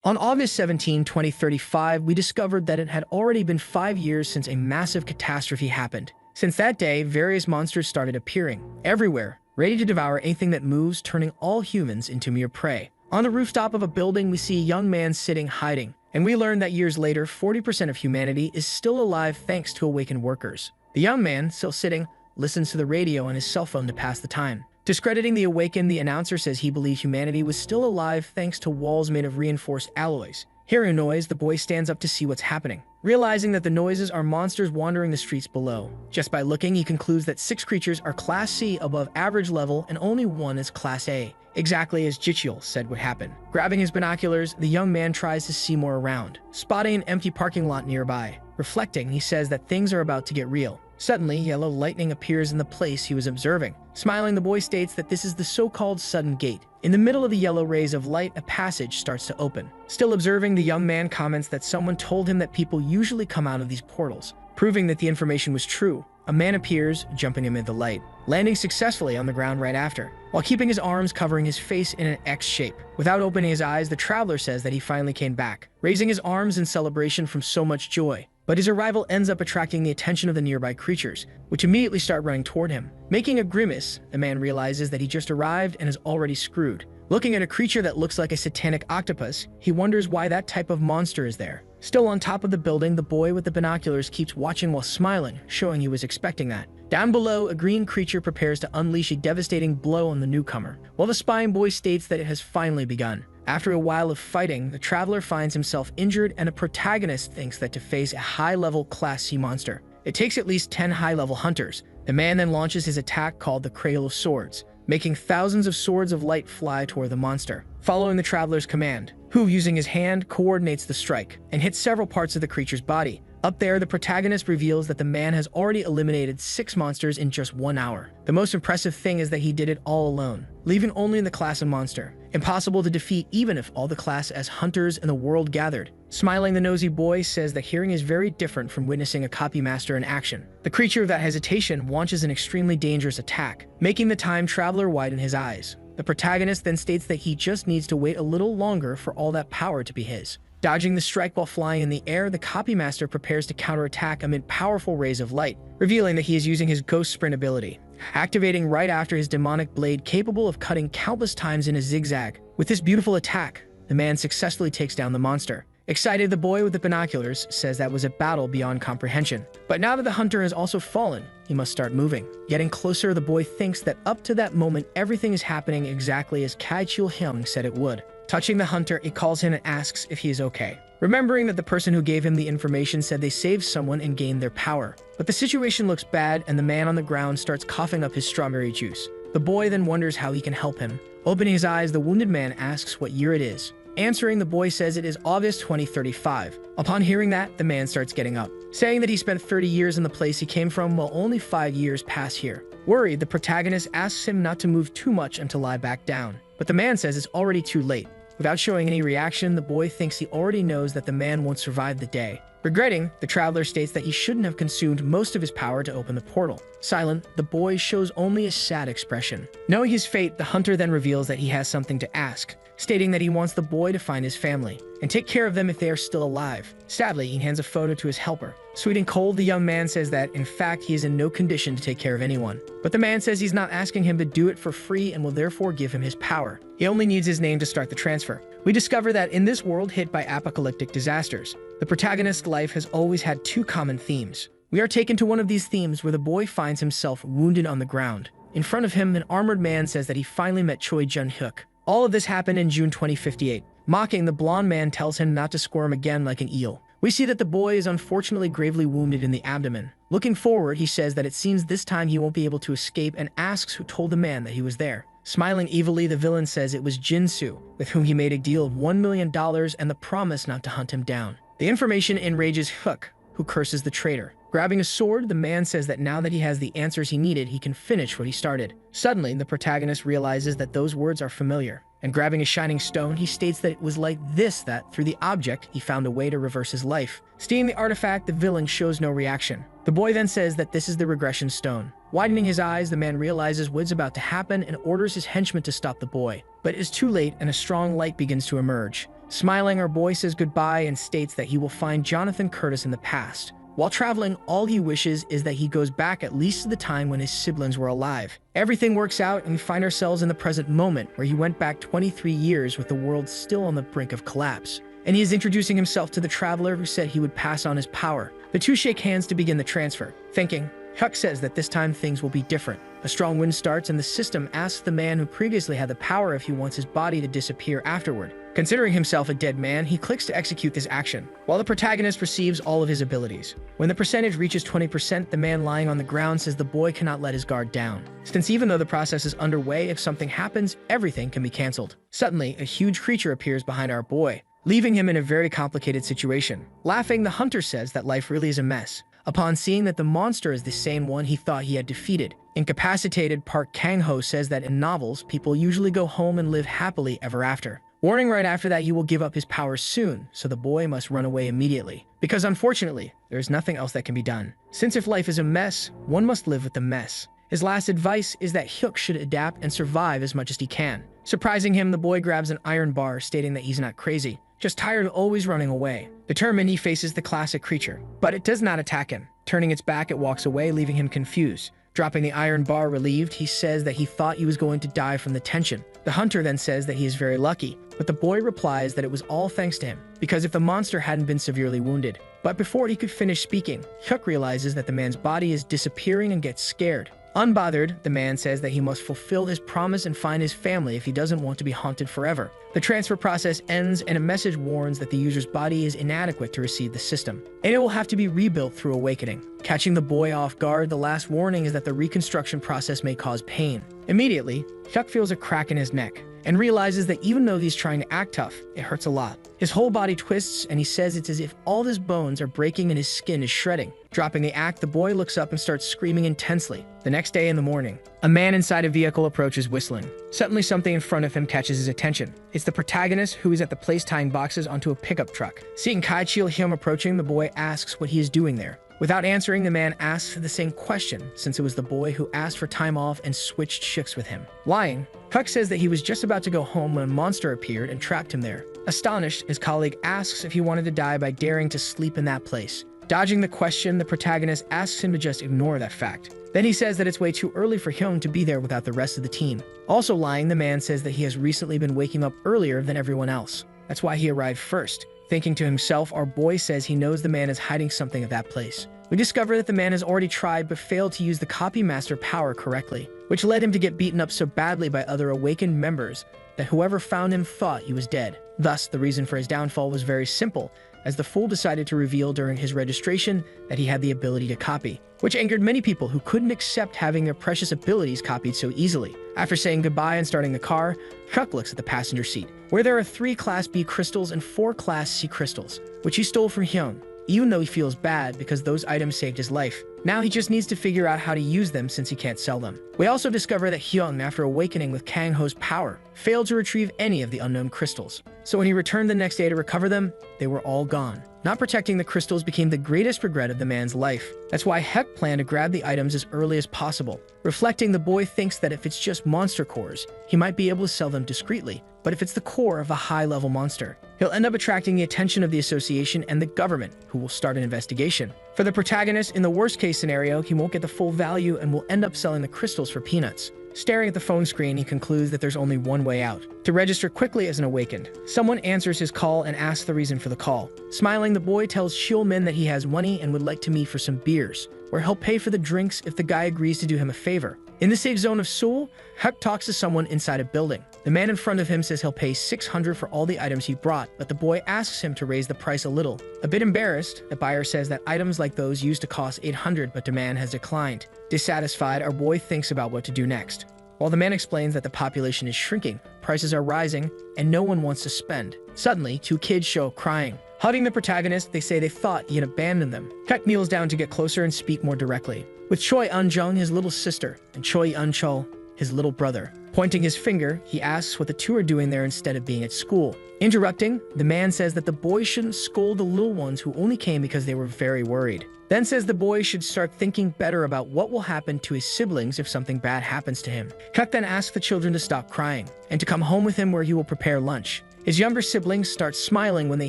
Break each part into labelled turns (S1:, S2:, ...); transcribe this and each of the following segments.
S1: On August 17, 2035, we discovered that it had already been 5 years since a massive catastrophe happened. Since that day, various monsters started appearing everywhere, ready to devour anything that moves, turning all humans into mere prey. On the rooftop of a building, we see a young man sitting, hiding, and we learn that years later, 40% of humanity is still alive thanks to awakened workers. The young man, still sitting, listens to the radio on his cell phone to pass the time. Discrediting the awakened, the announcer says he believes humanity was still alive thanks to walls made of reinforced alloys. Hearing a noise, the boy stands up to see what's happening, realizing that the noises are monsters wandering the streets below. Just by looking, he concludes that 6 creatures are Class C above average level and only 1 is Class A, exactly as Jichiel said would happen. Grabbing his binoculars, the young man tries to see more around, spotting an empty parking lot nearby. Reflecting, he says that things are about to get real. Suddenly, yellow lightning appears in the place he was observing. Smiling, the boy states that this is the so-called sudden gate. In the middle of the yellow rays of light, a passage starts to open. Still observing, the young man comments that someone told him that people usually come out of these portals. Proving that the information was true, a man appears, jumping amid the light, landing successfully on the ground right after, while keeping his arms covering his face in an X shape. Without opening his eyes, the traveler says that he finally came back, raising his arms in celebration from so much joy. But his arrival ends up attracting the attention of the nearby creatures, which immediately start running toward him. Making a grimace, the man realizes that he just arrived and is already screwed. Looking at a creature that looks like a satanic octopus, he wonders why that type of monster is there. Still on top of the building, the boy with the binoculars keeps watching while smiling, showing he was expecting that. Down below, a green creature prepares to unleash a devastating blow on the newcomer, while the spying boy states that it has finally begun. After a while of fighting, the traveler finds himself injured and the protagonist thinks that to face a high-level Class C monster, it takes at least 10 high-level hunters. The man then launches his attack called the Cradle of Swords, making thousands of swords of light fly toward the monster. Following the traveler's command, who, using his hand, coordinates the strike and hits several parts of the creature's body. Up there, the protagonist reveals that the man has already eliminated 6 monsters in just 1 hour. The most impressive thing is that he did it all alone, leaving only the class of monster. Impossible to defeat even if all the class as hunters in the world gathered. Smiling, the nosy boy says that hearing is very different from witnessing a copy master in action. The creature without hesitation launches an extremely dangerous attack, making the time traveler widen his eyes. The protagonist then states that he just needs to wait a little longer for all that power to be his. Dodging the strike while flying in the air, the copy master prepares to counterattack amid powerful rays of light, revealing that he is using his ghost sprint ability, activating right after his demonic blade capable of cutting countless times in a zigzag. With this beautiful attack, the man successfully takes down the monster. Excited, the boy with the binoculars says that was a battle beyond comprehension. But now that the hunter has also fallen, he must start moving. Getting closer, the boy thinks that up to that moment, everything is happening exactly as Kai Chul-hyung said it would. Touching the hunter, he calls him and asks if he is okay, remembering that the person who gave him the information said they saved someone and gained their power. But the situation looks bad and the man on the ground starts coughing up his strawberry juice. The boy then wonders how he can help him. Opening his eyes, the wounded man asks what year it is. Answering, the boy says it is August 2035. Upon hearing that, the man starts getting up, saying that he spent 30 years in the place he came from while only 5 years pass here. Worried, the protagonist asks him not to move too much and to lie back down. But the man says it's already too late. Without showing any reaction, the boy thinks he already knows that the man won't survive the day. Regretting, the traveler states that he shouldn't have consumed most of his power to open the portal. Silent, the boy shows only a sad expression. Knowing his fate, the hunter then reveals that he has something to ask, stating that he wants the boy to find his family and take care of them if they are still alive. Sadly, he hands a photo to his helper. Sweet and cold, the young man says that, in fact, he is in no condition to take care of anyone. But the man says he's not asking him to do it for free and will therefore give him his power. He only needs his name to start the transfer. We discover that in this world hit by apocalyptic disasters, the protagonist's life has always had 2 common themes. We are taken to one of these themes where the boy finds himself wounded on the ground. In front of him, an armored man says that he finally met Choi Jun-hyuk. All of this happened in June 2058. Mocking, the blonde man tells him not to squirm again like an eel. We see that the boy is unfortunately gravely wounded in the abdomen. Looking forward, he says that it seems this time he won't be able to escape and asks who told the man that he was there. Smiling evilly, the villain says it was Jinsu, with whom he made a deal of $1 million and the promise not to hunt him down. The information enrages Hook, who curses the traitor. Grabbing a sword, the man says that now that he has the answers he needed, he can finish what he started. Suddenly, the protagonist realizes that those words are familiar, and grabbing a shining stone, he states that it was like this that, through the object, he found a way to reverse his life. Stealing the artifact, the villain shows no reaction. The boy then says that this is the regression stone. Widening his eyes, the man realizes what's about to happen and orders his henchmen to stop the boy. But it is too late and a strong light begins to emerge. Smiling, our boy says goodbye and states that he will find Jonathan Curtis in the past. While traveling, all he wishes is that he goes back at least to the time when his siblings were alive. Everything works out and we find ourselves in the present moment where he went back 23 years with the world still on the brink of collapse. And he is introducing himself to the traveler who said he would pass on his power. The two shake hands to begin the transfer. Thinking, Huck says that this time things will be different. A strong wind starts and the system asks the man who previously had the power if he wants his body to disappear afterward. Considering himself a dead man, he clicks to execute this action, while the protagonist receives all of his abilities. When the percentage reaches 20%, the man lying on the ground says the boy cannot let his guard down, since even though the process is underway, if something happens, everything can be cancelled. Suddenly, a huge creature appears behind our boy, leaving him in a very complicated situation. Laughing, the hunter says that life really is a mess. Upon seeing that the monster is the same one he thought he had defeated, incapacitated Park Kang-ho says that in novels, people usually go home and live happily ever after. Warning right after that he will give up his powers soon, so the boy must run away immediately. Because unfortunately, there is nothing else that can be done. Since if life is a mess, one must live with the mess. His last advice is that Hyuk should adapt and survive as much as he can. Surprising him, the boy grabs an iron bar, stating that he's not crazy, just tired of always running away. Determined, he faces the classic creature, but it does not attack him. Turning its back, it walks away, leaving him confused. Dropping the iron bar relieved, he says that he thought he was going to die from the tension. The hunter then says that he is very lucky, but the boy replies that it was all thanks to him, because if the monster hadn't been severely wounded. But before he could finish speaking, Hyuk realizes that the man's body is disappearing and gets scared. Unbothered, the man says that he must fulfill his promise and find his family if he doesn't want to be haunted forever. The transfer process ends and a message warns that the user's body is inadequate to receive the system, and it will have to be rebuilt through awakening. Catching the boy off guard, the last warning is that the reconstruction process may cause pain. Immediately, Hyuk feels a crack in his neck and realizes that even though he's trying to act tough, it hurts a lot. His whole body twists and he says it's as if all his bones are breaking and his skin is shredding. Dropping the act, the boy looks up and starts screaming intensely. The next day in the morning, a man inside a vehicle approaches whistling. Suddenly something in front of him catches his attention. It's the protagonist who is at the place tying boxes onto a pickup truck. Seeing Kaichil Hyun approaching, the boy asks what he is doing there. Without answering, the man asks the same question, since it was the boy who asked for time off and switched shifts with him. Lying, Huck says that he was just about to go home when a monster appeared and trapped him there. Astonished, his colleague asks if he wanted to die by daring to sleep in that place. Dodging the question, the protagonist asks him to just ignore that fact. Then he says that it's way too early for Hyun to be there without the rest of the team. Also lying, the man says that he has recently been waking up earlier than everyone else. That's why he arrived first. Thinking to himself, our boy says he knows the man is hiding something at that place. We discover that the man has already tried but failed to use the copy master power correctly, which led him to get beaten up so badly by other awakened members that whoever found him thought he was dead. Thus, the reason for his downfall was very simple, as the fool decided to reveal during his registration that he had the ability to copy, which angered many people who couldn't accept having their precious abilities copied so easily. After saying goodbye and starting the car, Huck looks at the passenger seat, where there are 3 Class B crystals and 4 Class C crystals, which he stole from Hyun, even though he feels bad because those items saved his life. Now he just needs to figure out how to use them since he can't sell them. We also discover that Hyun, after awakening with Kang-ho's power, failed to retrieve any of the unknown crystals. So when he returned the next day to recover them, they were all gone. Not protecting the crystals became the greatest regret of the man's life. That's why Heck planned to grab the items as early as possible. Reflecting, the boy thinks that if it's just monster cores, he might be able to sell them discreetly. But if it's the core of a high-level monster, he'll end up attracting the attention of the association and the government, who will start an investigation. For the protagonist, in the worst-case scenario, he won't get the full value and will end up selling the crystals for peanuts. Staring at the phone screen, he concludes that there's only one way out: to register quickly as an awakened. Someone answers his call and asks the reason for the call. Smiling, the boy tells Shulmin that he has money and would like to meet for some beers, where he'll pay for the drinks if the guy agrees to do him a favor. In the safe zone of Seoul, Huck talks to someone inside a building. The man in front of him says he'll pay 600 for all the items he brought, but the boy asks him to raise the price a little. A bit embarrassed, the buyer says that items like those used to cost 800, but the man has declined. Dissatisfied, our boy thinks about what to do next. While the man explains that the population is shrinking, prices are rising, and no one wants to spend. Suddenly, 2 kids show up crying. Hugging the protagonist, they say they thought he had abandoned them. Huck kneels down to get closer and speak more directly, with Choi Eun-jung, his little sister, and Choi Eun-chul, his little brother. Pointing his finger, he asks what the 2 are doing there instead of being at school. Interrupting, the man says that the boys shouldn't scold the little ones who only came because they were very worried. Then says the boy should start thinking better about what will happen to his siblings if something bad happens to him. Huck then asks the children to stop crying and to come home with him where he will prepare lunch. His younger siblings start smiling when they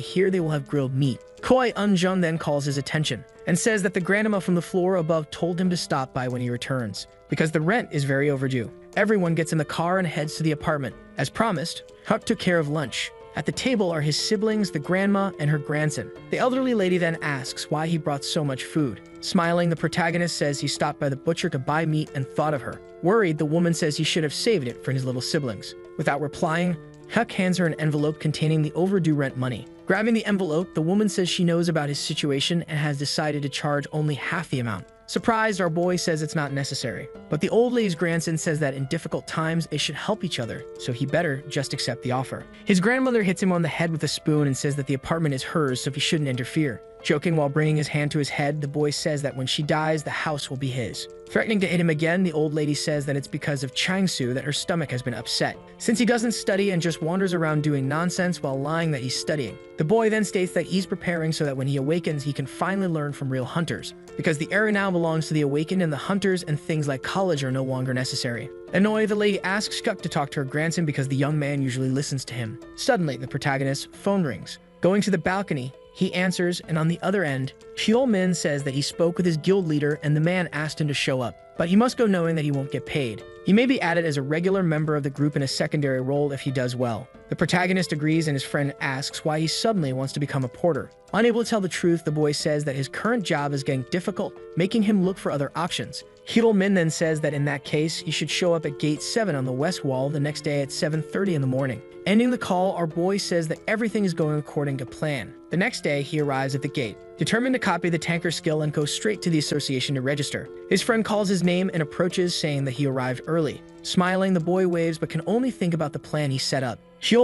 S1: hear they will have grilled meat. Koi Unjun then calls his attention and says that the grandma from the floor above told him to stop by when he returns, because the rent is very overdue. Everyone gets in the car and heads to the apartment. As promised, Huck took care of lunch. At the table are his siblings, the grandma, and her grandson. The elderly lady then asks why he brought so much food. Smiling, the protagonist says he stopped by the butcher to buy meat and thought of her. Worried, the woman says he should have saved it for his little siblings. Without replying, Huck hands her an envelope containing the overdue rent money. Grabbing the envelope, the woman says she knows about his situation and has decided to charge only half the amount. Surprised, our boy says it's not necessary. But the old lady's grandson says that in difficult times, they should help each other, so he better just accept the offer. His grandmother hits him on the head with a spoon and says that the apartment is hers, so he shouldn't interfere. Joking while bringing his hand to his head, the boy says that when she dies, the house will be his. Threatening to hit him again, the old lady says that it's because of Changsu that her stomach has been upset, since he doesn't study and just wanders around doing nonsense while lying that he's studying. The boy then states that he's preparing so that when he awakens, he can finally learn from real hunters, because the area now belongs to the awakened and the hunters, and things like college are no longer necessary. Annoyed, the lady asks Shuck to talk to her grandson because the young man usually listens to him. Suddenly, the protagonist's phone rings. Going to the balcony, he answers, and on the other end, Min says that he spoke with his guild leader and the man asked him to show up, but he must go knowing that he won't get paid. He may be added as a regular member of the group in a secondary role if he does well. The protagonist agrees and his friend asks why he suddenly wants to become a porter. Unable to tell the truth, the boy says that his current job is getting difficult, making him look for other options. Min then says that in that case, he should show up at gate 7 on the west wall the next day at 7:30 in the morning. Ending the call, our boy says that everything is going according to plan. The next day, he arrives at the gate, determined to copy the tanker skill and go straight to the association to register. His friend calls his name and approaches, saying that he arrived early. Smiling, the boy waves but can only think about the plan he set up.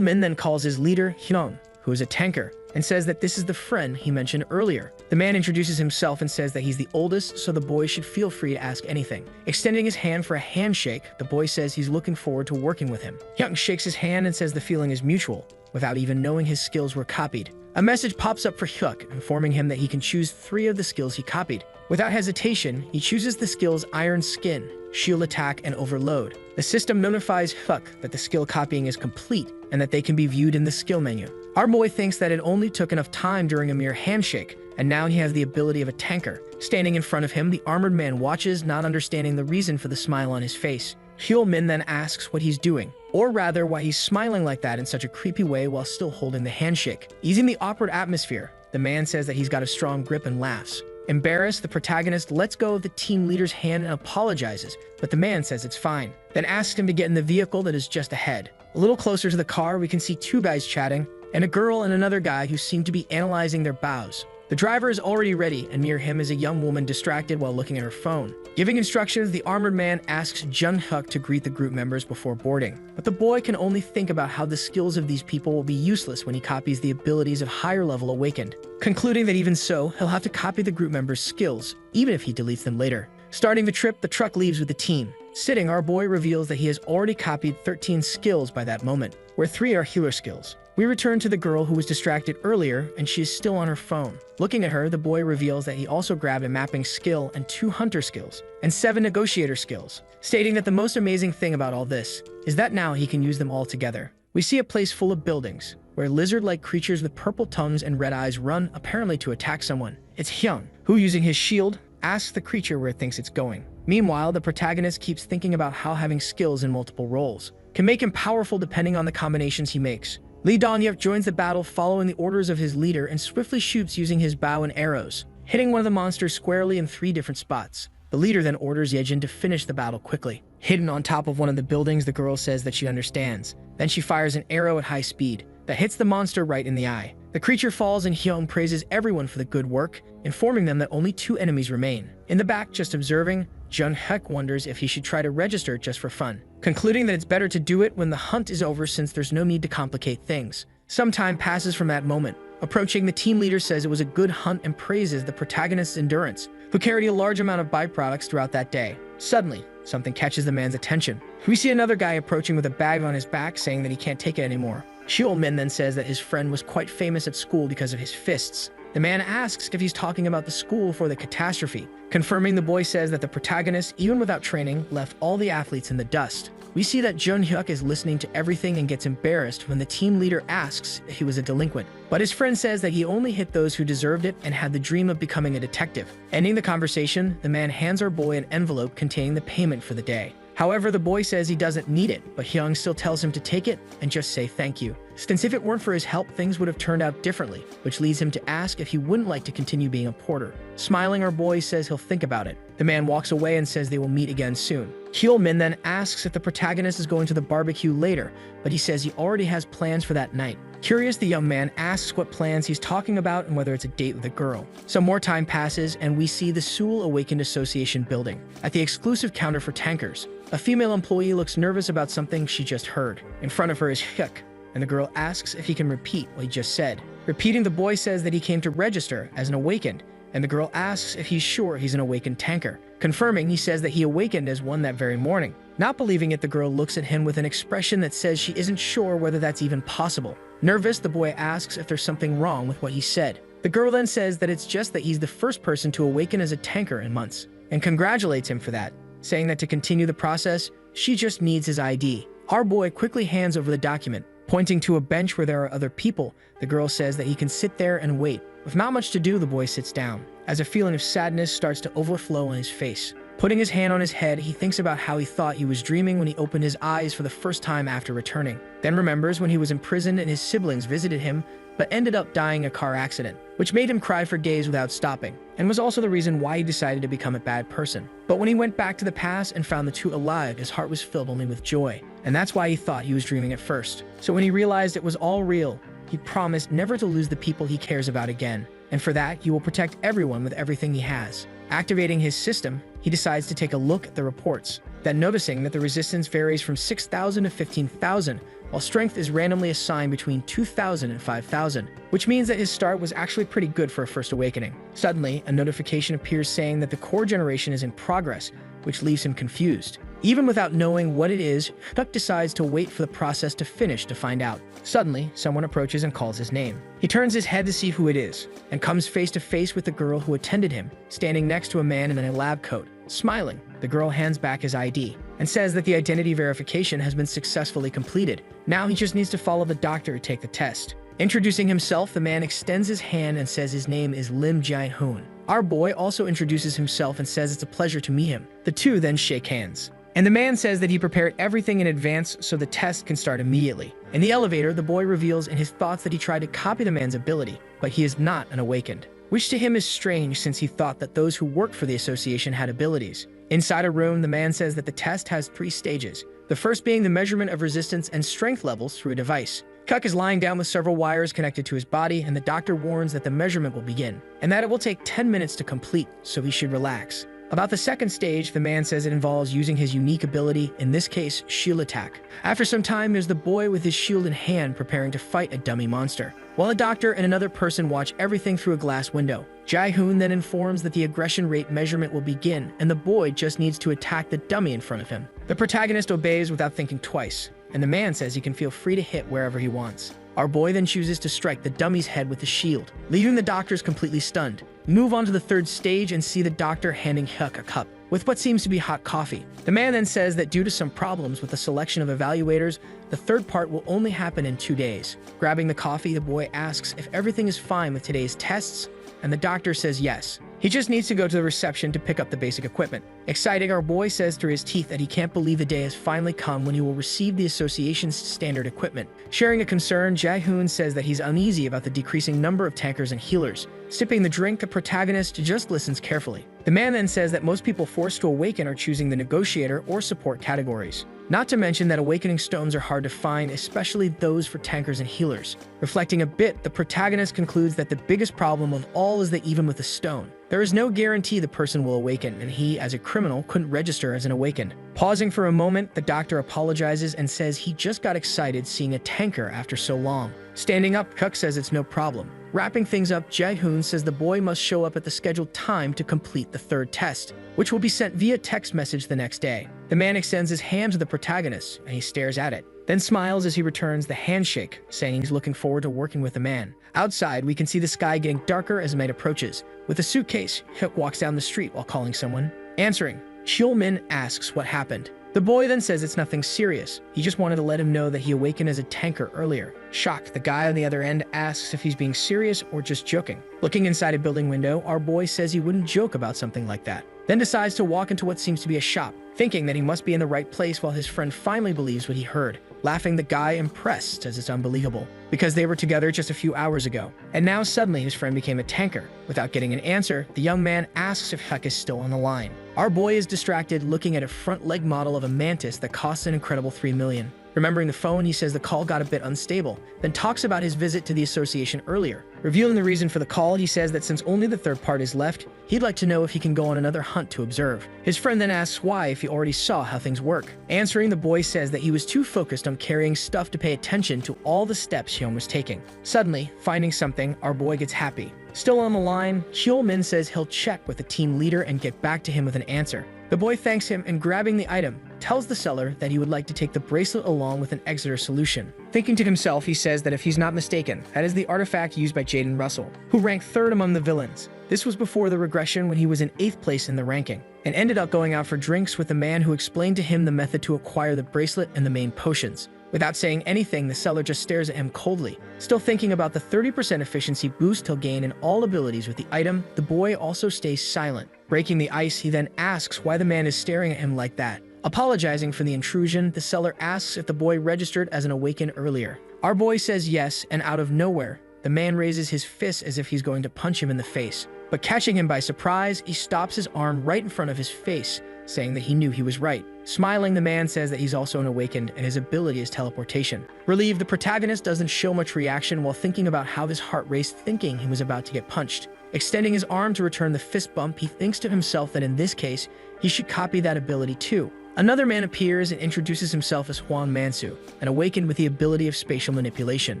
S1: Min then calls his leader, Hyun, who is a tanker, and says that this is the friend he mentioned earlier. The man introduces himself and says that he's the oldest, so the boy should feel free to ask anything. Extending his hand for a handshake, the boy says he's looking forward to working with him. Hyun shakes his hand and says the feeling is mutual, without even knowing his skills were copied. A message pops up for Hyuk, informing him that he can choose 3 of the skills he copied. Without hesitation, he chooses the skills Iron Skin, Shield Attack, and Overload. The system notifies Hyuk that the skill copying is complete and that they can be viewed in the skill menu. Our boy thinks that it only took enough time during a mere handshake, and now he has the ability of a tanker. Standing in front of him, the armored man watches, not understanding the reason for the smile on his face. Min then asks what he's doing, or rather why he's smiling like that in such a creepy way while still holding the handshake. Easing the awkward atmosphere, the man says that he's got a strong grip and laughs. Embarrassed, the protagonist lets go of the team leader's hand and apologizes, but the man says it's fine, then asks him to get in the vehicle that is just ahead. A little closer to the car, we can see 2 guys chatting, and a girl and another guy who seem to be analyzing their bows. The driver is already ready, and near him is a young woman distracted while looking at her phone. Giving instructions, the armored man asks Jung Hyuk to greet the group members before boarding. But the boy can only think about how the skills of these people will be useless when he copies the abilities of higher level awakened. Concluding that even so, he'll have to copy the group members' skills, even if he deletes them later. Starting the trip, the truck leaves with the team. Sitting, our boy reveals that he has already copied 13 skills by that moment, where 3 are healer skills. We return to the girl who was distracted earlier, and she is still on her phone. Looking at her, the boy reveals that he also grabbed a mapping skill and 2 hunter skills, and 7 negotiator skills, stating that the most amazing thing about all this is that now he can use them all together. We see a place full of buildings, where lizard-like creatures with purple tongues and red eyes run, apparently to attack someone. It's Hyun, who, using his shield, asks the creature where it thinks it's going. Meanwhile, the protagonist keeps thinking about how having skills in multiple roles can make him powerful depending on the combinations he makes. Lee Donyev joins the battle following the orders of his leader and swiftly shoots using his bow and arrows, hitting one of the monsters squarely in 3 different spots. The leader then orders Yejin to finish the battle quickly. Hidden on top of one of the buildings, the girl says that she understands. Then she fires an arrow at high speed that hits the monster right in the eye. The creature falls and Hyun praises everyone for the good work, informing them that only 2 enemies remain. In the back, just observing, Jung Hyuk wonders if he should try to register just for fun, concluding that it's better to do it when the hunt is over since there's no need to complicate things. Some time passes from that moment. Approaching, the team leader says it was a good hunt and praises the protagonist's endurance, who carried a large amount of byproducts throughout that day. Suddenly, something catches the man's attention. We see another guy approaching with a bag on his back, saying that he can't take it anymore. Min then says that his friend was quite famous at school because of his fists. The man asks if he's talking about the school for the catastrophe. Confirming, the boy says that the protagonist, even without training, left all the athletes in the dust. We see that Jun Hyuk is listening to everything and gets embarrassed when the team leader asks if he was a delinquent. But his friend says that he only hit those who deserved it and had the dream of becoming a detective. Ending the conversation, the man hands our boy an envelope containing the payment for the day. However, the boy says he doesn't need it, but Hyung still tells him to take it and just say thank you. Since if it weren't for his help, things would have turned out differently, which leads him to ask if he wouldn't like to continue being a porter. Smiling, our boy says he'll think about it. The man walks away and says they will meet again soon. Hyul-min then asks if the protagonist is going to the barbecue later, but he says he already has plans for that night. Curious, the young man asks what plans he's talking about and whether it's a date with a girl. Some more time passes, and we see the Seoul Awakened Association building. At the exclusive counter for tankers, a female employee looks nervous about something she just heard. In front of her is Hyuk, and the girl asks if he can repeat what he just said. Repeating, the boy says that he came to register as an awakened, and the girl asks if he's sure he's an awakened tanker. Confirming, he says that he awakened as one that very morning. Not believing it, the girl looks at him with an expression that says she isn't sure whether that's even possible. Nervous, the boy asks if there's something wrong with what he said. The girl then says that it's just that he's the first person to awaken as a tanker in months, and congratulates him for that, saying that to continue the process, she just needs his ID. Our boy quickly hands over the document. Pointing to a bench where there are other people, the girl says that he can sit there and wait. With not much to do, the boy sits down, as a feeling of sadness starts to overflow on his face. Putting his hand on his head, he thinks about how he thought he was dreaming when he opened his eyes for the first time after returning. Then remembers when he was imprisoned and his siblings visited him, but ended up dying in a car accident, which made him cry for days without stopping, and was also the reason why he decided to become a bad person. But when he went back to the past and found the two alive, his heart was filled only with joy, and that's why he thought he was dreaming at first. So when he realized it was all real, he promised never to lose the people he cares about again, and for that, he will protect everyone with everything he has. Activating his system, he decides to take a look at the reports. Then noticing that the resistance varies from 6,000 to 15,000, while strength is randomly assigned between 2,000 and 5,000, which means that his start was actually pretty good for a first awakening. Suddenly, a notification appears saying that the core generation is in progress, which leaves him confused. Even without knowing what it is, Hyuk decides to wait for the process to finish to find out. Suddenly, someone approaches and calls his name. He turns his head to see who it is, and comes face to face with the girl who attended him, standing next to a man in a lab coat. Smiling, the girl hands back his ID, and says that the identity verification has been successfully completed. Now he just needs to follow the doctor to take the test. Introducing himself, the man extends his hand and says his name is Lim Jae-hoon. Our boy also introduces himself and says it's a pleasure to meet him. The two then shake hands. And the man says that he prepared everything in advance so the test can start immediately. In the elevator, the boy reveals in his thoughts that he tried to copy the man's ability, but he is not an awakened, which to him is strange since he thought that those who worked for the association had abilities. Inside a room, the man says that the test has 3 stages, the first being the measurement of resistance and strength levels through a device. Hyuk is lying down with several wires connected to his body, and the doctor warns that the measurement will begin, and that it will take 10 minutes to complete, so he should relax. About the second stage, the man says it involves using his unique ability, in this case, shield attack. After some time, there's the boy with his shield in hand preparing to fight a dummy monster, while a doctor and another person watch everything through a glass window. Jae-hoon then informs that the aggression rate measurement will begin, and the boy just needs to attack the dummy in front of him. The protagonist obeys without thinking twice, and the man says he can feel free to hit wherever he wants. Our boy then chooses to strike the dummy's head with the shield, leaving the doctors completely stunned. We move on to the third stage and see the doctor handing Hyuk a cup with what seems to be hot coffee. The man then says that due to some problems with the selection of evaluators, the third part will only happen in 2 days. Grabbing the coffee, the boy asks if everything is fine with today's tests, and the doctor says yes. He just needs to go to the reception to pick up the basic equipment. Exciting, our boy says through his teeth that he can't believe the day has finally come when he will receive the association's standard equipment. Sharing a concern, Jae-hoon says that he's uneasy about the decreasing number of tankers and healers. Sipping the drink, the protagonist just listens carefully. The man then says that most people forced to awaken are choosing the negotiator or support categories. Not to mention that awakening stones are hard to find, especially those for tankers and healers. Reflecting a bit, the protagonist concludes that the biggest problem of all is that even with a stone, there is no guarantee the person will awaken, and he, as a criminal, couldn't register as an awakened. Pausing for a moment, the doctor apologizes and says he just got excited seeing a tanker after so long. Standing up, Hyuk says it's no problem. Wrapping things up, Jae-hoon says the boy must show up at the scheduled time to complete the third test, which will be sent via text message the next day. The man extends his hand to the protagonist, and he stares at it, then smiles as he returns the handshake, saying he's looking forward to working with the man. Outside, we can see the sky getting darker as the man approaches. With a suitcase, Hyuk walks down the street while calling someone. Answering, Hyul-min asks what happened. The boy then says it's nothing serious. He just wanted to let him know that he awakened as a tanker earlier. Shocked, the guy on the other end asks if he's being serious or just joking. Looking inside a building window, our boy says he wouldn't joke about something like that, then decides to walk into what seems to be a shop, thinking that he must be in the right place while his friend finally believes what he heard. Laughing, the guy impressed says it's unbelievable, because they were together just a few hours ago, and now suddenly his friend became a tanker. Without getting an answer, the young man asks if Huck is still on the line. Our boy is distracted looking at a front leg model of a mantis that costs an incredible $3 million. Remembering the phone, he says the call got a bit unstable, then talks about his visit to the association earlier. Revealing the reason for the call, he says that since only the third part is left, he'd like to know if he can go on another hunt to observe. His friend then asks why if he already saw how things work. Answering, the boy says that he was too focused on carrying stuff to pay attention to all the steps Hyun was taking. Suddenly, finding something, our boy gets happy. Still on the line, Hyun says he'll check with the team leader and get back to him with an answer. The boy thanks him and, grabbing the item, tells the seller that he would like to take the bracelet along with an Exeter solution. Thinking to himself, he says that if he's not mistaken, that is the artifact used by Jaden Russell, who ranked third among the villains. This was before the regression when he was in 8th place in the ranking, and ended up going out for drinks with the man who explained to him the method to acquire the bracelet and the main potions. Without saying anything, the seller just stares at him coldly. Still thinking about the 30% efficiency boost he'll gain in all abilities with the item, the boy also stays silent. Breaking the ice, he then asks why the man is staring at him like that. Apologizing for the intrusion, the seller asks if the boy registered as an awakened earlier. Our boy says yes, and out of nowhere, the man raises his fist as if he's going to punch him in the face. But catching him by surprise, he stops his arm right in front of his face, saying that he knew he was right. Smiling, the man says that he's also an awakened and his ability is teleportation. Relieved, the protagonist doesn't show much reaction while thinking about how his heart raced, thinking he was about to get punched. Extending his arm to return the fist bump, he thinks to himself that in this case, he should copy that ability too. Another man appears and introduces himself as Hwang Mansu, an awakened with the ability of spatial manipulation.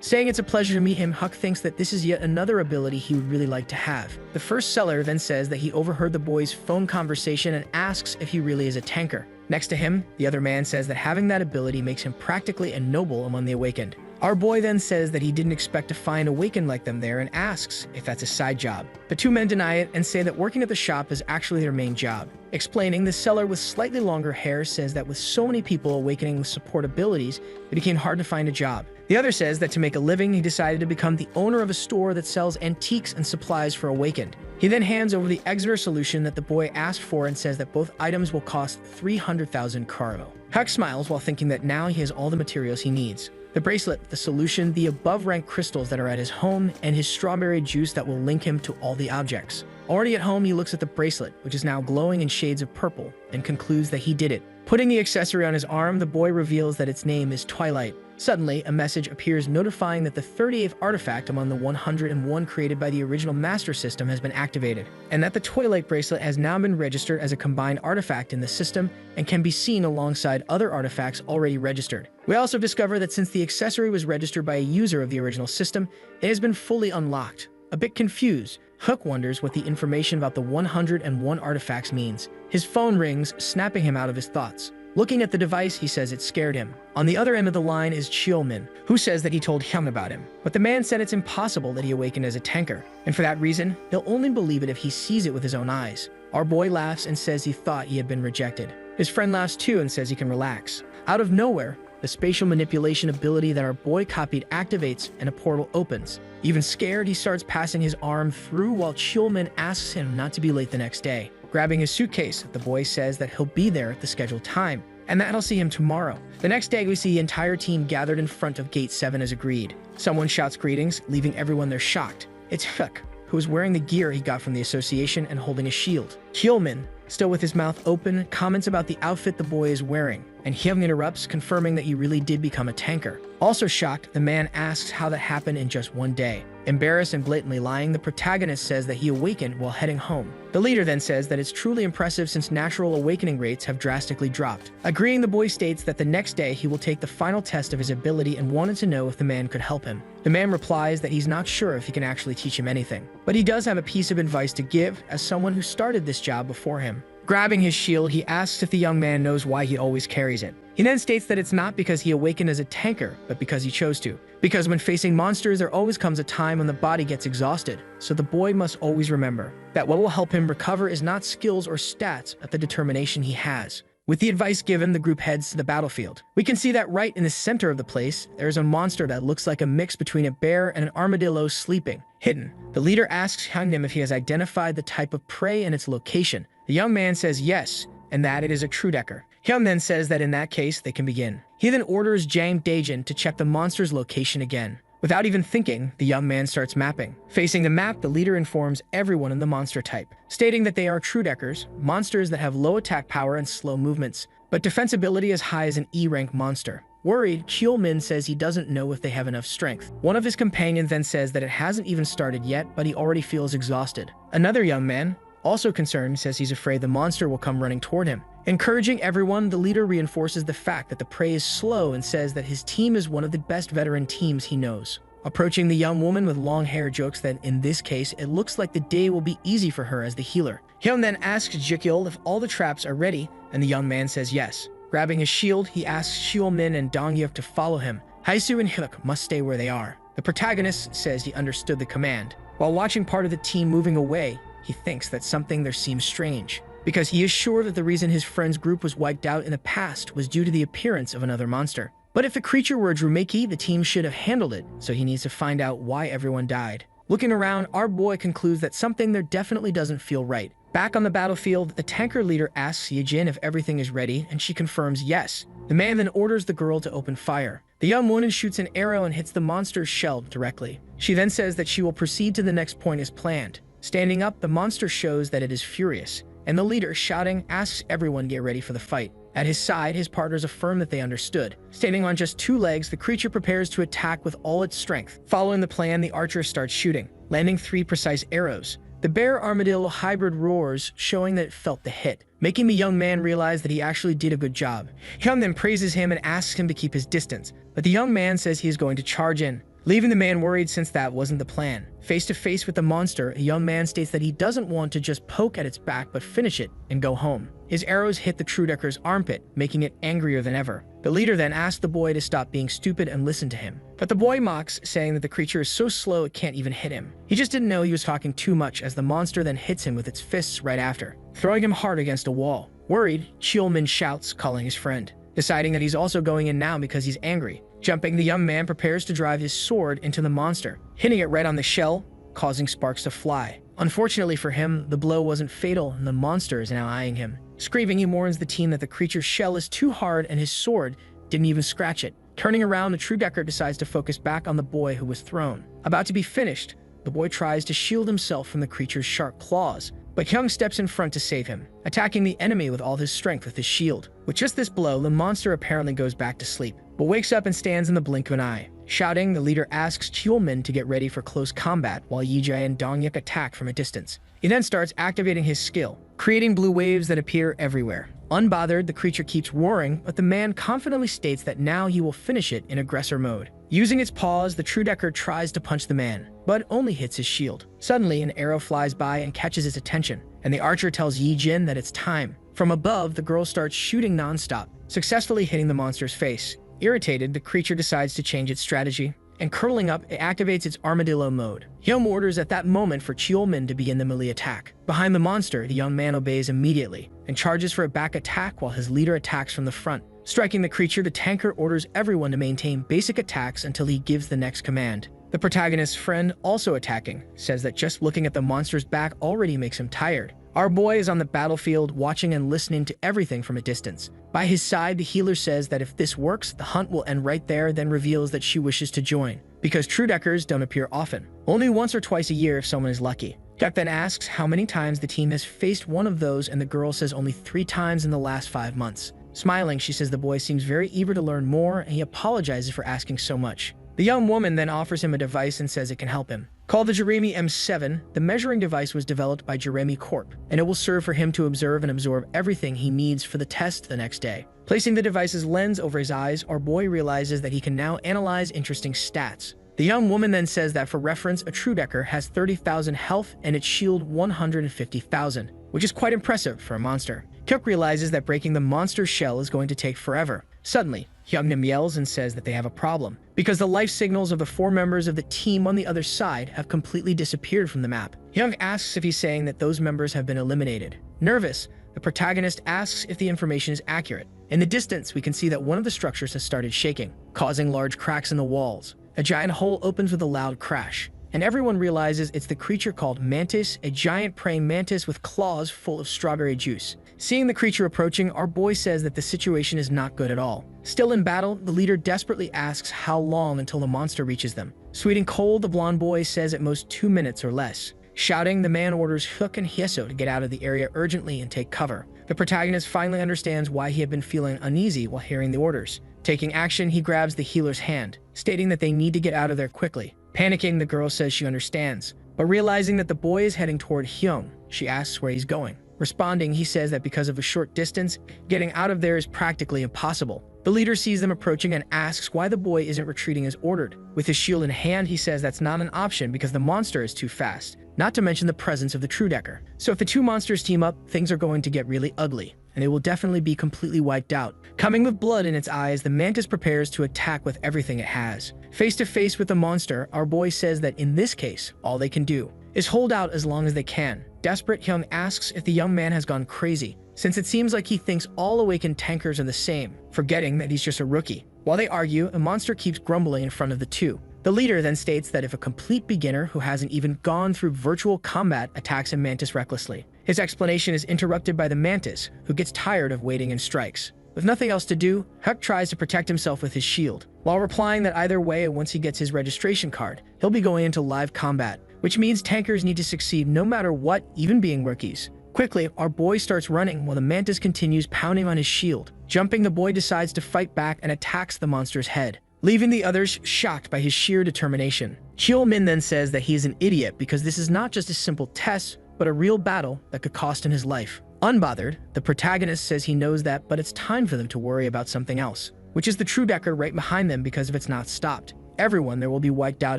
S1: Saying it's a pleasure to meet him, Huck thinks that this is yet another ability he would really like to have. The first seller then says that he overheard the boy's phone conversation and asks if he really is a tanker. Next to him, the other man says that having that ability makes him practically a noble among the awakened. Our boy then says that he didn't expect to find awakened like them there and asks if that's a side job. The two men deny it and say that working at the shop is actually their main job. Explaining, the seller with slightly longer hair says that with so many people awakening with support abilities, it became hard to find a job. The other says that to make a living, he decided to become the owner of a store that sells antiques and supplies for awakened. He then hands over the Exeter solution that the boy asked for and says that both items will cost 300,000 Karo. Huck smiles while thinking that now he has all the materials he needs. The bracelet, the solution, the above-ranked crystals that are at his home, and his strawberry juice that will link him to all the objects. Already at home, he looks at the bracelet, which is now glowing in shades of purple, and concludes that he did it. Putting the accessory on his arm, the boy reveals that its name is Twilight. Suddenly, a message appears notifying that the 38th artifact among the 101 created by the original Master System has been activated, and that the Twilight bracelet has now been registered as a combined artifact in the system and can be seen alongside other artifacts already registered. We also discover that since the accessory was registered by a user of the original system, it has been fully unlocked. A bit confused, Huck wonders what the information about the 101 artifacts means. His phone rings, snapping him out of his thoughts. Looking at the device, he says it scared him. On the other end of the line is Cheolmin, who says that he told Hyun about him. But the man said it's impossible that he awakened as a tanker, and for that reason, he'll only believe it if he sees it with his own eyes. Our boy laughs and says he thought he had been rejected. His friend laughs too and says he can relax. Out of nowhere, the spatial manipulation ability that our boy copied activates and a portal opens. Even scared, he starts passing his arm through while Cheolmin asks him not to be late the next day. Grabbing his suitcase, the boy says that he'll be there at the scheduled time, and that he'll see him tomorrow. The next day, we see the entire team gathered in front of Gate 7 as agreed. Someone shouts greetings, leaving everyone there shocked. It's Huck, who is wearing the gear he got from the association and holding a shield. Cheolmin, still with his mouth open, comments about the outfit the boy is wearing, and Hyun interrupts, confirming that he really did become a tanker. Also shocked, the man asks how that happened in just one day. Embarrassed and blatantly lying, the protagonist says that he awakened while heading home. The leader then says that it's truly impressive since natural awakening rates have drastically dropped. Agreeing, the boy states that the next day he will take the final test of his ability and wanted to know if the man could help him. The man replies that he's not sure if he can actually teach him anything, but he does have a piece of advice to give as someone who started this job before him. Grabbing his shield, he asks if the young man knows why he always carries it. He then states that it's not because he awakened as a tanker, but because he chose to. Because when facing monsters, there always comes a time when the body gets exhausted, so the boy must always remember that what will help him recover is not skills or stats, but the determination he has. With the advice given, the group heads to the battlefield. We can see that right in the center of the place, there's a monster that looks like a mix between a bear and an armadillo sleeping, hidden. The leader asks Hyungnam if he has identified the type of prey and its location. The young man says yes, and that it is a true-decker. Hyung then says that in that case, they can begin. He then orders Jang Daejin to check the monster's location again. Without even thinking, the young man starts mapping. Facing the map, the leader informs everyone in the monster type, stating that they are true-deckers, monsters that have low attack power and slow movements, but defensibility as high as an E-rank monster. Worried, Cheol-min says he doesn't know if they have enough strength. One of his companions then says that it hasn't even started yet, but he already feels exhausted. Another young man, also concerned, says he's afraid the monster will come running toward him. Encouraging everyone, the leader reinforces the fact that the prey is slow and says that his team is one of the best veteran teams he knows. Approaching the young woman with long hair, jokes that in this case, it looks like the day will be easy for her as the healer. Hyun then asks Jikyul if all the traps are ready, and the young man says yes. Grabbing his shield, he asks Cheol-min and Dong-hyuk to follow him. Haisu and Hyuk must stay where they are. The protagonist says he understood the command. While watching part of the team moving away, he thinks that something there seems strange, because he is sure that the reason his friend's group was wiped out in the past was due to the appearance of another monster. But if the creature were a Drumeki, the team should have handled it, so he needs to find out why everyone died. Looking around, our boy concludes that something there definitely doesn't feel right. Back on the battlefield, the tanker leader asks Yejin if everything is ready, and she confirms yes. The man then orders the girl to open fire. The young woman shoots an arrow and hits the monster's shell directly. She then says that she will proceed to the next point as planned. Standing up, the monster shows that it is furious, and the leader, shouting, asks everyone to get ready for the fight. At his side, his partners affirm that they understood. Standing on just 2 legs, the creature prepares to attack with all its strength. Following the plan, the archer starts shooting, landing 3 precise arrows. The bear-armadillo hybrid roars, showing that it felt the hit, making the young man realize that he actually did a good job. Hyun then praises him and asks him to keep his distance, but the young man says he is going to charge in, leaving the man worried since that wasn't the plan. Face to face with the monster, a young man states that he doesn't want to just poke at its back but finish it and go home. His arrows hit the true-decker's armpit, making it angrier than ever. The leader then asks the boy to stop being stupid and listen to him. But the boy mocks, saying that the creature is so slow it can't even hit him. He just didn't know he was talking too much, as the monster then hits him with its fists right after, throwing him hard against a wall. Worried, Cheol-min shouts, calling his friend, deciding that he's also going in now because he's angry. Jumping, the young man prepares to drive his sword into the monster, hitting it right on the shell, causing sparks to fly. Unfortunately for him, the blow wasn't fatal and the monster is now eyeing him. Screaming, he warns the team that the creature's shell is too hard and his sword didn't even scratch it. Turning around, the true-decker decides to focus back on the boy who was thrown. About to be finished, the boy tries to shield himself from the creature's sharp claws, but Hyung steps in front to save him, attacking the enemy with all his strength with his shield. With just this blow, the monster apparently goes back to sleep, but wakes up and stands in the blink of an eye. Shouting, the leader asks Cheol-min to get ready for close combat while Yi-jae and Dong-hyuk attack from a distance. He then starts activating his skill, creating blue waves that appear everywhere. Unbothered, the creature keeps roaring, but the man confidently states that now he will finish it in aggressor mode. Using its paws, the true-decker tries to punch the man, but only hits his shield. Suddenly, an arrow flies by and catches his attention, and the archer tells Yi-jin that it's time. From above, the girl starts shooting non-stop, successfully hitting the monster's face. Irritated, the creature decides to change its strategy, and curling up, it activates its armadillo mode. Hyun orders at that moment for Cheol-min to begin the melee attack. Behind the monster, the young man obeys immediately, and charges for a back attack while his leader attacks from the front. Striking the creature, the tanker orders everyone to maintain basic attacks until he gives the next command. The protagonist's friend, also attacking, says that just looking at the monster's back already makes him tired. Our boy is on the battlefield, watching and listening to everything from a distance. By his side, the healer says that if this works, the hunt will end right there, then reveals that she wishes to join, because true-deckers don't appear often, only once or twice a year if someone is lucky. Duck then asks how many times the team has faced one of those, and the girl says only 3 times in the last 5 months. Smiling, she says the boy seems very eager to learn more, and he apologizes for asking so much. The young woman then offers him a device and says it can help him. Called the Jeremy M7, the measuring device was developed by Jeremy Corp, and it will serve for him to observe and absorb everything he needs for the test the next day. Placing the device's lens over his eyes, our boy realizes that he can now analyze interesting stats. The young woman then says that for reference, a true-decker has 30,000 health and its shield 150,000, which is quite impressive for a monster. Kyuk realizes that breaking the monster's shell is going to take forever. Suddenly, Hyungnam yells and says that they have a problem, because the life signals of the 4 members of the team on the other side have completely disappeared from the map. Hyung asks if he's saying that those members have been eliminated. Nervous, The protagonist asks if the information is accurate. In the distance, we can see that one of the structures has started shaking, causing large cracks in the walls. A giant hole opens with a loud crash, and everyone realizes it's the creature called Mantis, a giant praying mantis with claws full of strawberry juice. Seeing the creature approaching, our boy says that the situation is not good at all. Still in battle, the leader desperately asks how long until the monster reaches them. Sweet and cold, the blonde boy says at most 2 minutes or less. Shouting, the man orders Hook and Yahello to get out of the area urgently and take cover. The protagonist finally understands why he had been feeling uneasy while hearing the orders. Taking action, he grabs the healer's hand, stating that they need to get out of there quickly. Panicking, the girl says she understands, but realizing that the boy is heading toward Hyung, she asks where he's going. Responding, he says that because of a short distance, getting out of there is practically impossible. The leader sees them approaching and asks why the boy isn't retreating as ordered. With his shield in hand, he says that's not an option because the monster is too fast, not to mention the presence of the True Decker. So if the two monsters team up, things are going to get really ugly, and they will definitely be completely wiped out. Coming with blood in its eyes, the mantis prepares to attack with everything it has. Face to face with the monster, our boy says that in this case, all they can do is hold out as long as they can. Desperate, Hyung asks if the young man has gone crazy, since it seems like he thinks all awakened tankers are the same, forgetting that he's just a rookie. While they argue, a monster keeps grumbling in front of the two. The leader then states that if a complete beginner who hasn't even gone through virtual combat attacks a mantis recklessly, his explanation is interrupted by the mantis, who gets tired of waiting and strikes. With nothing else to do, Huck tries to protect himself with his shield, while replying that either way, once he gets his registration card, he'll be going into live combat, which means tankers need to succeed no matter what, even being rookies. Quickly, our boy starts running while the mantis continues pounding on his shield. Jumping, the boy decides to fight back and attacks the monster's head, leaving the others shocked by his sheer determination. Cheol-min then says that he is an idiot because this is not just a simple test, but a real battle that could cost him his life. Unbothered, the protagonist says he knows that, but it's time for them to worry about something else, which is the True Decker right behind them because if it's not stopped, everyone there will be wiped out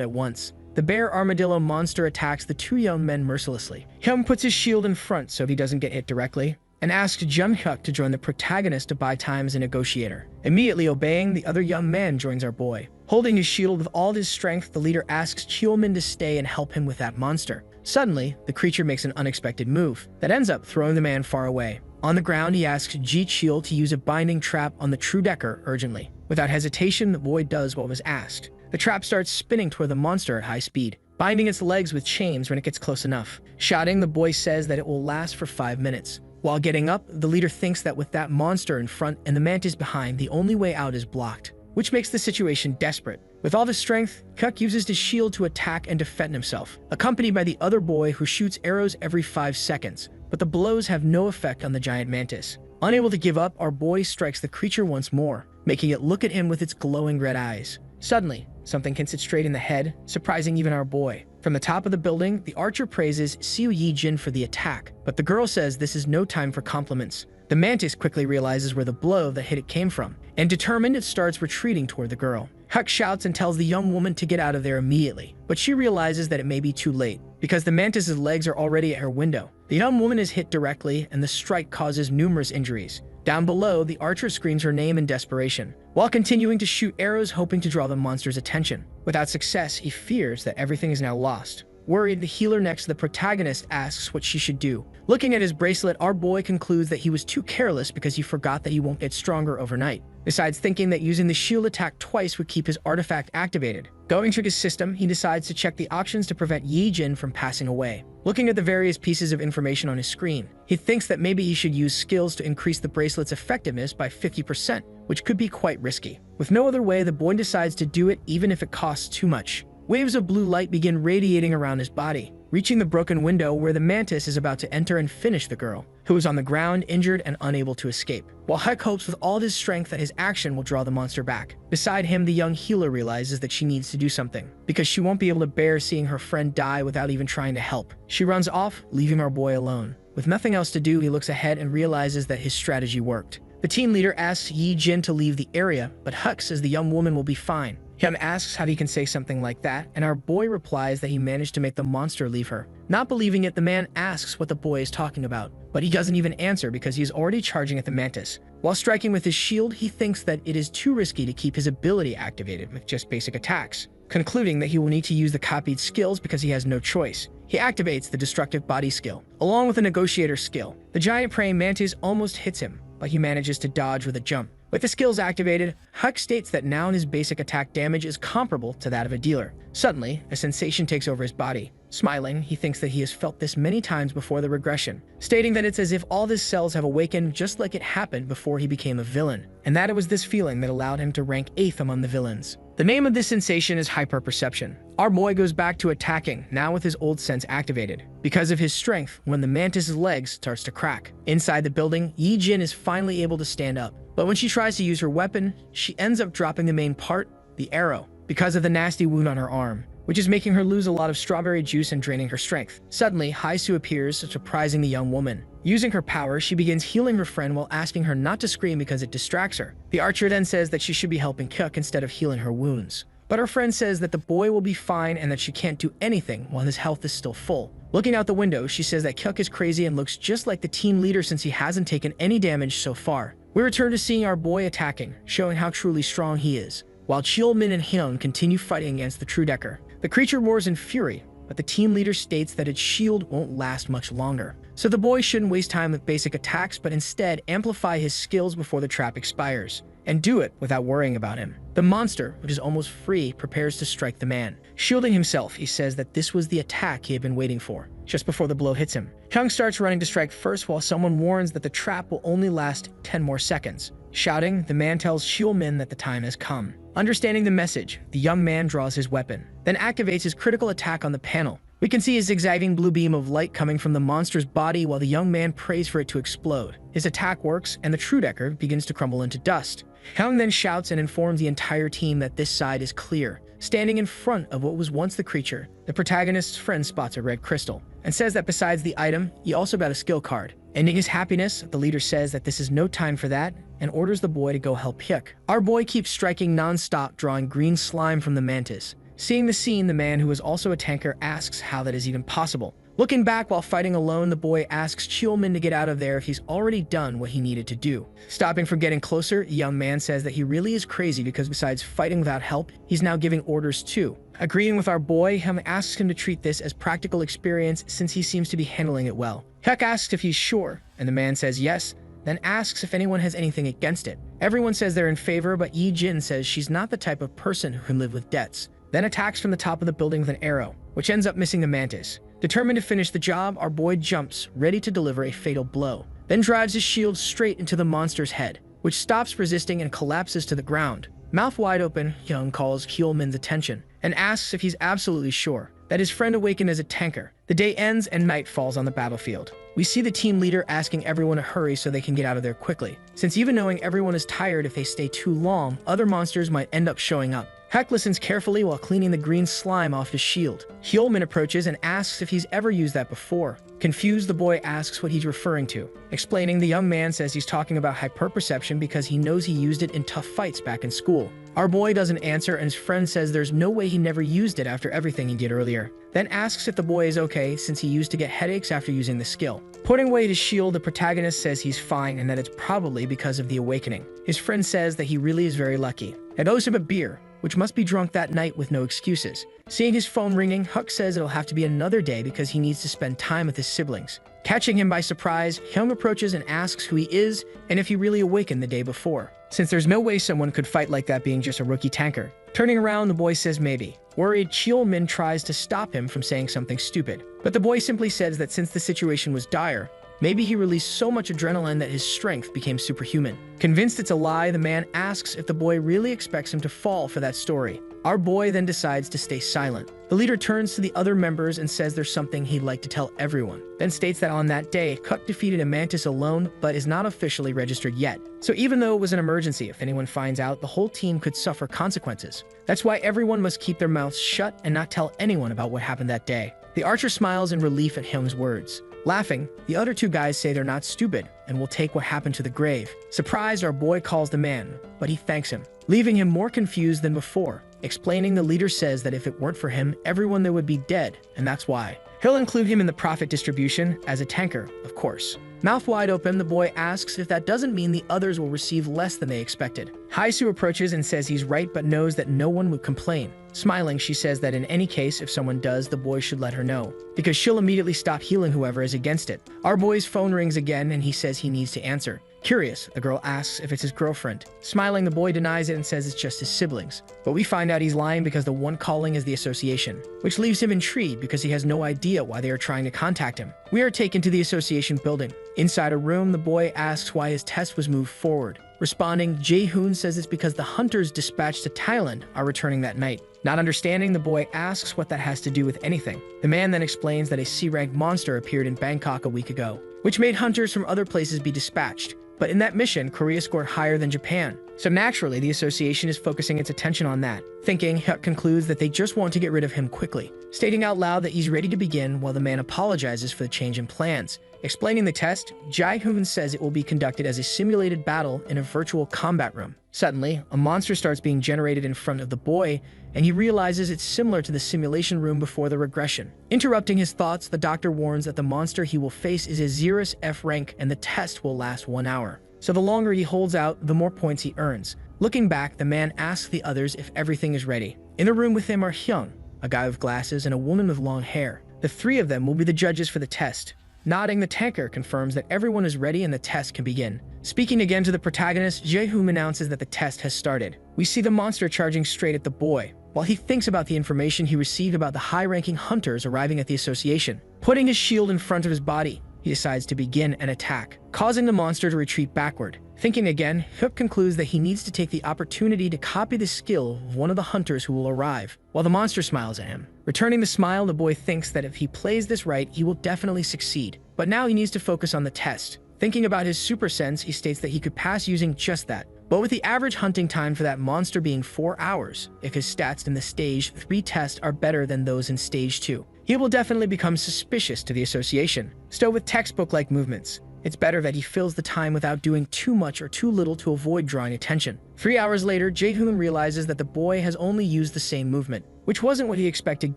S1: at once. The bear armadillo monster attacks the two young men mercilessly. Hyung puts his shield in front so he doesn't get hit directly, and asks Jung-hyuk to join the protagonist to buy time as a negotiator. Immediately obeying, the other young man joins our boy. Holding his shield with all his strength, the leader asks Cheol-min to stay and help him with that monster. Suddenly, the creature makes an unexpected move that ends up throwing the man far away. On the ground, he asks Ji-cheol to use a binding trap on the True Decker urgently. Without hesitation, the boy does what was asked. The trap starts spinning toward the monster at high speed, binding its legs with chains when it gets close enough. Shouting, the boy says that it will last for 5 minutes. While getting up, the leader thinks that with that monster in front and the mantis behind, the only way out is blocked, which makes the situation desperate. With all his strength, Kuk uses his shield to attack and defend himself, accompanied by the other boy who shoots arrows every 5 seconds, but the blows have no effect on the giant mantis. Unable to give up, our boy strikes the creature once more, making it look at him with its glowing red eyes. Suddenly, something hits it straight in the head, surprising even our boy. From the top of the building, the archer praises Siu Yi-jin for the attack, but the girl says this is no time for compliments. The mantis quickly realizes where the blow that hit it came from, and determined, it starts retreating toward the girl. Huck shouts and tells the young woman to get out of there immediately, but she realizes that it may be too late, because the mantis's legs are already at her window. The young woman is hit directly, and the strike causes numerous injuries. Down below, the archer screams her name in desperation, while continuing to shoot arrows hoping to draw the monster's attention. Without success, he fears that everything is now lost. Worried, the healer next to the protagonist asks what she should do. Looking at his bracelet, our boy concludes that he was too careless because he forgot that he won't get stronger overnight. Besides thinking that using the shield attack twice would keep his artifact activated. Going through his system, he decides to check the options to prevent Yi-jin from passing away. Looking at the various pieces of information on his screen, he thinks that maybe he should use skills to increase the bracelet's effectiveness by 50%, which could be quite risky. With no other way, the boy decides to do it even if it costs too much. Waves of blue light begin radiating around his body, reaching the broken window where the mantis is about to enter and finish the girl, who is on the ground, injured and unable to escape. While Huck hopes with all his strength that his action will draw the monster back. Beside him, the young healer realizes that she needs to do something, because she won't be able to bear seeing her friend die without even trying to help. She runs off, leaving our boy alone. With nothing else to do, he looks ahead and realizes that his strategy worked. The team leader asks Yi-jin to leave the area, but Huck says the young woman will be fine. Hyun asks how he can say something like that, and our boy replies that he managed to make the monster leave her. Not believing it, the man asks what the boy is talking about, but he doesn't even answer because he is already charging at the mantis. While striking with his shield, he thinks that it is too risky to keep his ability activated with just basic attacks. concluding that he will need to use the copied skills because he has no choice. He activates the destructive body skill, along with the negotiator skill. The giant praying mantis almost hits him, but he manages to dodge with a jump. With the skills activated, Huck states that now his basic attack damage is comparable to that of a dealer. Suddenly, a sensation takes over his body. Smiling, he thinks that he has felt this many times before the regression, stating that it's as if all his cells have awakened just like it happened before he became a villain, and that it was this feeling that allowed him to rank 8th among the villains. The name of this sensation is hyperperception. Our boy goes back to attacking, now with his old sense activated, because of his strength when the mantis's legs starts to crack. Inside the building, Yi Jin is finally able to stand up, but when she tries to use her weapon, she ends up dropping the main part, the arrow, because of the nasty wound on her arm, which is making her lose a lot of strawberry juice and draining her strength. Suddenly, Haisu appears, surprising the young woman. Using her power, she begins healing her friend while asking her not to scream because it distracts her. The archer then says that she should be helping Cook instead of healing her wounds. But her friend says that the boy will be fine and that she can't do anything while his health is still full. Looking out the window, she says that Cook is crazy and looks just like the team leader since he hasn't taken any damage so far. We return to seeing our boy attacking, showing how truly strong he is, while Cheolmin and Hyun continue fighting against the True Decker. The creature roars in fury, but the team leader states that its shield won't last much longer. So the boy shouldn't waste time with basic attacks, but instead amplify his skills before the trap expires, and do it without worrying about him. The monster, which is almost free, prepares to strike the man. Shielding himself, he says that this was the attack he had been waiting for, just before the blow hits him. Hyung starts running to strike first while someone warns that the trap will only last 10 more seconds. Shouting, the man tells Cheolmin that the time has come. Understanding the message, the young man draws his weapon, then activates his critical attack on the panel. We can see a zigzagging blue beam of light coming from the monster's body while the young man prays for it to explode. His attack works, and the True Decker begins to crumble into dust. Hyung then shouts and informs the entire team that this side is clear. Standing in front of what was once the creature, the protagonist's friend spots a red crystal, and says that besides the item, he also got a skill card. Ending his happiness, the leader says that this is no time for that, and orders the boy to go help Hyuk. Our boy keeps striking non-stop, drawing green slime from the mantis. Seeing the scene, the man who is also a tanker asks how that is even possible. Looking back while fighting alone, the boy asks Cheolmin to get out of there if he's already done what he needed to do. Stopping from getting closer, the young man says that he really is crazy because besides fighting without help, he's now giving orders too. Agreeing with our boy, Hyung asks him to treat this as practical experience since he seems to be handling it well. Hyuk asks if he's sure, and the man says yes, then asks if anyone has anything against it. Everyone says they're in favor, but Yi Jin says she's not the type of person who can live with debts. Then attacks from the top of the building with an arrow, which ends up missing the mantis. Determined to finish the job, our boy jumps, ready to deliver a fatal blow, then drives his shield straight into the monster's head, which stops resisting and collapses to the ground. Mouth wide open, Hyung calls Cheolmin's attention and asks if he's absolutely sure that his friend awakened as a tanker. The day ends and night falls on the battlefield. We see the team leader asking everyone to hurry so they can get out of there quickly, since even knowing everyone is tired, if they stay too long, other monsters might end up showing up. Hyuk listens carefully while cleaning the green slime off his shield. Cheolmin approaches and asks if he's ever used that before. Confused, the boy asks what he's referring to. Explaining, the young man says he's talking about hyperperception because he knows he used it in tough fights back in school. Our boy doesn't answer, and his friend says there's no way he never used it after everything he did earlier. Then asks if the boy is okay since he used to get headaches after using the skill. Putting away his shield, the protagonist says he's fine and that it's probably because of the awakening. His friend says that he really is very lucky. It owes him a beer, which must be drunk that night with no excuses. Seeing his phone ringing, Huck says it'll have to be another day because he needs to spend time with his siblings. Catching him by surprise, Hyung approaches and asks who he is and if he really awakened the day before, since there's no way someone could fight like that being just a rookie tanker. Turning around, the boy says maybe. Worried, Cheolmin tries to stop him from saying something stupid, but the boy simply says that since the situation was dire, maybe he released so much adrenaline that his strength became superhuman. Convinced it's a lie, the man asks if the boy really expects him to fall for that story. Our boy then decides to stay silent. The leader turns to the other members and says there's something he'd like to tell everyone, then states that on that day, Cook defeated a mantis alone, but is not officially registered yet. So even though it was an emergency, if anyone finds out, the whole team could suffer consequences. That's why everyone must keep their mouths shut and not tell anyone about what happened that day. The archer smiles in relief at Hyung's words. Laughing, the other two guys say they're not stupid and will take what happened to the grave. Surprised, our boy calls the man, but he thanks him, leaving him more confused than before. Explaining, the leader says that if it weren't for him, everyone there would be dead, and that's why. He'll include him in the profit distribution as a tanker, of course. Mouth wide open, the boy asks if that doesn't mean the others will receive less than they expected. Haisu approaches and says he's right but knows that no one would complain. Smiling, she says that in any case, if someone does, the boy should let her know, because she'll immediately stop healing whoever is against it. Our boy's phone rings again and he says he needs to answer. Curious, the girl asks if it's his girlfriend. Smiling, the boy denies it and says it's just his siblings. But we find out he's lying because the one calling is the association, which leaves him intrigued because he has no idea why they are trying to contact him. We are taken to the association building. Inside a room, the boy asks why his test was moved forward. Responding, Jae-hoon says it's because the hunters dispatched to Thailand are returning that night. Not understanding, the boy asks what that has to do with anything. The man then explains that a C-rank monster appeared in Bangkok a week ago, which made hunters from other places be dispatched. But in that mission, Korea scored higher than Japan. So naturally, the association is focusing its attention on that. Thinking, Hyuk concludes that they just want to get rid of him quickly, stating out loud that he's ready to begin while the man apologizes for the change in plans. Explaining the test, Jae-hoon says it will be conducted as a simulated battle in a virtual combat room. Suddenly, a monster starts being generated in front of the boy, and he realizes it's similar to the simulation room before the regression. Interrupting his thoughts, the doctor warns that the monster he will face is a Xerus F rank and the test will last 1 hour. So the longer he holds out, the more points he earns. Looking back, the man asks the others if everything is ready. In the room with him are Hyung, a guy with glasses, and a woman with long hair. The three of them will be the judges for the test. Nodding, the tanker confirms that everyone is ready and the test can begin. Speaking again to the protagonist, Jae-hoon announces that the test has started. We see the monster charging straight at the boy, while he thinks about the information he received about the high-ranking hunters arriving at the association. Putting his shield in front of his body, he decides to begin an attack, causing the monster to retreat backward. Thinking again, Hyuk concludes that he needs to take the opportunity to copy the skill of one of the hunters who will arrive, while the monster smiles at him. Returning the smile, the boy thinks that if he plays this right, he will definitely succeed. But now he needs to focus on the test. Thinking about his super sense, he states that he could pass using just that. But with the average hunting time for that monster being 4 hours, if his stats in the Stage 3 test are better than those in Stage 2, he will definitely become suspicious to the association. Still, with textbook-like movements, it's better that he fills the time without doing too much or too little to avoid drawing attention. 3 hours later, Jae-hoon realizes that the boy has only used the same movement, which wasn't what he expected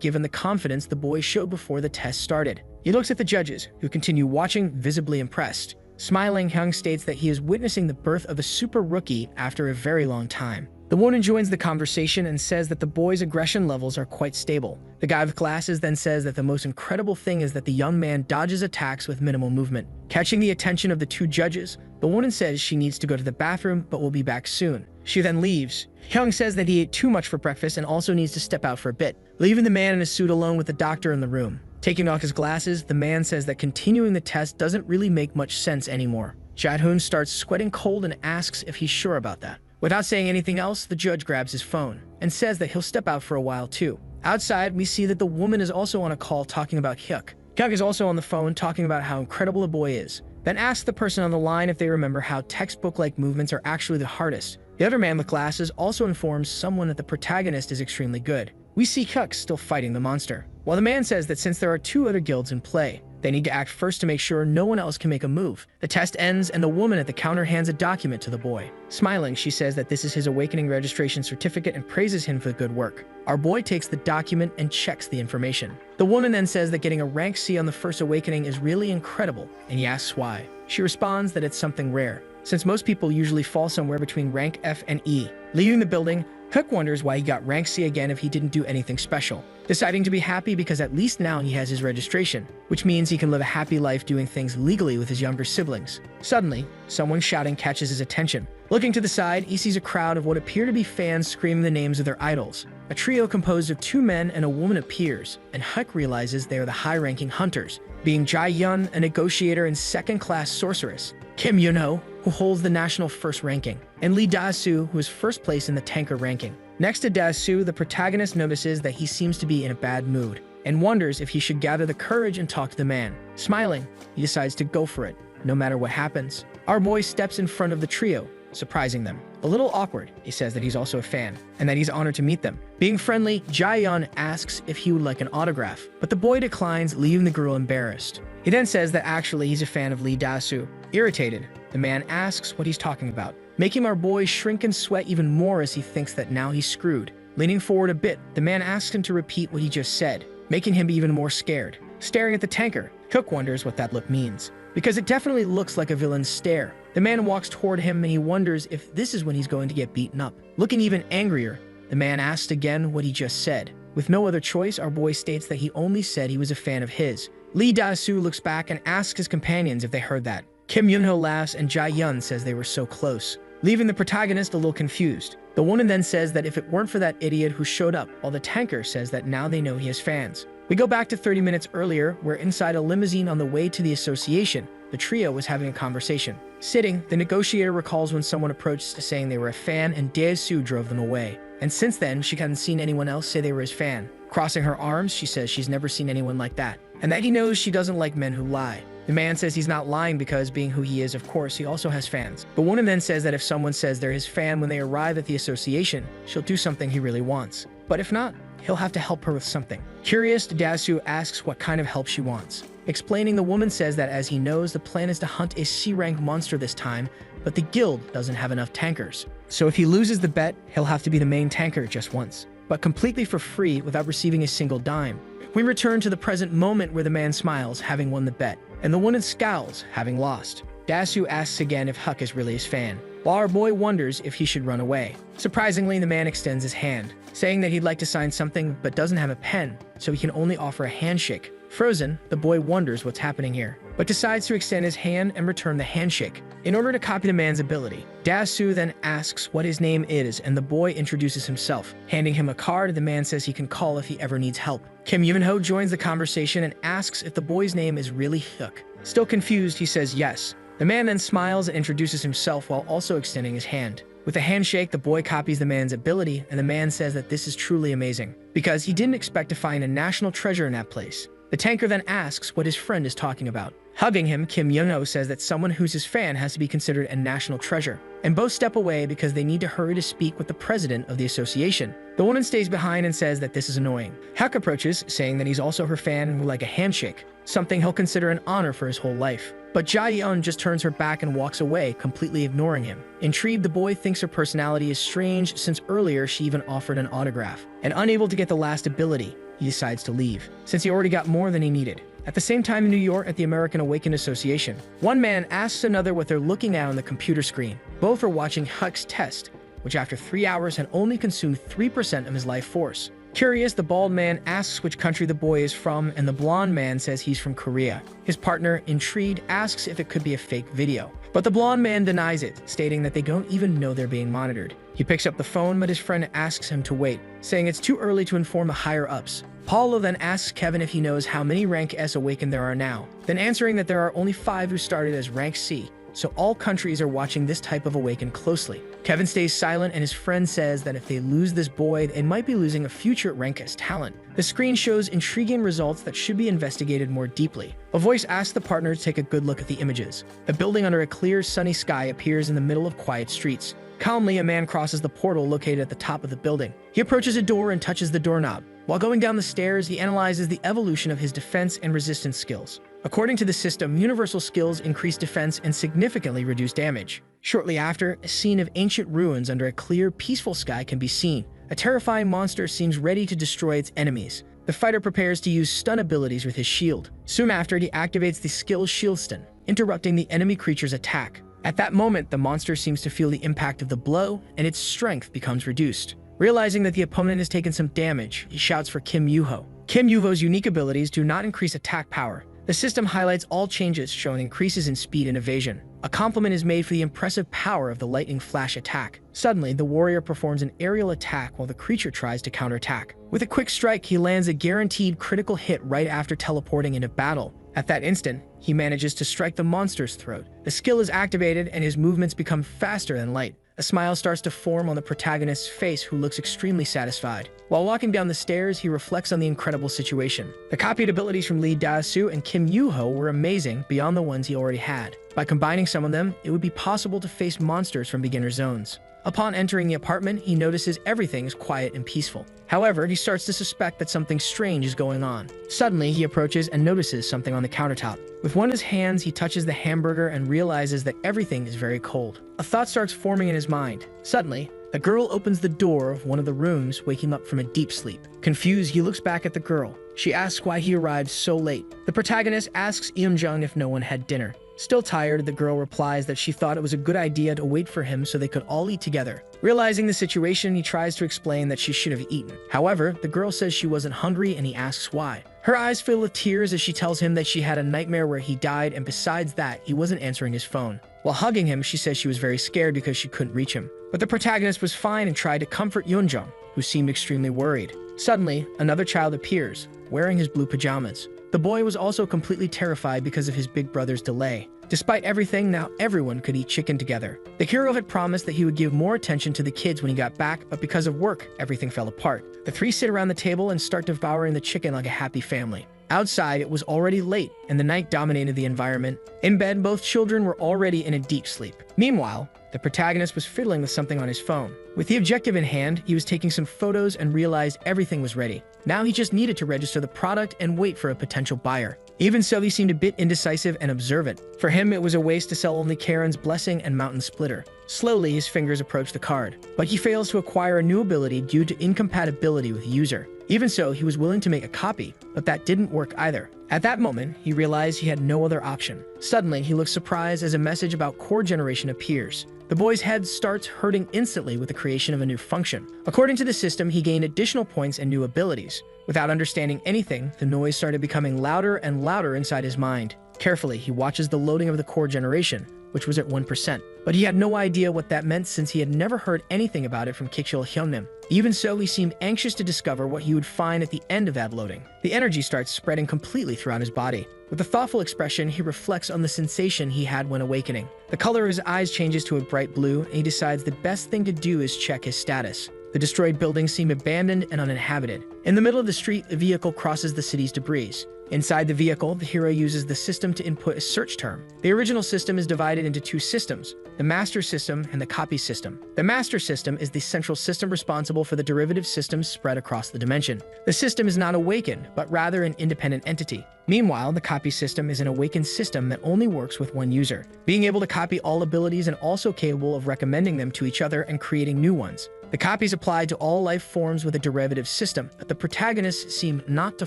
S1: given the confidence the boy showed before the test started. He looks at the judges, who continue watching, visibly impressed. Smiling, Hyung states that he is witnessing the birth of a super rookie after a very long time. The woman joins the conversation and says that the boy's aggression levels are quite stable. The guy with glasses then says that the most incredible thing is that the young man dodges attacks with minimal movement. Catching the attention of the two judges, the woman says she needs to go to the bathroom but will be back soon. She then leaves. Hyung says that he ate too much for breakfast and also needs to step out for a bit, leaving the man in a suit alone with the doctor in the room. Taking off his glasses, the man says that continuing the test doesn't really make much sense anymore. Jae-hoon starts sweating cold and asks if he's sure about that. Without saying anything else, the judge grabs his phone and says that he'll step out for a while too. Outside, we see that the woman is also on a call talking about Hyuk. Hyuk is also on the phone talking about how incredible the boy is, then asks the person on the line if they remember how textbook-like movements are actually the hardest. The other man with glasses also informs someone that the protagonist is extremely good. We see Hyuk still fighting the monster, while the man says that since there are 2 other guilds in play, they need to act first to make sure no one else can make a move. The test ends and the woman at the counter hands a document to the boy. Smiling, she says that this is his awakening registration certificate and praises him for the good work. Our boy takes the document and checks the information. The woman then says that getting a rank C on the first awakening is really incredible, and he asks why. She responds that it's something rare, since most people usually fall somewhere between rank F and E. Leaving the building, Hyuk wonders why he got rank C again if he didn't do anything special, deciding to be happy because at least now he has his registration, which means he can live a happy life doing things legally with his younger siblings. Suddenly, someone shouting catches his attention. Looking to the side, he sees a crowd of what appear to be fans screaming the names of their idols. A trio composed of 2 men and a woman appears, and Hyuk realizes they are the high-ranking hunters, being Jae-yeon, a negotiator and second-class sorceress, Kim Yun-ho, who holds the national first ranking, and Lee Da-soo, who is first place in the tanker ranking. Next to Da-soo, the protagonist notices that he seems to be in a bad mood, and wonders if he should gather the courage and talk to the man. Smiling, he decides to go for it, no matter what happens. Our boy steps in front of the trio, surprising them. A little awkward, he says that he's also a fan, and that he's honored to meet them. Being friendly, Jae-yeon asks if he would like an autograph, but the boy declines, leaving the girl embarrassed. He then says that actually he's a fan of Lee Da-soo. Irritated, the man asks what he's talking about, making our boy shrink and sweat even more as he thinks that now he's screwed. Leaning forward a bit, the man asks him to repeat what he just said, making him even more scared. Staring at the tanker, Hyuk wonders what that look means, because it definitely looks like a villain's stare. The man walks toward him and he wonders if this is when he's going to get beaten up. Looking even angrier, The man asked again what he just said. With no other choice, our boy states that he only said he was a fan of his. Lee Da-soo looks back and asks his companions if they heard that. Kim Yun-ho laughs and Jae-yun says they were so close, leaving the protagonist a little confused. The woman then says that if it weren't for that idiot who showed up, while the tanker says that now they know he has fans. We go back to 30 minutes earlier, where inside a limousine on the way to the association, the trio was having a conversation. Sitting, the negotiator recalls when someone approached saying they were a fan and Da-soo drove them away. And since then, she hadn't seen anyone else say they were his fan. Crossing her arms, she says she's never seen anyone like that, and that he knows she doesn't like men who lie. The man says he's not lying because, being who he is, of course, he also has fans. The woman then says that if someone says they're his fan when they arrive at the association, she'll do something he really wants. But if not, he'll have to help her with something. Curious, Da-soo asks what kind of help she wants. Explaining, the woman says that as he knows, the plan is to hunt a C-rank monster this time, but the guild doesn't have enough tankers. So if he loses the bet, he'll have to be the main tanker just once, but completely for free without receiving a single dime. We return to the present moment where the man smiles, having won the bet, and the woman scowls, having lost. Da-soo asks again if Huck is really his fan, while our boy wonders if he should run away. Surprisingly, the man extends his hand, saying that he'd like to sign something but doesn't have a pen, so he can only offer a handshake. Frozen, the boy wonders what's happening here, but decides to extend his hand and return the handshake. In order to copy the man's ability, Da-soo then asks what his name is, and the boy introduces himself. Handing him a card, the man says he can call if he ever needs help. Kim Yun-ho joins the conversation and asks if the boy's name is really Hyuk. Still confused, he says yes. The man then smiles and introduces himself while also extending his hand. With a handshake, the boy copies the man's ability, and the man says that this is truly amazing, because he didn't expect to find a national treasure in that place. The tanker then asks what his friend is talking about. Hugging him, Kim Yun-ho says that someone who's his fan has to be considered a national treasure, and both step away because they need to hurry to speak with the president of the association. The woman stays behind and says that this is annoying. Huck approaches, saying that he's also her fan and would like a handshake, something he'll consider an honor for his whole life. But Jae-yun just turns her back and walks away, completely ignoring him. Intrigued, the boy thinks her personality is strange since earlier she even offered an autograph. And unable to get the last ability, he decides to leave, since he already got more than he needed. At the same time in New York at the American Awakened Association, one man asks another what they're looking at on the computer screen. Both are watching Huck's test, which after 3 hours had only consumed 3% of his life force. Curious, the bald man asks which country the boy is from, and the blonde man says he's from Korea. His partner, intrigued, asks if it could be a fake video, but the blonde man denies it, stating that they don't even know they're being monitored. He picks up the phone, but his friend asks him to wait, saying it's too early to inform the higher-ups. Paulo then asks Kevin if he knows how many rank S awakened there are now, then answering that there are only 5 who started as rank C, so all countries are watching this type of awaken closely. Kevin stays silent, and his friend says that if they lose this boy, they might be losing a future rank S talent. The screen shows intriguing results that should be investigated more deeply. A voice asks the partner to take a good look at the images. A building under a clear, sunny sky appears in the middle of quiet streets. Calmly, a man crosses the portal located at the top of the building. He approaches a door and touches the doorknob. While going down the stairs, he analyzes the evolution of his defense and resistance skills. According to the system, universal skills increase defense and significantly reduce damage. Shortly after, a scene of ancient ruins under a clear, peaceful sky can be seen. A terrifying monster seems ready to destroy its enemies. The fighter prepares to use stun abilities with his shield. Soon after, he activates the skill Shield Stun, interrupting the enemy creature's attack. At that moment, the monster seems to feel the impact of the blow, and its strength becomes reduced. Realizing that the opponent has taken some damage, he shouts for Kim Yun-ho. Kim Yun-ho's unique abilities do not increase attack power. The system highlights all changes, showing increases in speed and evasion. A compliment is made for the impressive power of the lightning flash attack. Suddenly, the warrior performs an aerial attack while the creature tries to counterattack. With a quick strike, he lands a guaranteed critical hit right after teleporting into battle. At that instant, he manages to strike the monster's throat. The skill is activated, and his movements become faster than light. A smile starts to form on the protagonist's face, who looks extremely satisfied. While walking down the stairs, he reflects on the incredible situation. The copied abilities from Lee Da-soo and Kim Yun-ho were amazing beyond the ones he already had. By combining some of them, it would be possible to face monsters from beginner zones. Upon entering the apartment, he notices everything is quiet and peaceful. However, he starts to suspect that something strange is going on. Suddenly, he approaches and notices something on the countertop. With one of his hands, he touches the hamburger and realizes that everything is very cold. A thought starts forming in his mind. Suddenly, the girl opens the door of one of the rooms, waking up from a deep sleep. Confused, he looks back at the girl. She asks why he arrived so late. The protagonist asks Eum-jung if no one had dinner. Still tired, the girl replies that she thought it was a good idea to wait for him so they could all eat together. Realizing the situation, he tries to explain that she should have eaten. However, the girl says she wasn't hungry and he asks why. Her eyes fill with tears as she tells him that she had a nightmare where he died, and besides that, he wasn't answering his phone. While hugging him, she says she was very scared because she couldn't reach him. But the protagonist was fine and tried to comfort Yeonjung, who seemed extremely worried. Suddenly, another child appears, wearing his blue pajamas. The boy was also completely terrified because of his big brother's delay. Despite everything, now everyone could eat chicken together. The hero had promised that he would give more attention to the kids when he got back, but because of work, everything fell apart. The three sit around the table and start devouring the chicken like a happy family. Outside, it was already late, and the night dominated the environment. In bed, both children were already in a deep sleep. Meanwhile, the protagonist was fiddling with something on his phone. With the objective in hand, he was taking some photos and realized everything was ready. Now he just needed to register the product and wait for a potential buyer. Even so, he seemed a bit indecisive and observant. For him, it was a waste to sell only Karen's Blessing and Mountain Splitter. Slowly, his fingers approach the card, but he fails to acquire a new ability due to incompatibility with the user. Even so, he was willing to make a copy, but that didn't work either. At that moment, he realized he had no other option. Suddenly, he looks surprised as a message about core generation appears. The boy's head starts hurting instantly with the creation of a new function. According to the system, he gained additional points and new abilities. Without understanding anything, the noise started becoming louder and louder inside his mind. Carefully, he watches the loading of the core generation, which was at 1%. But he had no idea what that meant since he had never heard anything about it from Kichil Hyungnim. Even so, he seemed anxious to discover what he would find at the end of that loading. The energy starts spreading completely throughout his body. With a thoughtful expression, he reflects on the sensation he had when awakening. The color of his eyes changes to a bright blue, and he decides the best thing to do is check his status. The destroyed buildings seem abandoned and uninhabited. In the middle of the street, a vehicle crosses the city's debris. Inside the vehicle, the hero uses the system to input a search term. The original system is divided into two systems, the master system and the copy system. The master system is the central system responsible for the derivative systems spread across the dimension. The system is not awakened, but rather an independent entity. Meanwhile, the copy system is an awakened system that only works with one user, being able to copy all abilities and also capable of recommending them to each other and creating new ones. The copies apply to all life forms with a derivative system that the protagonist seemed not to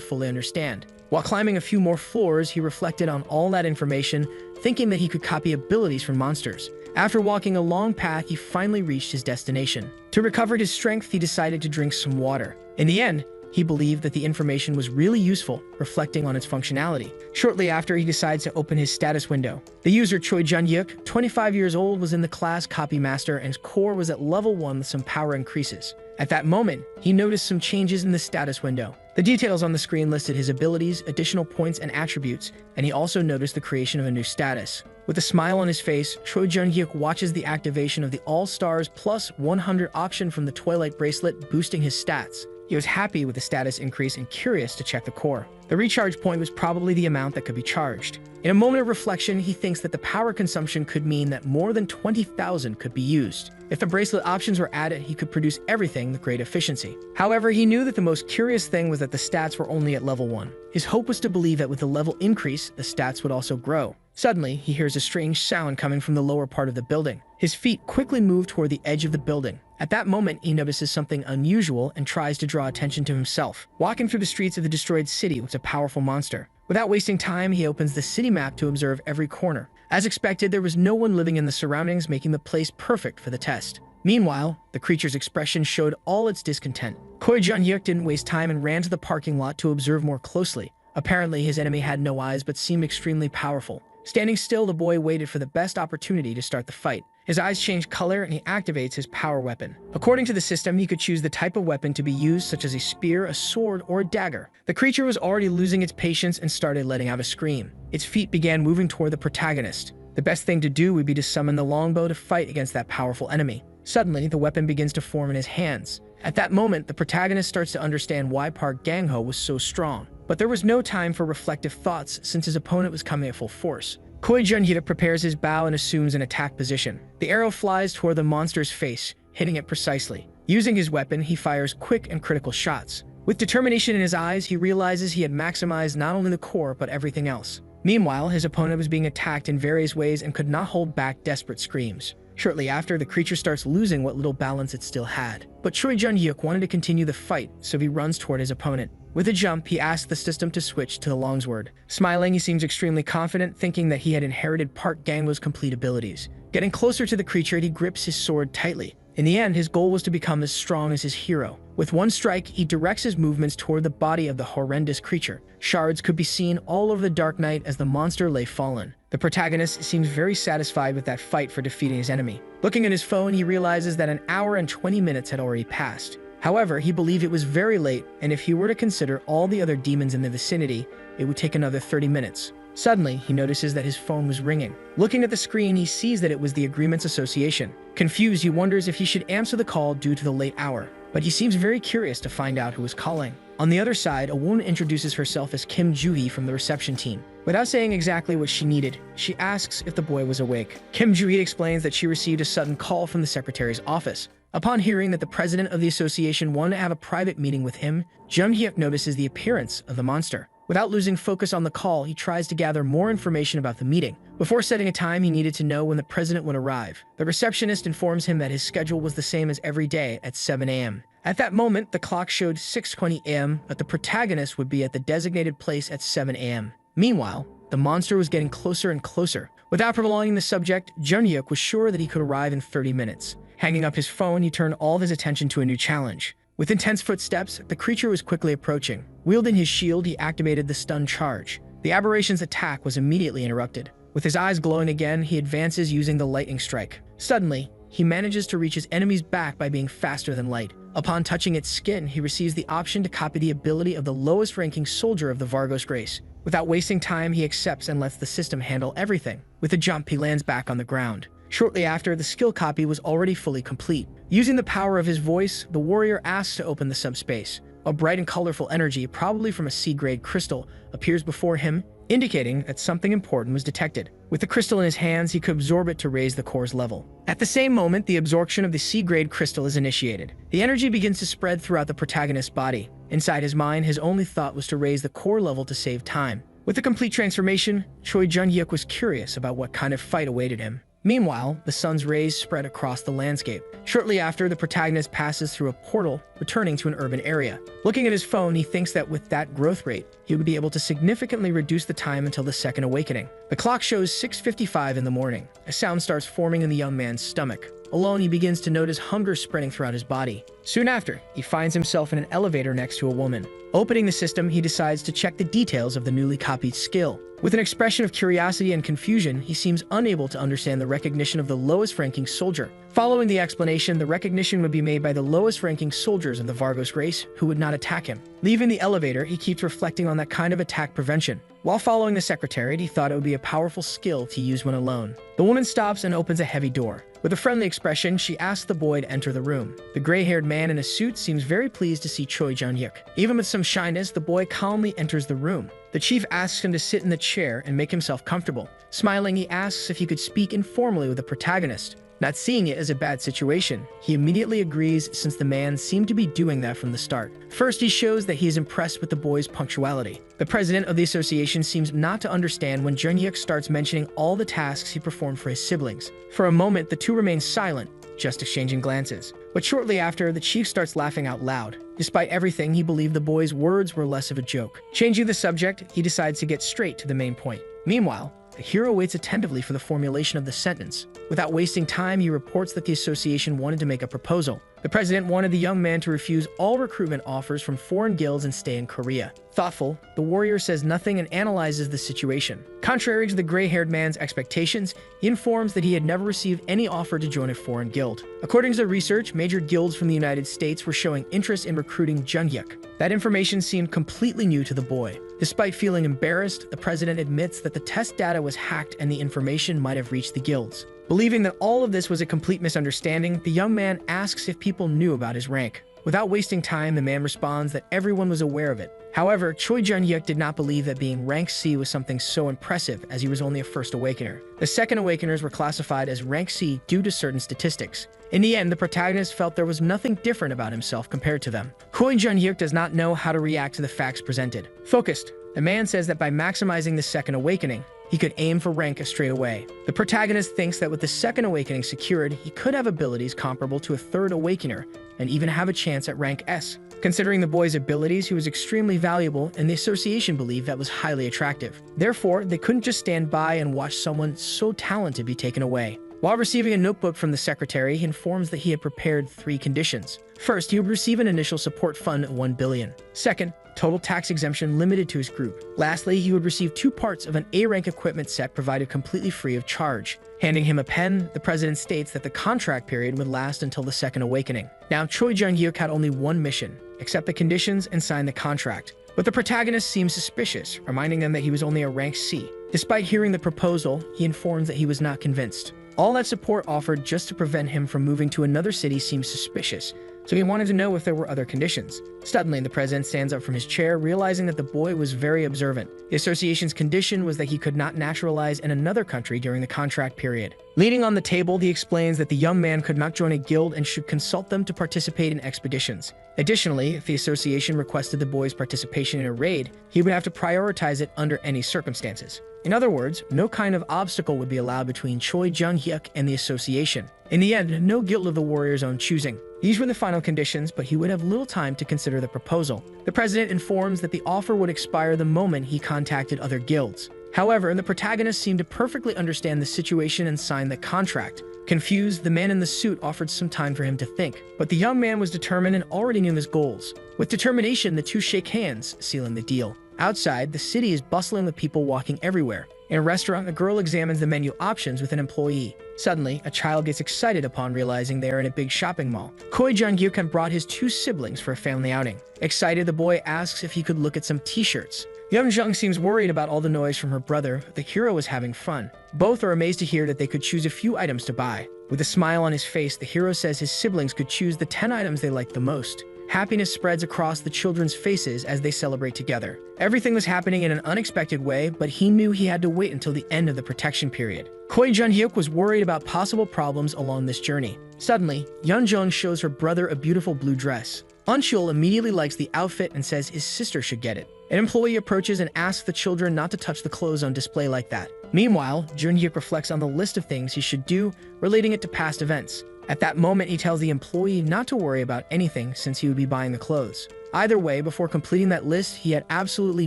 S1: fully understand. While climbing a few more floors, he reflected on all that information, thinking that he could copy abilities from monsters. After walking a long path, he finally reached his destination. To recover his strength, he decided to drink some water. In the end, he believed that the information was really useful, reflecting on its functionality. Shortly after, he decides to open his status window. The user Choi Jun-yuk, 25 years old, was in the class Copy Master and his core was at level 1 with some power increases. At that moment, he noticed some changes in the status window. The details on the screen listed his abilities, additional points, and attributes, and he also noticed the creation of a new status. With a smile on his face, Choi Jun-hyuk watches the activation of the All-Stars plus 100 option from the Twilight Bracelet, boosting his stats. He was happy with the status increase and curious to check the core. The recharge point was probably the amount that could be charged. In a moment of reflection, he thinks that the power consumption could mean that more than 20,000 could be used. If the bracelet options were added, he could produce everything with great efficiency. However, he knew that the most curious thing was that the stats were only at level 1. His hope was to believe that with the level increase, the stats would also grow. Suddenly, he hears a strange sound coming from the lower part of the building. His feet quickly move toward the edge of the building. At that moment, he notices something unusual and tries to draw attention to himself. Walking through the streets of the destroyed city was a powerful monster. Without wasting time, he opens the city map to observe every corner. As expected, there was no one living in the surroundings, making the place perfect for the test. Meanwhile, the creature's expression showed all its discontent. Choi Jun-hyuk didn't waste time and ran to the parking lot to observe more closely. Apparently, his enemy had no eyes but seemed extremely powerful. Standing still, the boy waited for the best opportunity to start the fight. His eyes change color and he activates his power weapon. According to the system, he could choose the type of weapon to be used, such as a spear, a sword, or a dagger. The creature was already losing its patience and started letting out a scream. Its feet began moving toward the protagonist. The best thing to do would be to summon the longbow to fight against that powerful enemy. Suddenly, the weapon begins to form in his hands. At that moment, the protagonist starts to understand why Park Gang-ho was so strong. But there was no time for reflective thoughts since his opponent was coming at full force. Choi Jun-hyuk prepares his bow and assumes an attack position. The arrow flies toward the monster's face, hitting it precisely. Using his weapon, he fires quick and critical shots. With determination in his eyes, he realizes he had maximized not only the core, but everything else. Meanwhile, his opponent was being attacked in various ways and could not hold back desperate screams. Shortly after, the creature starts losing what little balance it still had. But Choi Jun-hyuk wanted to continue the fight, so he runs toward his opponent. With a jump, he asked the system to switch to the longsword. Smiling, he seems extremely confident, thinking that he had inherited part Gangwa's complete abilities. Getting closer to the creature, he grips his sword tightly. In the end, his goal was to become as strong as his hero. With one strike, he directs his movements toward the body of the horrendous creature. Shards could be seen all over the dark night as the monster lay fallen. The protagonist seems very satisfied with that fight for defeating his enemy. Looking at his phone, he realizes that an hour and 20 minutes had already passed. However, he believed it was very late, and if he were to consider all the other demons in the vicinity, it would take another 30 minutes. Suddenly, he notices that his phone was ringing. Looking at the screen, he sees that it was the Agreements Association. Confused, he wonders if he should answer the call due to the late hour, but he seems very curious to find out who was calling. On the other side, a woman introduces herself as Kim Joo-hee from the reception team. Without saying exactly what she needed, she asks if the boy was awake. Kim Joo-hee explains that she received a sudden call from the secretary's office. Upon hearing that the president of the association wanted to have a private meeting with him, Jung-hyuk notices the appearance of the monster. Without losing focus on the call, he tries to gather more information about the meeting. Before setting a time, he needed to know when the president would arrive. The receptionist informs him that his schedule was the same as every day at 7 a.m. At that moment, the clock showed 6:20 a.m., but the protagonist would be at the designated place at 7 a.m. Meanwhile, the monster was getting closer and closer. Without prolonging the subject, Jung-hyuk was sure that he could arrive in 30 minutes. Hanging up his phone, he turned all of his attention to a new challenge. With intense footsteps, the creature was quickly approaching. Wielding his shield, he activated the stun charge. The aberration's attack was immediately interrupted. With his eyes glowing again, he advances using the lightning strike. Suddenly, he manages to reach his enemy's back by being faster than light. Upon touching its skin, he receives the option to copy the ability of the lowest-ranking soldier of the Vargos race. Without wasting time, he accepts and lets the system handle everything. With a jump, he lands back on the ground. Shortly after, the skill copy was already fully complete. Using the power of his voice, the warrior asks to open the subspace. A bright and colorful energy, probably from a C-grade crystal, appears before him, indicating that something important was detected. With the crystal in his hands, he could absorb it to raise the core's level. At the same moment, the absorption of the C-grade crystal is initiated. The energy begins to spread throughout the protagonist's body. Inside his mind, his only thought was to raise the core level to save time. With the complete transformation, Choi Jun-hyuk was curious about what kind of fight awaited him. Meanwhile, the sun's rays spread across the landscape. Shortly after, the protagonist passes through a portal, returning to an urban area. Looking at his phone, he thinks that with that growth rate, he would be able to significantly reduce the time until the second awakening. The clock shows 6:55 in the morning. A sound starts forming in the young man's stomach. Alone, he begins to notice hunger spreading throughout his body. Soon after, he finds himself in an elevator next to a woman. Opening the system, he decides to check the details of the newly copied skill. With an expression of curiosity and confusion, he seems unable to understand the recognition of the lowest-ranking soldier. Following the explanation, the recognition would be made by the lowest-ranking soldiers of the Vargos race, who would not attack him. Leaving the elevator, he keeps reflecting on that kind of attack prevention. While following the secretariat, he thought it would be a powerful skill to use when alone. The woman stops and opens a heavy door. With a friendly expression, she asks the boy to enter the room. The gray-haired man in a suit seems very pleased to see Choi Jun-hyuk. Even with some shyness, the boy calmly enters the room. The chief asks him to sit in the chair and make himself comfortable. Smiling, he asks if he could speak informally with the protagonist. Not seeing it as a bad situation, he immediately agrees since the man seemed to be doing that from the start. First, he shows that he is impressed with the boy's punctuality. The president of the association seems not to understand when Jun-hyuk starts mentioning all the tasks he performed for his siblings. For a moment, the two remain silent, just exchanging glances. But shortly after, the chief starts laughing out loud. Despite everything, he believed the boy's words were less of a joke. Changing the subject, he decides to get straight to the main point. Meanwhile, the hero waits attentively for the formulation of the sentence. Without wasting time, he reports that the association wanted to make a proposal. The president wanted the young man to refuse all recruitment offers from foreign guilds and stay in Korea. Thoughtful, the warrior says nothing and analyzes the situation. Contrary to the gray-haired man's expectations, he informs that he had never received any offer to join a foreign guild. According to the research, major guilds from the United States were showing interest in recruiting Jun-hyuk. That information seemed completely new to the boy. Despite feeling embarrassed, the president admits that the test data was hacked and the information might have reached the guilds. Believing that all of this was a complete misunderstanding, the young man asks if people knew about his rank. Without wasting time, the man responds that everyone was aware of it. However, Choi Jun-hyuk did not believe that being rank C was something so impressive, as he was only a first awakener. The second awakeners were classified as rank C due to certain statistics. In the end, the protagonist felt there was nothing different about himself compared to them. Choi Jun-hyuk does not know how to react to the facts presented. Focused, The man says that by maximizing the second awakening, he could aim for rank straight away. The protagonist thinks that with the second awakening secured, he could have abilities comparable to a third awakener and even have a chance at rank S. Considering the boy's abilities, he was extremely valuable, and the association believed that was highly attractive. Therefore, they couldn't just stand by and watch someone so talented be taken away. While receiving a notebook from the secretary, he informs that he had prepared 3 conditions. First, he would receive an initial support fund of 1 billion. Second, total tax exemption limited to his group. Lastly, he would receive 2 parts of an A-rank equipment set provided completely free of charge. Handing him a pen, the president states that the contract period would last until the second awakening. Now, Choi Jung-hyuk had only one mission: accept the conditions and sign the contract. But the protagonist seems suspicious, reminding them that he was only a rank C. Despite hearing the proposal, he informs that he was not convinced. All that support offered just to prevent him from moving to another city seems suspicious, so he wanted to know if there were other conditions. Suddenly, the president stands up from his chair, realizing that the boy was very observant. The association's condition was that he could not naturalize in another country during the contract period. Leaning on the table, he explains that the young man could not join a guild and should consult them to participate in expeditions. Additionally, if the association requested the boy's participation in a raid, he would have to prioritize it under any circumstances. In other words, no kind of obstacle would be allowed between Choi Jung-hyuk and the association. In the end, no guilt of the warrior's own choosing. These were the final conditions, but he would have little time to consider the proposal. The president informs that the offer would expire the moment he contacted other guilds. However, the protagonist seemed to perfectly understand the situation and sign the contract. Confused, the man in the suit offered some time for him to think, but the young man was determined and already knew his goals. With determination, the two shake hands, sealing the deal. Outside, the city is bustling with people walking everywhere. In a restaurant, a girl examines the menu options with an employee. Suddenly, a child gets excited upon realizing they are in a big shopping mall. Choi Jung-hyuk had brought his 2 siblings for a family outing. Excited, the boy asks if he could look at some t-shirts. Young Jung seems worried about all the noise from her brother. The hero is having fun. Both are amazed to hear that they could choose a few items to buy. With a smile on his face, the hero says his siblings could choose the 10 items they liked the most. Happiness spreads across the children's faces as they celebrate together. Everything was happening in an unexpected way, but he knew he had to wait until the end of the protection period. Choi Jung-hyuk was worried about possible problems along this journey. Suddenly, Yeon Jung shows her brother a beautiful blue dress. Eunchul immediately likes the outfit and says his sister should get it. An employee approaches and asks the children not to touch the clothes on display like that. Meanwhile, Jung-hyuk reflects on the list of things he should do, relating it to past events. At that moment, he tells the employee not to worry about anything since he would be buying the clothes. Either way, before completing that list, he had absolutely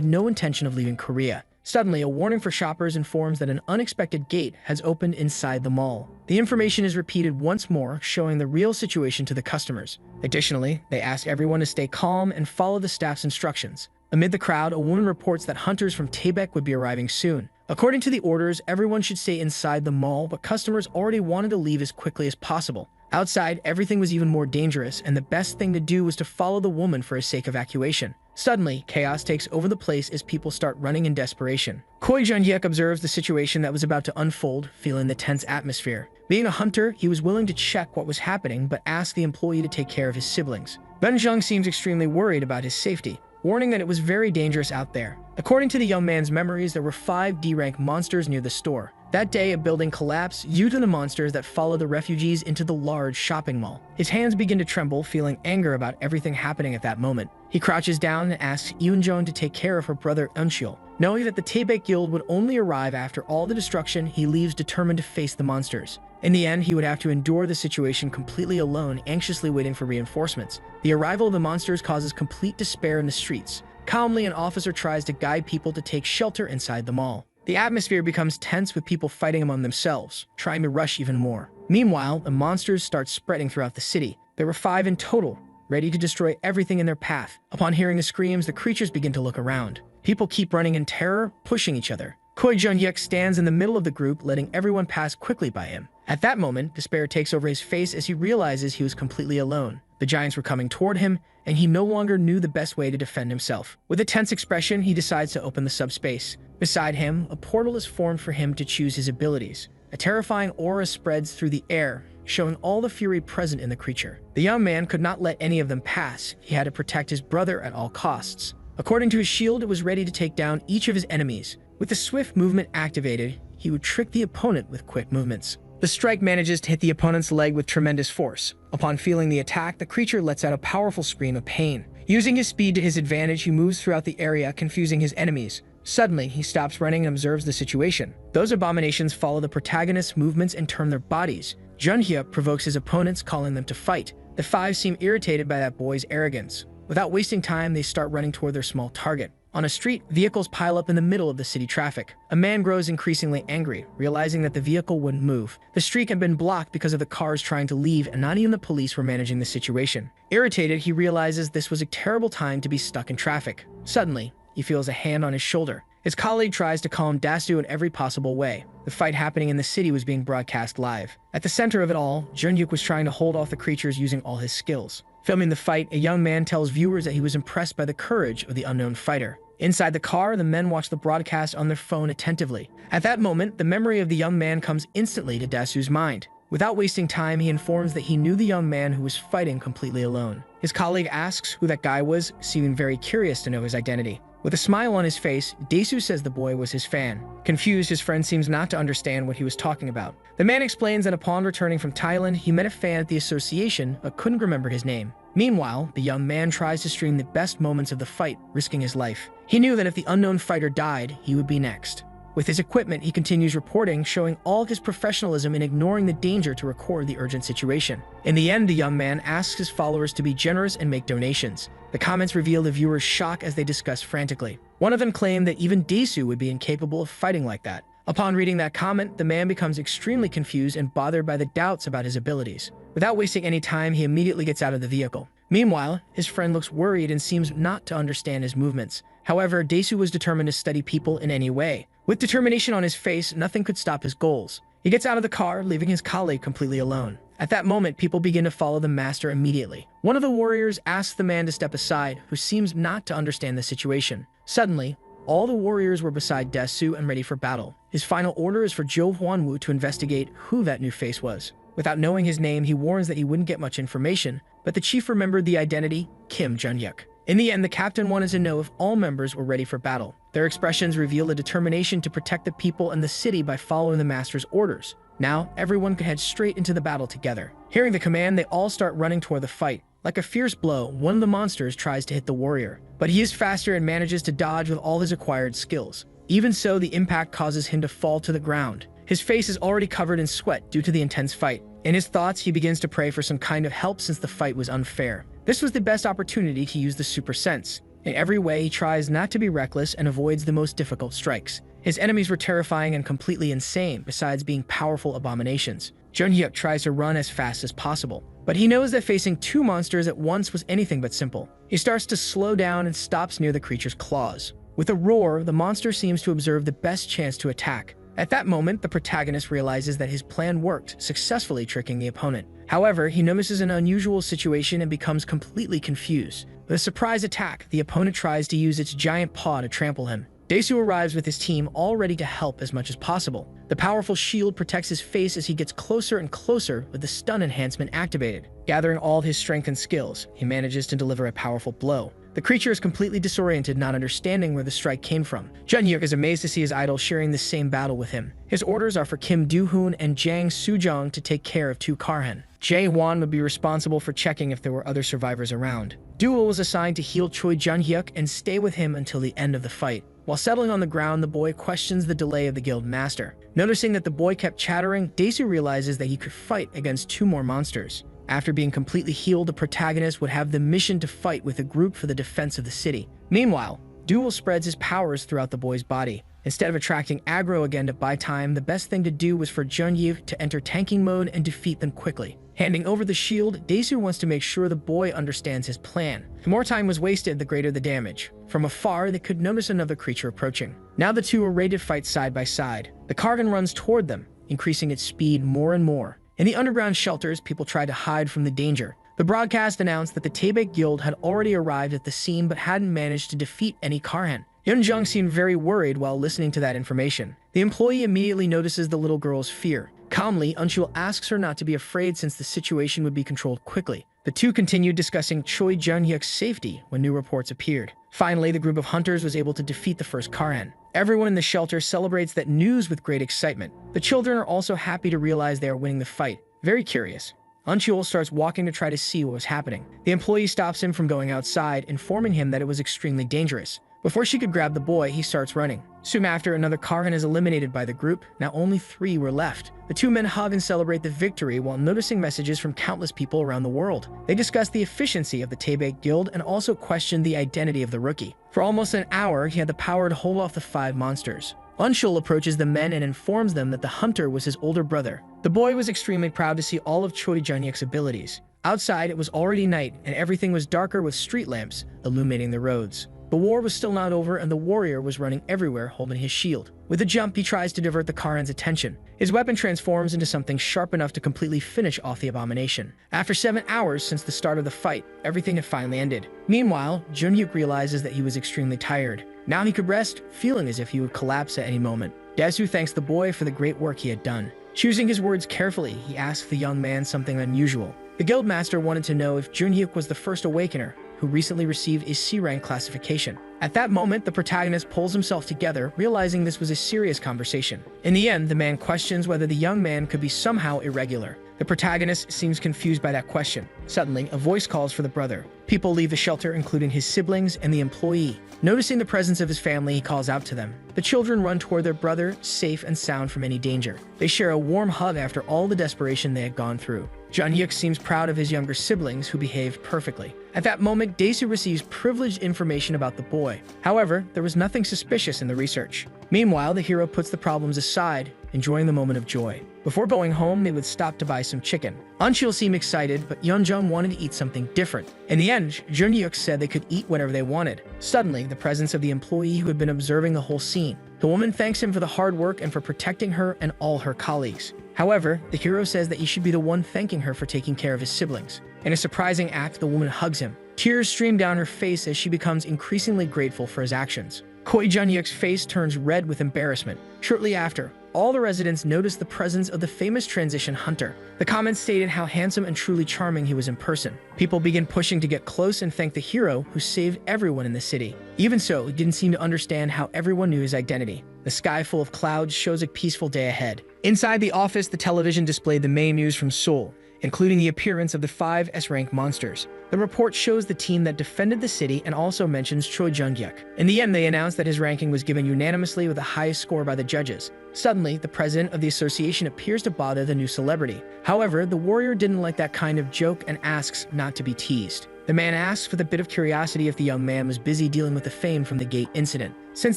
S1: no intention of leaving Korea. Suddenly, a warning for shoppers informs that an unexpected gate has opened inside the mall. The information is repeated once more, showing the real situation to the customers. Additionally, they ask everyone to stay calm and follow the staff's instructions. Amid the crowd, a woman reports that hunters from Taebaek would be arriving soon. According to the orders, everyone should stay inside the mall, but customers already wanted to leave as quickly as possible. Outside, everything was even more dangerous, and the best thing to do was to follow the woman for a safe evacuation. Suddenly, chaos takes over the place as people start running in desperation. Choi Jung-hyuk observes the situation that was about to unfold, feeling the tense atmosphere. Being a hunter, he was willing to check what was happening, but asked the employee to take care of his siblings. Yeon Jung seems extremely worried about his safety, warning that it was very dangerous out there. According to the young man's memories, there were 5 D-rank monsters near the store. That day, a building collapsed due to the monsters that followed the refugees into the large shopping mall. His hands begin to tremble, feeling anger about everything happening at that moment. He crouches down and asks Yoon-jung to take care of her brother Eunchul. Knowing that the Taebaek Guild would only arrive after all the destruction, he leaves determined to face the monsters. In the end, he would have to endure the situation completely alone, anxiously waiting for reinforcements. The arrival of the monsters causes complete despair in the streets. Calmly, an officer tries to guide people to take shelter inside the mall. The atmosphere becomes tense with people fighting among themselves, trying to rush even more. Meanwhile, the monsters start spreading throughout the city. There were 5 in total, ready to destroy everything in their path. Upon hearing the screams, the creatures begin to look around. People keep running in terror, pushing each other. Choi Jung-hyuk stands in the middle of the group, letting everyone pass quickly by him. At that moment, despair takes over his face as he realizes he was completely alone. The giants were coming toward him, and he no longer knew the best way to defend himself. With a tense expression, he decides to open the subspace. Beside him, a portal is formed for him to choose his abilities. A terrifying aura spreads through the air, showing all the fury present in the creature. The young man could not let any of them pass. He had to protect his brother at all costs. According to his shield, it was ready to take down each of his enemies. With the swift movement activated, he would trick the opponent with quick movements. The strike manages to hit the opponent's leg with tremendous force. Upon feeling the attack, the creature lets out a powerful scream of pain. Using his speed to his advantage, he moves throughout the area, confusing his enemies. Suddenly, he stops running and observes the situation. Those abominations follow the protagonist's movements and turn their bodies. Junhyuk provokes his opponents, calling them to fight. The five seem irritated by that boy's arrogance. Without wasting time, they start running toward their small target. On a street, vehicles pile up in the middle of the city traffic. A man grows increasingly angry, realizing that the vehicle wouldn't move. The street had been blocked because of the cars trying to leave, and not even the police were managing the situation. Irritated, he realizes this was a terrible time to be stuck in traffic. Suddenly, he feels a hand on his shoulder. His colleague tries to calm Dasu in every possible way. The fight happening in the city was being broadcast live. At the center of it all, Junhyuk was trying to hold off the creatures using all his skills. Filming the fight, a young man tells viewers that he was impressed by the courage of the unknown fighter. Inside the car, the men watch the broadcast on their phone attentively. At that moment, the memory of the young man comes instantly to Dasu's mind. Without wasting time, he informs that he knew the young man who was fighting completely alone. His colleague asks who that guy was, seeming very curious to know his identity. With a smile on his face, Dasu says the boy was his fan. Confused, his friend seems not to understand what he was talking about. The man explains that upon returning from Thailand, he met a fan at the association but couldn't remember his name. Meanwhile, the young man tries to stream the best moments of the fight, risking his life. He knew that if the unknown fighter died, he would be next. With his equipment, he continues reporting, showing all his professionalism in ignoring the danger to record the urgent situation. In the end, the young man asks his followers to be generous and make donations. The comments reveal the viewers' shock as they discuss frantically. One of them claimed that even Dasu would be incapable of fighting like that. Upon reading that comment, the man becomes extremely confused and bothered by the doubts about his abilities. Without wasting any time, he immediately gets out of the vehicle. Meanwhile, his friend looks worried and seems not to understand his movements. However, Dasu was determined to study people in any way. With determination on his face, nothing could stop his goals. He gets out of the car, leaving his colleague completely alone. At that moment, people begin to follow the master immediately. One of the warriors asks the man to step aside, who seems not to understand the situation. Suddenly, all the warriors were beside Dasu and ready for battle. His final order is for Jo Hwanwoo to investigate who that new face was. Without knowing his name, he warns that he wouldn't get much information, but the chief remembered the identity: Kim Junhyuk. In the end, the captain wanted to know if all members were ready for battle. Their expressions reveal a determination to protect the people and the city by following the master's orders. Now, everyone could head straight into the battle together. Hearing the command, they all start running toward the fight. Like a fierce blow, one of the monsters tries to hit the warrior, but he is faster and manages to dodge with all his acquired skills. Even so, the impact causes him to fall to the ground. His face is already covered in sweat due to the intense fight. In his thoughts, he begins to pray for some kind of help since the fight was unfair. This was the best opportunity to use the super sense. In every way, he tries not to be reckless and avoids the most difficult strikes. His enemies were terrifying and completely insane, besides being powerful abominations. Junhyuk tries to run as fast as possible, but he knows that facing two monsters at once was anything but simple. He starts to slow down and stops near the creature's claws. With a roar, the monster seems to observe the best chance to attack. At that moment, the protagonist realizes that his plan worked, successfully tricking the opponent. However, he notices an unusual situation and becomes completely confused. With a surprise attack, the opponent tries to use its giant paw to trample him. Dasu arrives with his team, all ready to help as much as possible. The powerful shield protects his face as he gets closer and closer with the stun enhancement activated. Gathering all his strength and skills, he manages to deliver a powerful blow. The creature is completely disoriented, not understanding where the strike came from. Junhyuk is amazed to see his idol sharing the same battle with him. His orders are for Kim Do-hoon and Jang Soo-jong to take care of two Karhan. Jae Hwan would be responsible for checking if there were other survivors around. Duel was assigned to heal Choi Junhyuk and stay with him until the end of the fight. While settling on the ground, the boy questions the delay of the guild master. Noticing that the boy kept chattering, Dasu realizes that he could fight against two more monsters. After being completely healed, the protagonist would have the mission to fight with a group for the defense of the city. Meanwhile, Duel spreads his powers throughout the boy's body. Instead of attracting aggro again to buy time, the best thing to do was for Junhyuk to enter tanking mode and defeat them quickly. Handing over the shield, Dasu wants to make sure the boy understands his plan. The more time was wasted, the greater the damage. From afar, they could notice another creature approaching. Now the two are ready to fight side by side. The Kargan runs toward them, increasing its speed more and more. In the underground shelters, people tried to hide from the danger. The broadcast announced that the Taebaek Guild had already arrived at the scene but hadn't managed to defeat any Karhan. Yeonjung seemed very worried while listening to that information. The employee immediately notices the little girl's fear. Calmly, Unchul asks her not to be afraid since the situation would be controlled quickly. The two continued discussing Choi Junhyuk's safety when new reports appeared. Finally, the group of hunters was able to defeat the first Karhan. Everyone in the shelter celebrates that news with great excitement. The children are also happy to realize they are winning the fight. Very curious. Unchul starts walking to try to see what was happening. The employee stops him from going outside, informing him that it was extremely dangerous. Before she could grab the boy, he starts running. Soon after, another Karan is eliminated by the group. Now only 3 were left. The 2 men hug and celebrate the victory while noticing messages from countless people around the world. They discuss the efficiency of the Taebek Guild and also question the identity of the rookie. For almost an hour, he had the power to hold off the 5 monsters. Unchul approaches the men and informs them that the hunter was his older brother. The boy was extremely proud to see all of Choi Jun-hyuk's abilities. Outside, it was already night, and everything was darker with street lamps illuminating the roads. The war was still not over, and the warrior was running everywhere holding his shield. With a jump, he tries to divert the Karan's attention. His weapon transforms into something sharp enough to completely finish off the abomination. After 7 hours since the start of the fight, everything had finally ended. Meanwhile, Jun-hyuk realizes that he was extremely tired. Now he could rest, feeling as if he would collapse at any moment. Daesu thanks the boy for the great work he had done. Choosing his words carefully, he asks the young man something unusual. The guildmaster wanted to know if Jun-hyuk was the first awakener who recently received a C-rank classification. At that moment, the protagonist pulls himself together, realizing this was a serious conversation. In the end, the man questions whether the young man could be somehow irregular. The protagonist seems confused by that question. Suddenly, a voice calls for the brother. People leave the shelter, including his siblings and the employee. Noticing the presence of his family, he calls out to them. The children run toward their brother, safe and sound from any danger. They share a warm hug after all the desperation they had gone through. Jun-hyuk seems proud of his younger siblings, who behaved perfectly. At that moment, Daesu receives privileged information about the boy. However, there was nothing suspicious in the research. Meanwhile, the hero puts the problems aside, enjoying the moment of joy. Before going home, they would stop to buy some chicken. Unchul seemed excited, but Yeonjung wanted to eat something different. In the end, Jun-hyuk said they could eat whatever they wanted. Suddenly, the presence of the employee who had been observing the whole scene. The woman thanks him for the hard work and for protecting her and all her colleagues. However, the hero says that he should be the one thanking her for taking care of his siblings. In a surprising act, the woman hugs him. Tears stream down her face as she becomes increasingly grateful for his actions. Choi Jun-hyuk's face turns red with embarrassment. Shortly after, all the residents noticed the presence of the famous transition hunter. The comments stated how handsome and truly charming he was in person. People began pushing to get close and thank the hero who saved everyone in the city. Even so, he didn't seem to understand how everyone knew his identity. The sky full of clouds shows a peaceful day ahead. Inside the office, the television displayed the main news from Seoul, including the appearance of the 5 S-rank monsters. The report shows the team that defended the city and also mentions Choi Jun-hyuk. In the end, they announced that his ranking was given unanimously with the highest score by the judges. Suddenly, the president of the association appears to bother the new celebrity. However, the warrior didn't like that kind of joke and asks not to be teased. The man asks with a bit of curiosity if the young man was busy dealing with the fame from the gate incident. Since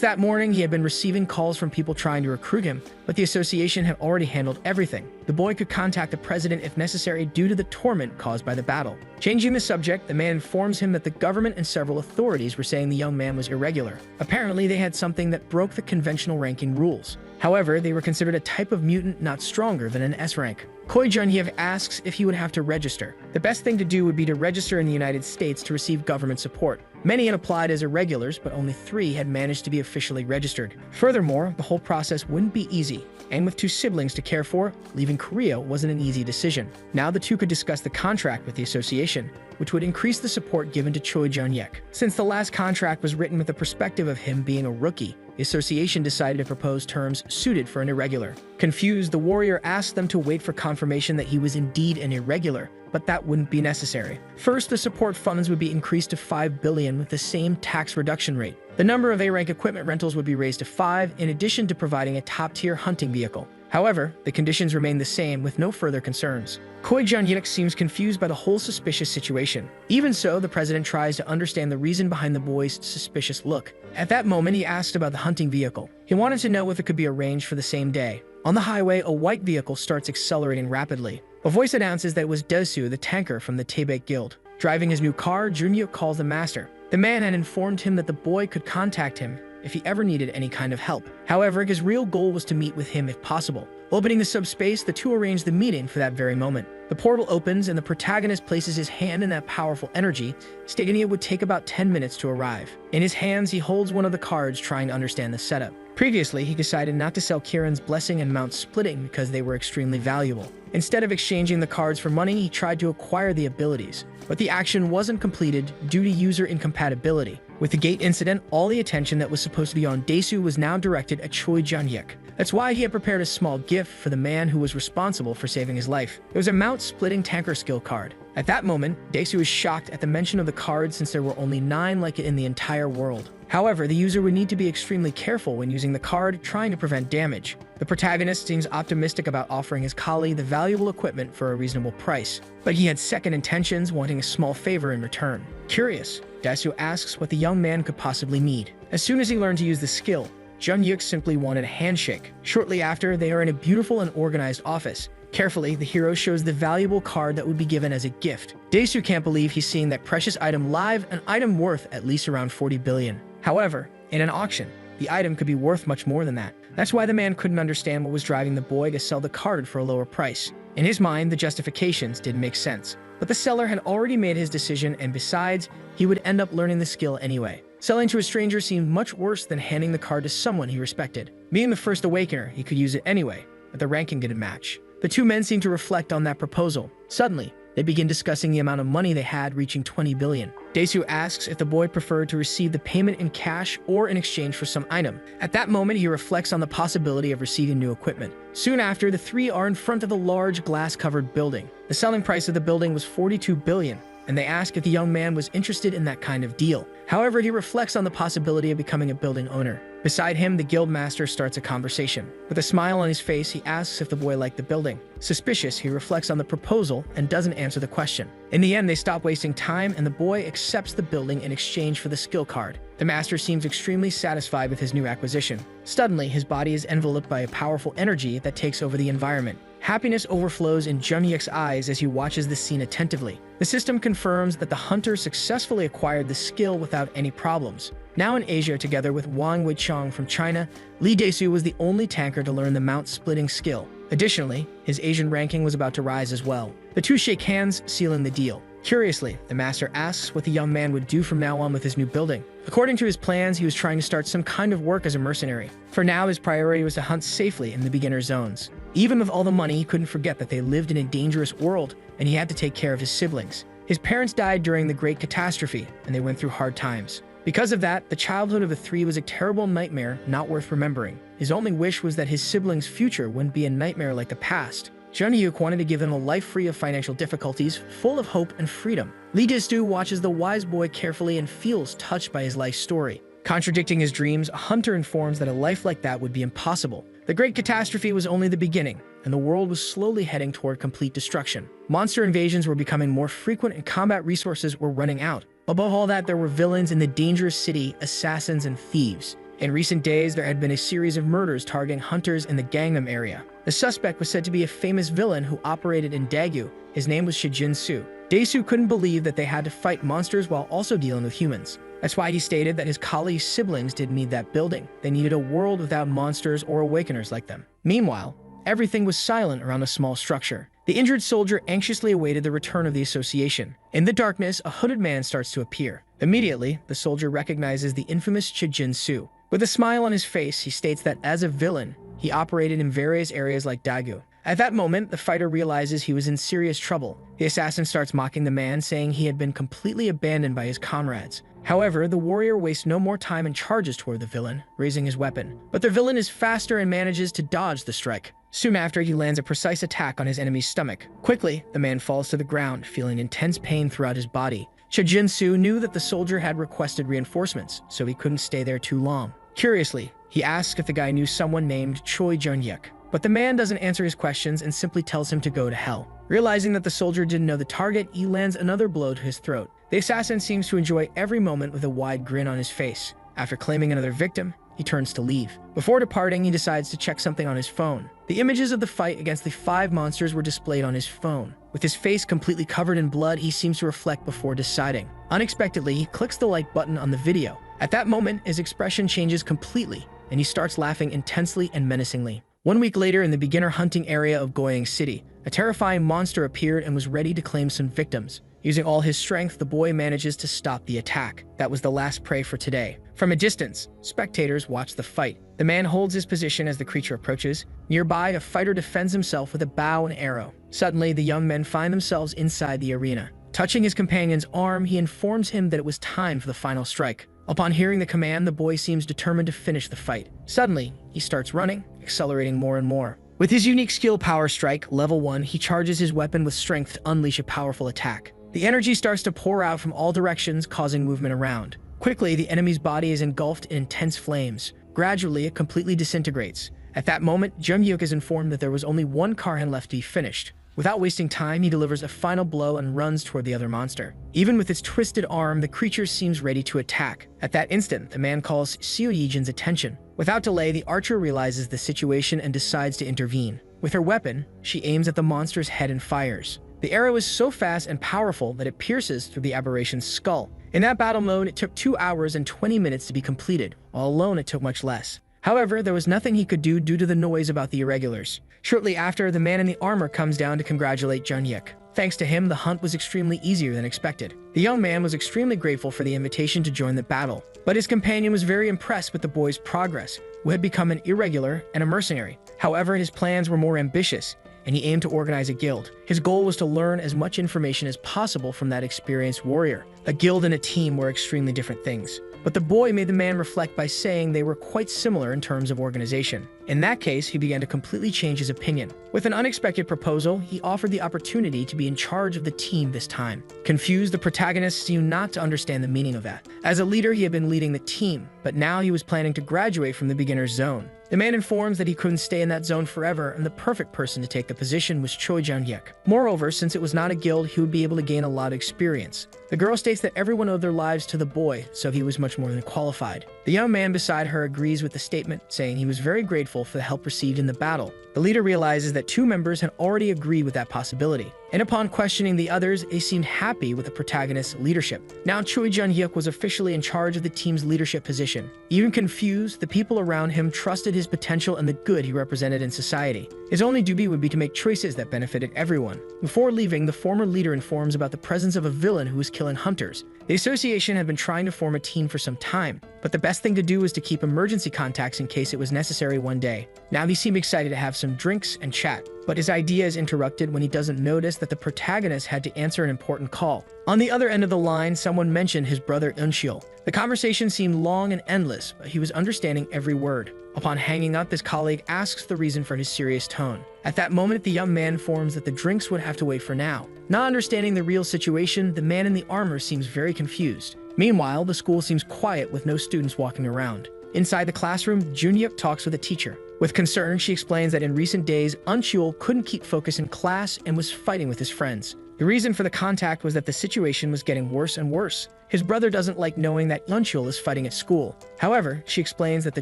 S1: that morning, he had been receiving calls from people trying to recruit him, but the association had already handled everything. The boy could contact the president if necessary due to the torment caused by the battle. Changing the subject, the man informs him that the government and several authorities were saying the young man was irregular. Apparently, they had something that broke the conventional ranking rules. However, they were considered a type of mutant not stronger than an S rank. Choi Jun-hyuk asks if he would have to register. The best thing to do would be to register in the United States to receive government support. Many had applied as irregulars, but only 3 had managed to be officially registered. Furthermore, the whole process wouldn't be easy, and with 2 siblings to care for, leaving Korea wasn't an easy decision. Now the 2 could discuss the contract with the association, which would increase the support given to Choi Jun-hyuk. Since the last contract was written with the perspective of him being a rookie, the association decided to propose terms suited for an irregular. Confused, the warrior asked them to wait for confirmation that he was indeed an irregular, but that wouldn't be necessary. First, the support funds would be increased to 5 billion with the same tax reduction rate. The number of A-rank equipment rentals would be raised to 5, in addition to providing a top-tier hunting vehicle. However, the conditions remain the same with no further concerns. Choi Jun-hyuk seems confused by the whole suspicious situation. Even so, the president tries to understand the reason behind the boy's suspicious look. At that moment, he asked about the hunting vehicle. He wanted to know if it could be arranged for the same day. On the highway, a white vehicle starts accelerating rapidly. A voice announces that it was Daesu, the tanker from the Taebek Guild. Driving his new car, Jun-hyuk calls the master. The man had informed him that the boy could contact him if he ever needed any kind of help. However, his real goal was to meet with him if possible. Opening the subspace, the 2 arrange the meeting for that very moment. The portal opens and the protagonist places his hand in that powerful energy, stating it would take about 10 minutes to arrive. In his hands, he holds one of the cards, trying to understand the setup. Previously, he decided not to sell Kieran's blessing and Mount Splitting because they were extremely valuable. Instead of exchanging the cards for money, he tried to acquire the abilities. But the action wasn't completed due to user incompatibility. With the gate incident, all the attention that was supposed to be on Daesu was now directed at Choi Jun-yik. That's why he had prepared a small gift for the man who was responsible for saving his life. It was a mount-splitting tanker skill card. At that moment, Daesu was shocked at the mention of the card since there were only 9 like it in the entire world. However, the user would need to be extremely careful when using the card, trying to prevent damage. The protagonist seems optimistic about offering his colleague the valuable equipment for a reasonable price, but he had second intentions, wanting a small favor in return. Curious, Daesu asks what the young man could possibly need. As soon as he learned to use the skill, Jun-yik simply wanted a handshake. Shortly after, they are in a beautiful and organized office. Carefully, the hero shows the valuable card that would be given as a gift. Daesu can't believe he's seeing that precious item live, an item worth at least around 40 billion. However, in an auction, the item could be worth much more than that. That's why the man couldn't understand what was driving the boy to sell the card for a lower price. In his mind, the justifications didn't make sense. But the seller had already made his decision, and besides, he would end up learning the skill anyway. Selling to a stranger seemed much worse than handing the card to someone he respected. Being the first awakener, he could use it anyway, but the ranking didn't match. The two men seemed to reflect on that proposal. Suddenly, they begin discussing the amount of money they had, reaching 20 billion. Daesu asks if the boy preferred to receive the payment in cash or in exchange for some item. At that moment, he reflects on the possibility of receiving new equipment. Soon after, the three are in front of the large glass-covered building. The selling price of the building was 42 billion, and they ask if the young man was interested in that kind of deal. However, he reflects on the possibility of becoming a building owner. Beside him, the guild master starts a conversation. With a smile on his face, he asks if the boy liked the building. Suspicious, he reflects on the proposal and doesn't answer the question. In the end, they stop wasting time, and the boy accepts the building in exchange for the skill card. The master seems extremely satisfied with his new acquisition. Suddenly, his body is enveloped by a powerful energy that takes over the environment. Happiness overflows in Jun-yik's eyes as he watches the scene attentively. The system confirms that the hunter successfully acquired the skill without any problems. Now in Asia, together with Wang Weichong from China, Li Daesu was the only tanker to learn the mount-splitting skill. Additionally, his Asian ranking was about to rise as well. The two shake hands, sealing the deal. Curiously, the master asks what the young man would do from now on with his new building. According to his plans, he was trying to start some kind of work as a mercenary. For now, his priority was to hunt safely in the beginner zones. Even with all the money, he couldn't forget that they lived in a dangerous world, and he had to take care of his siblings. His parents died during the Great Catastrophe, and they went through hard times. Because of that, the childhood of the three was a terrible nightmare not worth remembering. His only wish was that his siblings' future wouldn't be a nightmare like the past. Jun-yik wanted to give them a life free of financial difficulties, full of hope and freedom. Li Daesu watches the wise boy carefully and feels touched by his life story. Contradicting his dreams, a hunter informs that a life like that would be impossible. The Great Catastrophe was only the beginning, and the world was slowly heading toward complete destruction. Monster invasions were becoming more frequent and combat resources were running out. Above all that, there were villains in the dangerous city, assassins, and thieves. In recent days, there had been a series of murders targeting hunters in the Gangnam area. The suspect was said to be a famous villain who operated in Daegu. His name was Shijin-su. Daesu couldn't believe that they had to fight monsters while also dealing with humans. That's why he stated that his colleagues' siblings didn't need that building. They needed a world without monsters or awakeners like them. Meanwhile, everything was silent around a small structure. The injured soldier anxiously awaited the return of the association. In the darkness, a hooded man starts to appear. Immediately, the soldier recognizes the infamous Shijin-su. With a smile on his face, he states that as a villain, he operated in various areas like Daegu. At that moment, the fighter realizes he was in serious trouble. The assassin starts mocking the man, saying he had been completely abandoned by his comrades. However, the warrior wastes no more time and charges toward the villain, raising his weapon. But the villain is faster and manages to dodge the strike. Soon after, he lands a precise attack on his enemy's stomach. Quickly, the man falls to the ground, feeling intense pain throughout his body. Shijin-su knew that the soldier had requested reinforcements, so he couldn't stay there too long. Curiously, he asks if the guy knew someone named Choi Jun-yik. But the man doesn't answer his questions and simply tells him to go to hell. Realizing that the soldier didn't know the target, he lands another blow to his throat. The assassin seems to enjoy every moment with a wide grin on his face. After claiming another victim, he turns to leave. Before departing, he decides to check something on his phone. The images of the fight against the 5 monsters were displayed on his phone. With his face completely covered in blood, he seems to reflect before deciding. Unexpectedly, he clicks the like button on the video. At that moment, his expression changes completely, and he starts laughing intensely and menacingly. 1 week later, in the beginner hunting area of Goyang City, a terrifying monster appeared and was ready to claim some victims. Using all his strength, the boy manages to stop the attack. That was the last prey for today. From a distance, spectators watch the fight. The man holds his position as the creature approaches. Nearby, a fighter defends himself with a bow and arrow. Suddenly, the young men find themselves inside the arena. Touching his companion's arm, he informs him that it was time for the final strike. Upon hearing the command, the boy seems determined to finish the fight. Suddenly, he starts running, accelerating more and more. With his unique skill Power Strike, level 1, he charges his weapon with strength to unleash a powerful attack. The energy starts to pour out from all directions, causing movement around. Quickly, the enemy's body is engulfed in intense flames. Gradually, it completely disintegrates. At that moment, Jung-hyuk is informed that there was only one Karhan left to be finished. Without wasting time, he delivers a final blow and runs toward the other monster. Even with its twisted arm, the creature seems ready to attack. At that instant, the man calls Seo Yijin's attention. Without delay, the archer realizes the situation and decides to intervene. With her weapon, she aims at the monster's head and fires. The arrow is so fast and powerful that it pierces through the aberration's skull. In that battle mode, it took 2 hours and 20 minutes to be completed, while alone it took much less. However, there was nothing he could do due to the noise about the irregulars. Shortly after, the man in the armor comes down to congratulate Jung-hyuk. Thanks to him, the hunt was extremely easier than expected. The young man was extremely grateful for the invitation to join the battle, but his companion was very impressed with the boy's progress, who had become an irregular and a mercenary. However, his plans were more ambitious, and he aimed to organize a guild. His goal was to learn as much information as possible from that experienced warrior. A guild and a team were extremely different things. But the boy made the man reflect by saying they were quite similar in terms of organization. In that case, he began to completely change his opinion. With an unexpected proposal, he offered the opportunity to be in charge of the team this time. Confused, the protagonist seemed not to understand the meaning of that. As a leader, he had been leading the team, but now he was planning to graduate from the beginner's zone. The man informs that he couldn't stay in that zone forever, and the perfect person to take the position was Choi Jung-hyuk. Moreover, since it was not a guild, he would be able to gain a lot of experience. The girl states that everyone owed their lives to the boy, so he was much more than qualified. The young man beside her agrees with the statement, saying he was very grateful for the help received in the battle. The leader realizes that 2 members had already agreed with that possibility, and upon questioning the others, they seemed happy with the protagonist's leadership. Now Choi Jung-hyuk was officially in charge of the team's leadership position. Even confused, the people around him trusted his potential and the good he represented in society. His only duty would be to make choices that benefited everyone. Before leaving, the former leader informs about the presence of a villain who was killing hunters. The association had been trying to form a team for some time, but the best thing to do was to keep emergency contacts in case it was necessary one day. Now he seemed excited to have some drinks and chat, but his idea is interrupted when he doesn't notice that the protagonist had to answer an important call. On the other end of the line, someone mentioned his brother Euncheol. The conversation seemed long and endless, but he was understanding every word. Upon hanging up, his colleague asks the reason for his serious tone. At that moment, the young man informs that the drinks would have to wait for now. Not understanding the real situation, the man in the armor seems very confused. Meanwhile, the school seems quiet with no students walking around. Inside the classroom, Jung-hyuk talks with a teacher. With concern, she explains that in recent days, Euncheol couldn't keep focus in class and was fighting with his friends. The reason for the contact was that the situation was getting worse and worse. His brother doesn't like knowing that Euncheol is fighting at school. However, she explains that the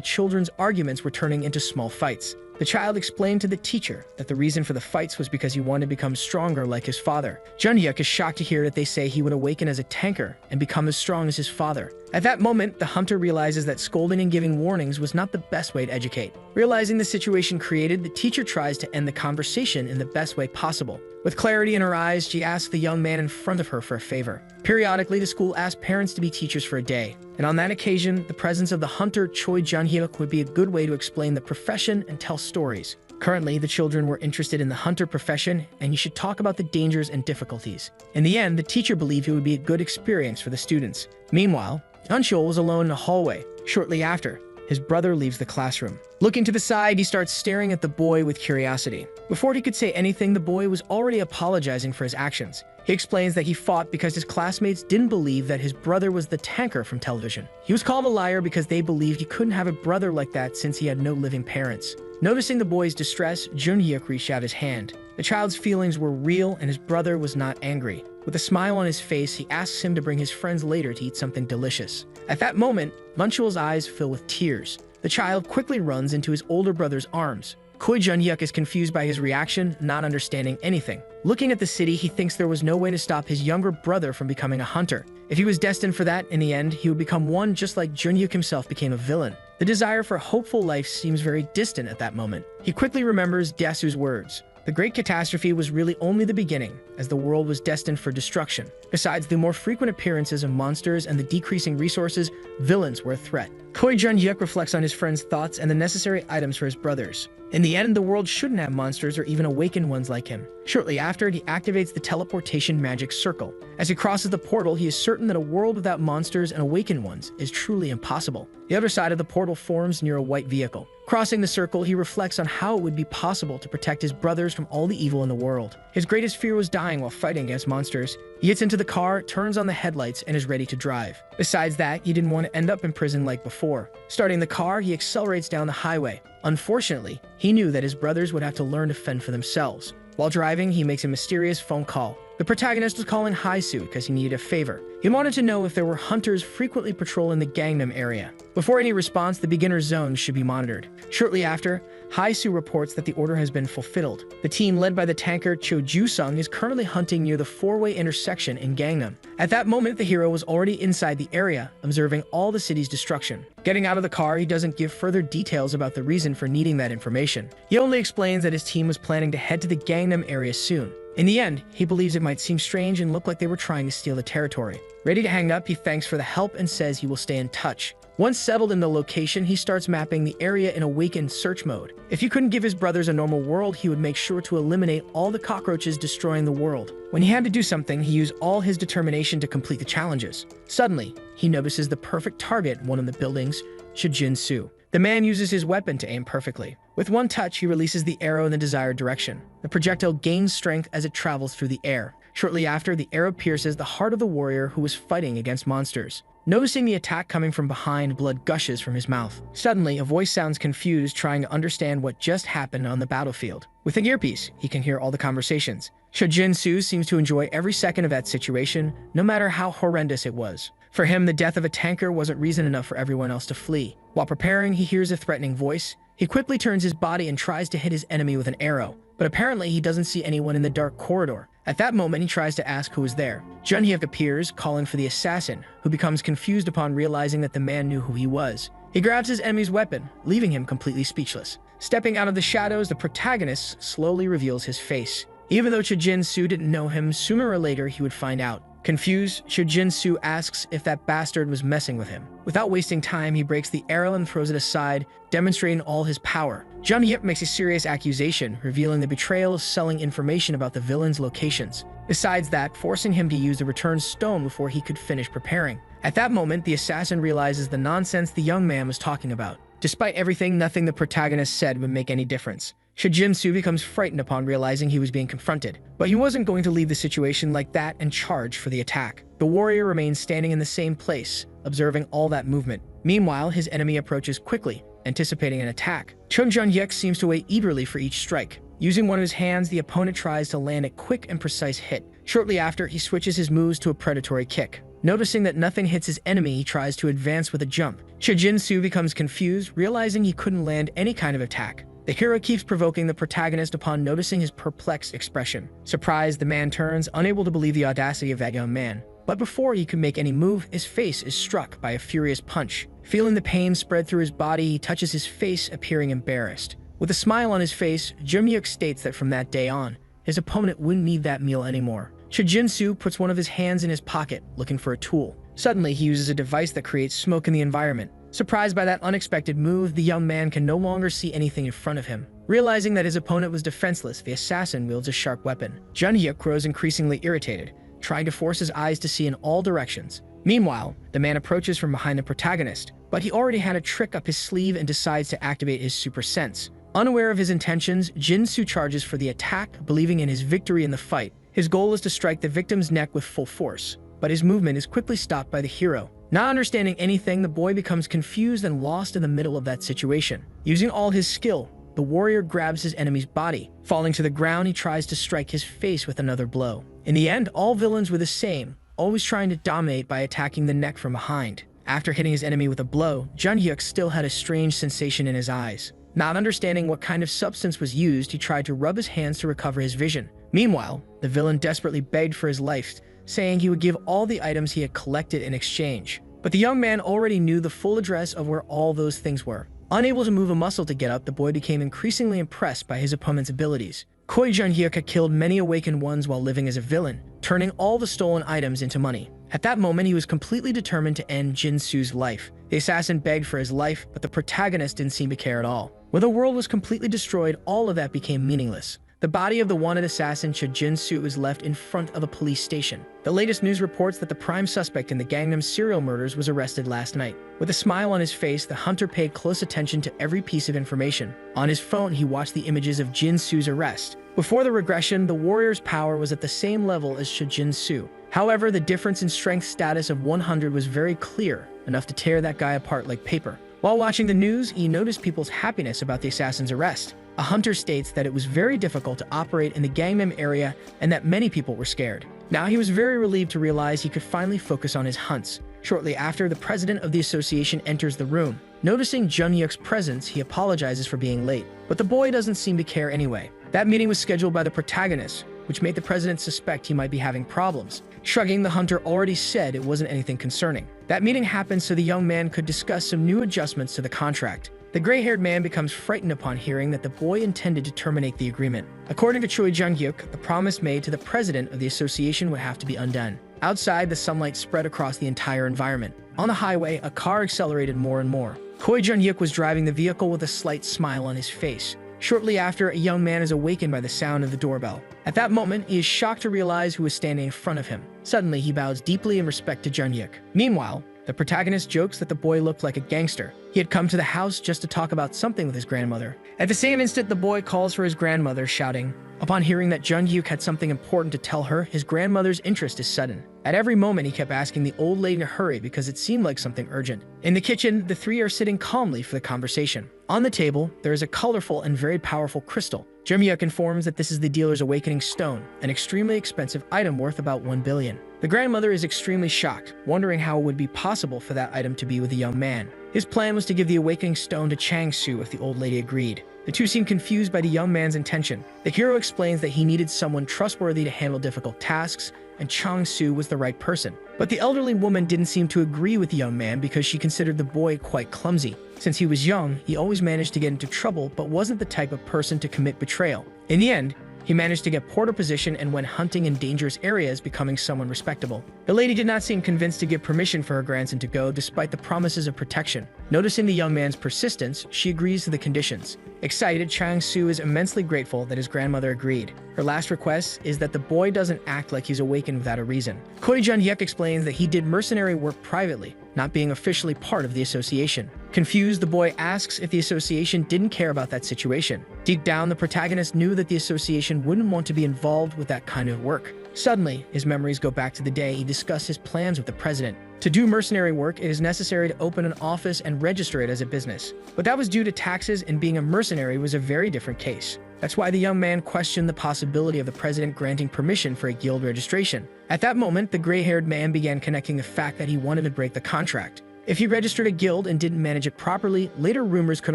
S1: children's arguments were turning into small fights. The child explained to the teacher that the reason for the fights was because he wanted to become stronger like his father. Jung-hyuk is shocked to hear that they say he would awaken as a tanker and become as strong as his father. At that moment, the hunter realizes that scolding and giving warnings was not the best way to educate. Realizing the situation created, the teacher tries to end the conversation in the best way possible. With clarity in her eyes, she asks the young man in front of her for a favor. Periodically, the school asks parents to be teachers for a day, and on that occasion, the presence of the hunter Choi Jung-hyuk would be a good way to explain the profession and tell stories. Currently, the children were interested in the hunter profession, and he should talk about the dangers and difficulties. In the end, the teacher believed it would be a good experience for the students. Meanwhile, Euncheol was alone in a hallway. Shortly after, his brother leaves the classroom. Looking to the side, he starts staring at the boy with curiosity. Before he could say anything, the boy was already apologizing for his actions. He explains that he fought because his classmates didn't believe that his brother was the tanker from television. He was called a liar because they believed he couldn't have a brother like that since he had no living parents. Noticing the boy's distress, Jung-hyuk reached out his hand. The child's feelings were real and his brother was not angry. With a smile on his face, he asks him to bring his friends later to eat something delicious. At that moment, Euncheol's eyes fill with tears. The child quickly runs into his older brother's arms. Choi Jung-hyuk is confused by his reaction, not understanding anything. Looking at the city, he thinks there was no way to stop his younger brother from becoming a hunter. If he was destined for that, in the end, he would become one just like Jung-hyuk himself became a villain. The desire for a hopeful life seems very distant at that moment. He quickly remembers Dasu's words. The Great Catastrophe was really only the beginning, as the world was destined for destruction. Besides the more frequent appearances of monsters and the decreasing resources, villains were a threat. Koi Jun-hyuk reflects on his friend's thoughts and the necessary items for his brothers. In the end, the world shouldn't have monsters or even awakened ones like him. Shortly after, he activates the teleportation magic circle. As he crosses the portal, he is certain that a world without monsters and awakened ones is truly impossible. The other side of the portal forms near a white vehicle. Crossing the circle, he reflects on how it would be possible to protect his brothers from all the evil in the world. His greatest fear was dying while fighting against monsters. He gets into the car, turns on the headlights, and is ready to drive. Besides that, he didn't want to end up in prison like before. Starting the car, he accelerates down the highway. Unfortunately, he knew that his brothers would have to learn to fend for themselves. While driving, he makes a mysterious phone call. The protagonist was calling Haisu because he needed a favor. He wanted to know if there were hunters frequently patrolling the Gangnam area. Before any response, the beginner zone should be monitored. Shortly after, Haisu reports that the order has been fulfilled. The team led by the tanker Cho Ju-sung is currently hunting near the four-way intersection in Gangnam. At that moment, the hero was already inside the area, observing all the city's destruction. Getting out of the car, he doesn't give further details about the reason for needing that information. He only explains that his team was planning to head to the Gangnam area soon. In the end, he believes it might seem strange and look like they were trying to steal the territory. Ready to hang up, he thanks for the help and says he will stay in touch. Once settled in the location, he starts mapping the area in awakened search mode. If he couldn't give his brothers a normal world, he would make sure to eliminate all the cockroaches destroying the world. When he had to do something, he used all his determination to complete the challenges. Suddenly, he notices the perfect target in one of the buildings, Shijin-su. The man uses his weapon to aim perfectly. With one touch, he releases the arrow in the desired direction. The projectile gains strength as it travels through the air. Shortly after, the arrow pierces the heart of the warrior who was fighting against monsters. Noticing the attack coming from behind, blood gushes from his mouth. Suddenly, a voice sounds confused, trying to understand what just happened on the battlefield. With an earpiece, he can hear all the conversations. Shojin-su seems to enjoy every second of that situation, no matter how horrendous it was. For him, the death of a tanker wasn't reason enough for everyone else to flee. While preparing, he hears a threatening voice. He quickly turns his body and tries to hit his enemy with an arrow, but apparently he doesn't see anyone in the dark corridor. At that moment, he tries to ask who is there. Jun-hyuk appears, calling for the assassin, who becomes confused upon realizing that the man knew who he was. He grabs his enemy's weapon, leaving him completely speechless. Stepping out of the shadows, the protagonist slowly reveals his face. Even though Chojin-su didn't know him, sooner or later he would find out. Confused, Chojin-su asks if that bastard was messing with him. Without wasting time, he breaks the arrow and throws it aside, demonstrating all his power. Jun-hyuk makes a serious accusation, revealing the betrayal of selling information about the villain's locations. Besides that, forcing him to use the returned stone before he could finish preparing. At that moment, the assassin realizes the nonsense the young man was talking about. Despite everything, nothing the protagonist said would make any difference. Shojin-su becomes frightened upon realizing he was being confronted, but he wasn't going to leave the situation like that and charge for the attack. The warrior remains standing in the same place, observing all that movement. Meanwhile, his enemy approaches quickly, anticipating an attack. Chung Jun-hyuk seems to wait eagerly for each strike. Using one of his hands, the opponent tries to land a quick and precise hit. Shortly after, he switches his moves to a predatory kick. Noticing that nothing hits his enemy, he tries to advance with a jump. Shojin-su becomes confused, realizing he couldn't land any kind of attack. The hero keeps provoking the protagonist upon noticing his perplexed expression. Surprised, the man turns, unable to believe the audacity of that young man. But before he can make any move, his face is struck by a furious punch. Feeling the pain spread through his body, he touches his face, appearing embarrassed. With a smile on his face, Jun-hyuk states that from that day on, his opponent wouldn't need that meal anymore. Chojin-su puts one of his hands in his pocket, looking for a tool. Suddenly, he uses a device that creates smoke in the environment. Surprised by that unexpected move, the young man can no longer see anything in front of him. Realizing that his opponent was defenseless, the assassin wields a sharp weapon. Jun-hyuk grows increasingly irritated, trying to force his eyes to see in all directions. Meanwhile, the man approaches from behind the protagonist, but he already had a trick up his sleeve and decides to activate his super sense. Unaware of his intentions, Jin-su charges for the attack, believing in his victory in the fight. His goal is to strike the victim's neck with full force, but his movement is quickly stopped by the hero. Not understanding anything, the boy becomes confused and lost in the middle of that situation. Using all his skill, the warrior grabs his enemy's body. Falling to the ground, he tries to strike his face with another blow. In the end, all villains were the same, always trying to dominate by attacking the neck from behind. After hitting his enemy with a blow, Jun-hyuk still had a strange sensation in his eyes. Not understanding what kind of substance was used, he tried to rub his hands to recover his vision. Meanwhile, the villain desperately begged for his life, saying he would give all the items he had collected in exchange. But the young man already knew the full address of where all those things were. Unable to move a muscle to get up, the boy became increasingly impressed by his opponent's abilities. Koi Jun-hyuk had killed many awakened ones while living as a villain, turning all the stolen items into money. At that moment, he was completely determined to end Jin-soo's life. The assassin begged for his life, but the protagonist didn't seem to care at all. When the world was completely destroyed, all of that became meaningless. The body of the wanted assassin Jin-soo was left in front of a police station. The latest news reports that the prime suspect in the Gangnam serial murders was arrested last night. With a smile on his face, the hunter paid close attention to every piece of information. On his phone, he watched the images of Jin-soo's arrest. Before the regression, the warrior's power was at the same level as Jin-soo. However, the difference in strength status of 100 was very clear, enough to tear that guy apart like paper. While watching the news, he noticed people's happiness about the assassin's arrest. A hunter states that it was very difficult to operate in the Gangnam area and that many people were scared. Now he was very relieved to realize he could finally focus on his hunts. Shortly after, the president of the association enters the room. Noticing Jun-hyuk's presence, he apologizes for being late, but the boy doesn't seem to care anyway. That meeting was scheduled by the protagonist, which made the president suspect he might be having problems. Shrugging, the hunter already said it wasn't anything concerning. That meeting happened so the young man could discuss some new adjustments to the contract. The gray-haired man becomes frightened upon hearing that the boy intended to terminate the agreement. According to Choi Jun-hyuk, the promise made to the president of the association would have to be undone. Outside, the sunlight spread across the entire environment. On the highway, a car accelerated more and more. Choi Jun-hyuk was driving the vehicle with a slight smile on his face. Shortly after, a young man is awakened by the sound of the doorbell. At that moment, he is shocked to realize who is standing in front of him. Suddenly, he bows deeply in respect to Jun-hyuk. Meanwhile, the protagonist jokes that the boy looked like a gangster. He had come to the house just to talk about something with his grandmother. At the same instant, the boy calls for his grandmother, shouting. Upon hearing that Jun-hyuk had something important to tell her, his grandmother's interest is sudden. At every moment, he kept asking the old lady to hurry because it seemed like something urgent. In the kitchen, the three are sitting calmly for the conversation. On the table, there is a colorful and very powerful crystal. Jun-hyuk informs that this is the dealer's awakening stone, an extremely expensive item worth about 1 billion. The grandmother is extremely shocked, wondering how it would be possible for that item to be with a young man. His plan was to give the awakening stone to Chang-soo if the old lady agreed. The two seem confused by the young man's intention. The hero explains that he needed someone trustworthy to handle difficult tasks, and Chang-soo was the right person. But the elderly woman didn't seem to agree with the young man because she considered the boy quite clumsy. Since he was young, he always managed to get into trouble but wasn't the type of person to commit betrayal. In the end, he managed to get porter position and went hunting in dangerous areas, becoming someone respectable. The lady did not seem convinced to give permission for her grandson to go despite the promises of protection. Noticing the young man's persistence, she agrees to the conditions. Excited, Chang-soo is immensely grateful that his grandmother agreed. Her last request is that the boy doesn't act like he's awakened without a reason. Choi Jun-hyuk explains that he did mercenary work privately, not being officially part of the association. Confused, the boy asks if the association didn't care about that situation. Deep down, the protagonist knew that the association wouldn't want to be involved with that kind of work. Suddenly, his memories go back to the day he discussed his plans with the president. To do mercenary work, it is necessary to open an office and register it as a business. But that was due to taxes, and being a mercenary was a very different case. That's why the young man questioned the possibility of the president granting permission for a guild registration. At that moment, the gray-haired man began connecting the fact that he wanted to break the contract. If he registered a guild and didn't manage it properly, later rumors could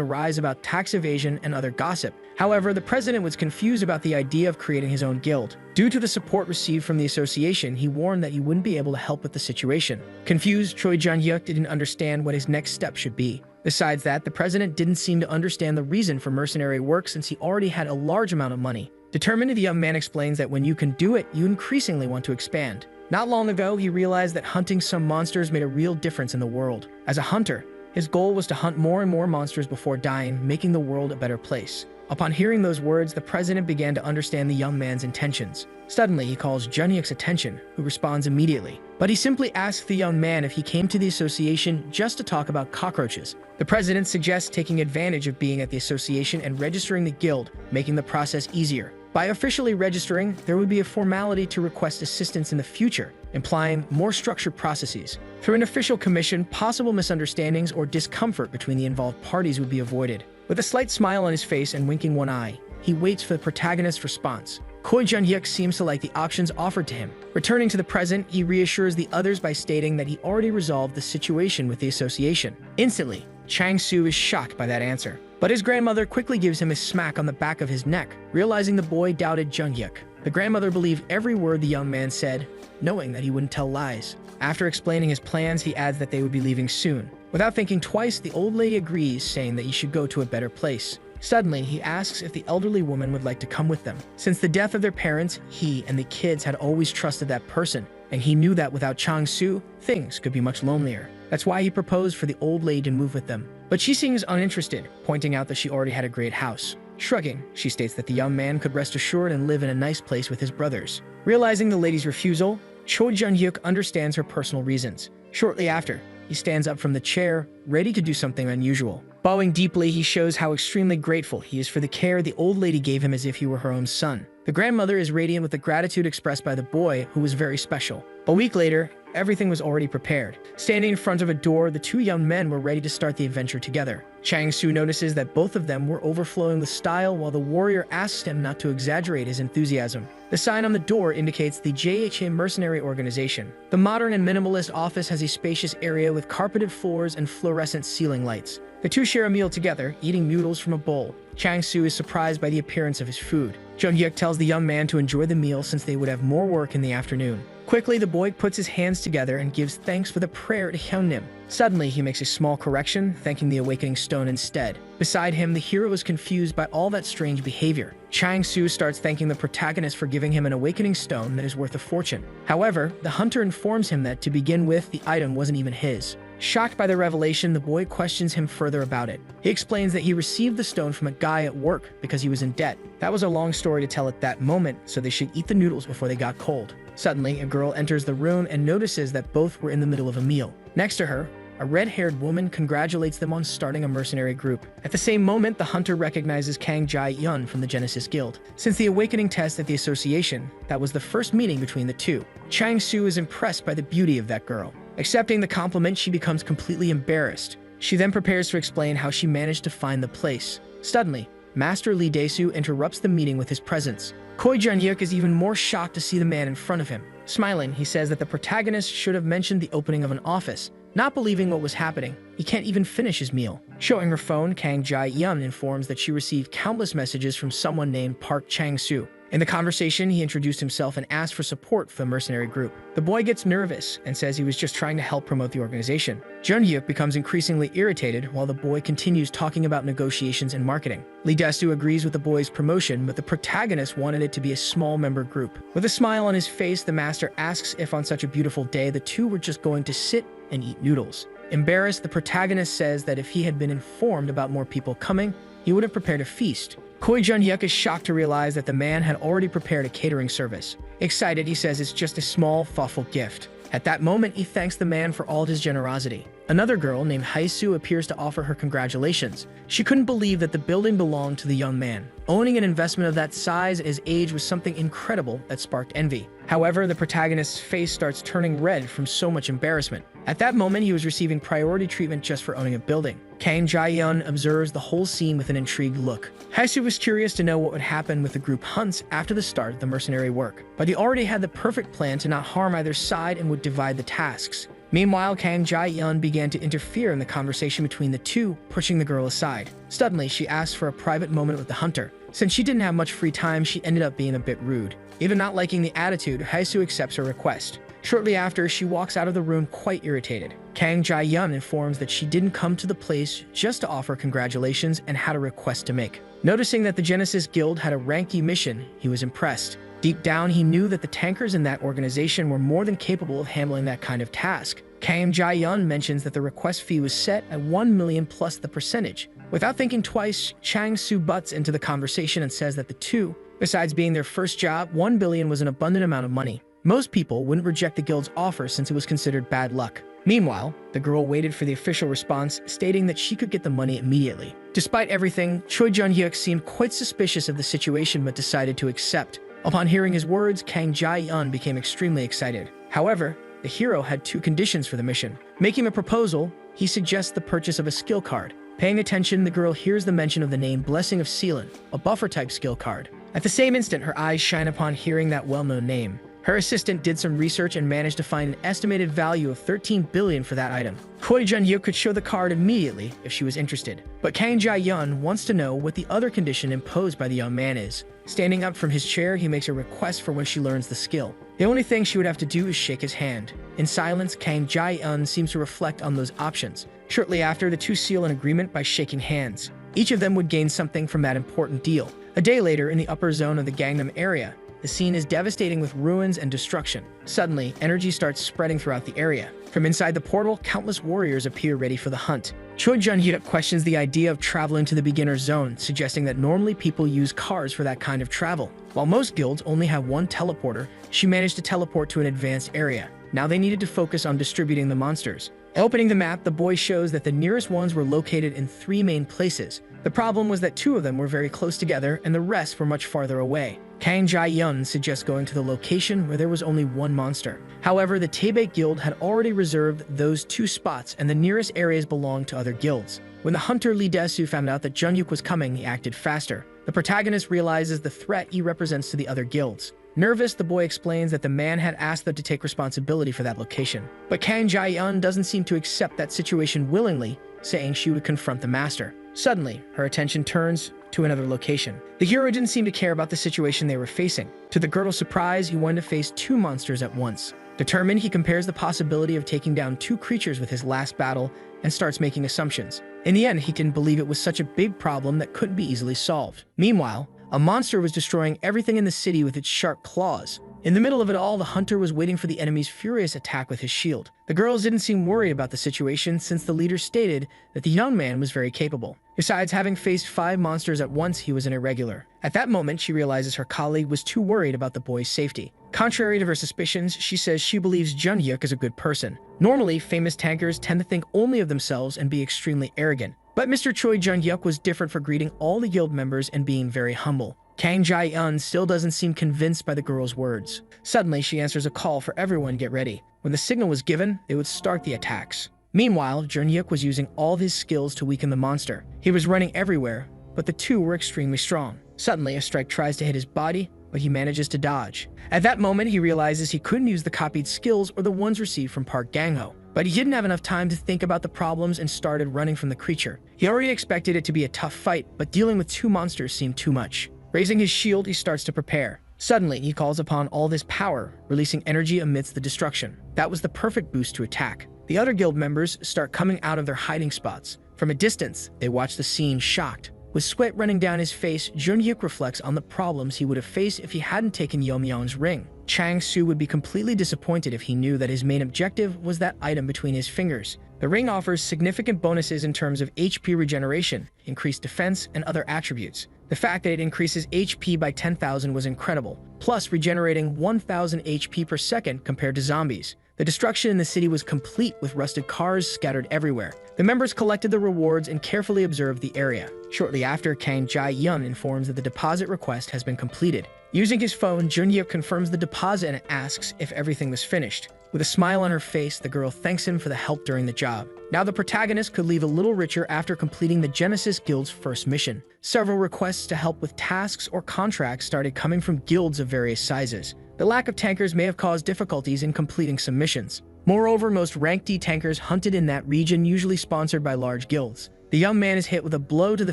S1: arise about tax evasion and other gossip. However, the president was confused about the idea of creating his own guild. Due to the support received from the association, he warned that he wouldn't be able to help with the situation. Confused, Choi Jun-hyuk didn't understand what his next step should be. Besides that, the president didn't seem to understand the reason for mercenary work since he already had a large amount of money. Determined, the young man explains that when you can do it, you increasingly want to expand. Not long ago, he realized that hunting some monsters made a real difference in the world. As a hunter, his goal was to hunt more and more monsters before dying, making the world a better place. Upon hearing those words, the president began to understand the young man's intentions. Suddenly, he calls Jun-hyuk's attention, who responds immediately. But he simply asks the young man if he came to the association just to talk about cockroaches. The president suggests taking advantage of being at the association and registering the guild, making the process easier. By officially registering, there would be a formality to request assistance in the future, implying more structured processes. Through an official commission, possible misunderstandings or discomfort between the involved parties would be avoided. With a slight smile on his face and winking one eye, he waits for the protagonist's response. Choi Jun-hyuk seems to like the options offered to him. Returning to the present, he reassures the others by stating that he already resolved the situation with the association. Instantly, Chang-soo is shocked by that answer. But his grandmother quickly gives him a smack on the back of his neck, realizing the boy doubted Jun-hyuk. The grandmother believed every word the young man said, knowing that he wouldn't tell lies. After explaining his plans, he adds that they would be leaving soon. Without thinking twice, the old lady agrees, saying that he should go to a better place. Suddenly, he asks if the elderly woman would like to come with them. Since the death of their parents, he and the kids had always trusted that person, and he knew that without Chang-Su, things could be much lonelier. That's why he proposed for the old lady to move with them. But she seems uninterested, pointing out that she already had a great house. Shrugging, she states that the young man could rest assured and live in a nice place with his brothers. Realizing the lady's refusal, Choi Jun-hyuk understands her personal reasons. Shortly after, he stands up from the chair, ready to do something unusual. Bowing deeply, he shows how extremely grateful he is for the care the old lady gave him as if he were her own son. The grandmother is radiant with the gratitude expressed by the boy, who was very special. A week later, everything was already prepared. Standing in front of a door, the two young men were ready to start the adventure together. Chang-Su notices that both of them were overflowing with style while the warrior asks him not to exaggerate his enthusiasm. The sign on the door indicates the JHA mercenary organization. The modern and minimalist office has a spacious area with carpeted floors and fluorescent ceiling lights. The two share a meal together, eating noodles from a bowl. Chang-Su is surprised by the appearance of his food. Jun-hyuk tells the young man to enjoy the meal since they would have more work in the afternoon. Quickly, the boy puts his hands together and gives thanks with a prayer to Hyunnim. Suddenly, he makes a small correction, thanking the awakening stone instead. Beside him, the hero is confused by all that strange behavior. Chang-Su starts thanking the protagonist for giving him an awakening stone that is worth a fortune. However, the hunter informs him that, to begin with, the item wasn't even his. Shocked by the revelation, the boy questions him further about it. He explains that he received the stone from a guy at work because he was in debt. That was a long story to tell at that moment, so they should eat the noodles before they got cold. Suddenly, a girl enters the room and notices that both were in the middle of a meal. Next to her, a red-haired woman congratulates them on starting a mercenary group. At the same moment, the hunter recognizes Kang Jae-yun from the Genesis Guild. Since the awakening test at the association, that was the first meeting between the two. Chang-Su is impressed by the beauty of that girl. Accepting the compliment, she becomes completely embarrassed. She then prepares to explain how she managed to find the place. Suddenly, Master Lee Dae-soo interrupts the meeting with his presence. Choi Jun-hyuk is even more shocked to see the man in front of him. Smiling, he says that the protagonist should have mentioned the opening of an office. Not believing what was happening, he can't even finish his meal. Showing her phone, Kang Jae-yun informs that she received countless messages from someone named Park Chang-soo. In the conversation, he introduced himself and asked for support for the mercenary group. The boy gets nervous and says he was just trying to help promote the organization. Jun-hyuk becomes increasingly irritated while the boy continues talking about negotiations and marketing. Lee Dae-soo agrees with the boy's promotion, but the protagonist wanted it to be a small member group. With a smile on his face, the master asks if on such a beautiful day the two were just going to sit and eat noodles. Embarrassed, the protagonist says that if he had been informed about more people coming, he would have prepared a feast. Choi Jun-hyuk is shocked to realize that the man had already prepared a catering service. Excited, he says it's just a small, thoughtful gift. At that moment, he thanks the man for all his generosity. Another girl named Hae-soo appears to offer her congratulations. She couldn't believe that the building belonged to the young man. Owning an investment of that size at his age was something incredible that sparked envy. However, the protagonist's face starts turning red from so much embarrassment. At that moment, he was receiving priority treatment just for owning a building. Kang Jae-yun observes the whole scene with an intrigued look. Hae-soo was curious to know what would happen with the group hunts after the start of the mercenary work, but he already had the perfect plan to not harm either side and would divide the tasks. Meanwhile, Kang Jae-yun began to interfere in the conversation between the two, pushing the girl aside. Suddenly, she asks for a private moment with the hunter. Since she didn't have much free time, she ended up being a bit rude. Even not liking the attitude, Hae-soo accepts her request. Shortly after, she walks out of the room quite irritated. Kang Jae-yun informs that she didn't come to the place just to offer congratulations and had a request to make. Noticing that the Genesis Guild had a ranky mission, he was impressed. Deep down, he knew that the tankers in that organization were more than capable of handling that kind of task. Kang Jae-yun mentions that the request fee was set at 1 million plus the percentage. Without thinking twice, Chang-Su butts into the conversation and says that the two, besides being their first job, 1 billion was an abundant amount of money. Most people wouldn't reject the guild's offer since it was considered bad luck. Meanwhile, the girl waited for the official response, stating that she could get the money immediately. Despite everything, Choi Jun-hyuk seemed quite suspicious of the situation but decided to accept. Upon hearing his words, Kang Jae-yun became extremely excited. However, the hero had 2 conditions for the mission. Making a proposal, he suggests the purchase of a skill card. Paying attention, the girl hears the mention of the name Blessing of Sealan, a buffer-type skill card. At the same instant, her eyes shine upon hearing that well-known name. Her assistant did some research and managed to find an estimated value of 13 billion for that item. Choi Jun-hyuk could show the card immediately if she was interested, but Kang Jae-yun wants to know what the other condition imposed by the young man is. Standing up from his chair, he makes a request for when she learns the skill. The only thing she would have to do is shake his hand. In silence, Kang Jae-yun seems to reflect on those options. Shortly after, the two seal an agreement by shaking hands. Each of them would gain something from that important deal. A day later, in the upper zone of the Gangnam area, the scene is devastating with ruins and destruction. Suddenly, energy starts spreading throughout the area. From inside the portal, countless warriors appear ready for the hunt. Choi Jun-hyuk questions the idea of traveling to the beginner zone, suggesting that normally people use cars for that kind of travel. While most guilds only have one teleporter, she managed to teleport to an advanced area. Now they needed to focus on distributing the monsters. Opening the map, the boy shows that the nearest ones were located in 3 main places. The problem was that 2 of them were very close together and the rest were much farther away. Kang Jae-yun suggests going to the location where there was only 1 monster. However, the Taebae Guild had already reserved those 2 spots and the nearest areas belonged to other guilds. When the hunter Lee Desu found out that Jun-hyuk was coming, he acted faster. The protagonist realizes the threat he represents to the other guilds. Nervous, the boy explains that the man had asked them to take responsibility for that location. But Kang Jae-yun doesn't seem to accept that situation willingly, saying she would confront the master. Suddenly, her attention turns to another location. The hero didn't seem to care about the situation they were facing. To the girdle's surprise, he wanted to face 2 monsters at once. Determined, he compares the possibility of taking down 2 creatures with his last battle and starts making assumptions. In the end, he can believe it was such a big problem that couldn't be easily solved. Meanwhile, a monster was destroying everything in the city with its sharp claws. In the middle of it all, the hunter was waiting for the enemy's furious attack with his shield. The girls didn't seem worried about the situation since the leader stated that the young man was very capable. Besides having faced 5 monsters at once, he was an irregular. At that moment, she realizes her colleague was too worried about the boy's safety. Contrary to her suspicions, she says she believes Jun-hyuk is a good person. Normally, famous tankers tend to think only of themselves and be extremely arrogant. But Mr. Choi Jun-hyuk was different for greeting all the guild members and being very humble. Kang Jae-yun still doesn't seem convinced by the girl's words. Suddenly, she answers a call for everyone to get ready. When the signal was given, they would start the attacks. Meanwhile, Jun-hyuk was using all of his skills to weaken the monster. He was running everywhere, but the 2 were extremely strong. Suddenly, a strike tries to hit his body, but he manages to dodge. At that moment, he realizes he couldn't use the copied skills or the ones received from Park Gang-ho. But he didn't have enough time to think about the problems and started running from the creature. He already expected it to be a tough fight, but dealing with 2 monsters seemed too much. Raising his shield, he starts to prepare. Suddenly, he calls upon all this power, releasing energy amidst the destruction. That was the perfect boost to attack. The other guild members start coming out of their hiding spots. From a distance, they watch the scene shocked. With sweat running down his face, Jun-hyuk reflects on the problems he would have faced if he hadn't taken Yeomyeon's ring. Chang-soo would be completely disappointed if he knew that his main objective was that item between his fingers. The ring offers significant bonuses in terms of HP regeneration, increased defense, and other attributes. The fact that it increases HP by 10,000 was incredible, plus regenerating 1,000 HP per second compared to zombies. The destruction in the city was complete with rusted cars scattered everywhere. The members collected the rewards and carefully observed the area. Shortly after, Kang Jae-yun informs that the deposit request has been completed. Using his phone, Jun-hyuk confirms the deposit and asks if everything was finished. With a smile on her face, the girl thanks him for the help during the job. Now the protagonist could leave a little richer after completing the Genesis Guild's first mission. Several requests to help with tasks or contracts started coming from guilds of various sizes. The lack of tankers may have caused difficulties in completing some missions. Moreover, most rank D tankers hunted in that region usually sponsored by large guilds. The young man is hit with a blow to the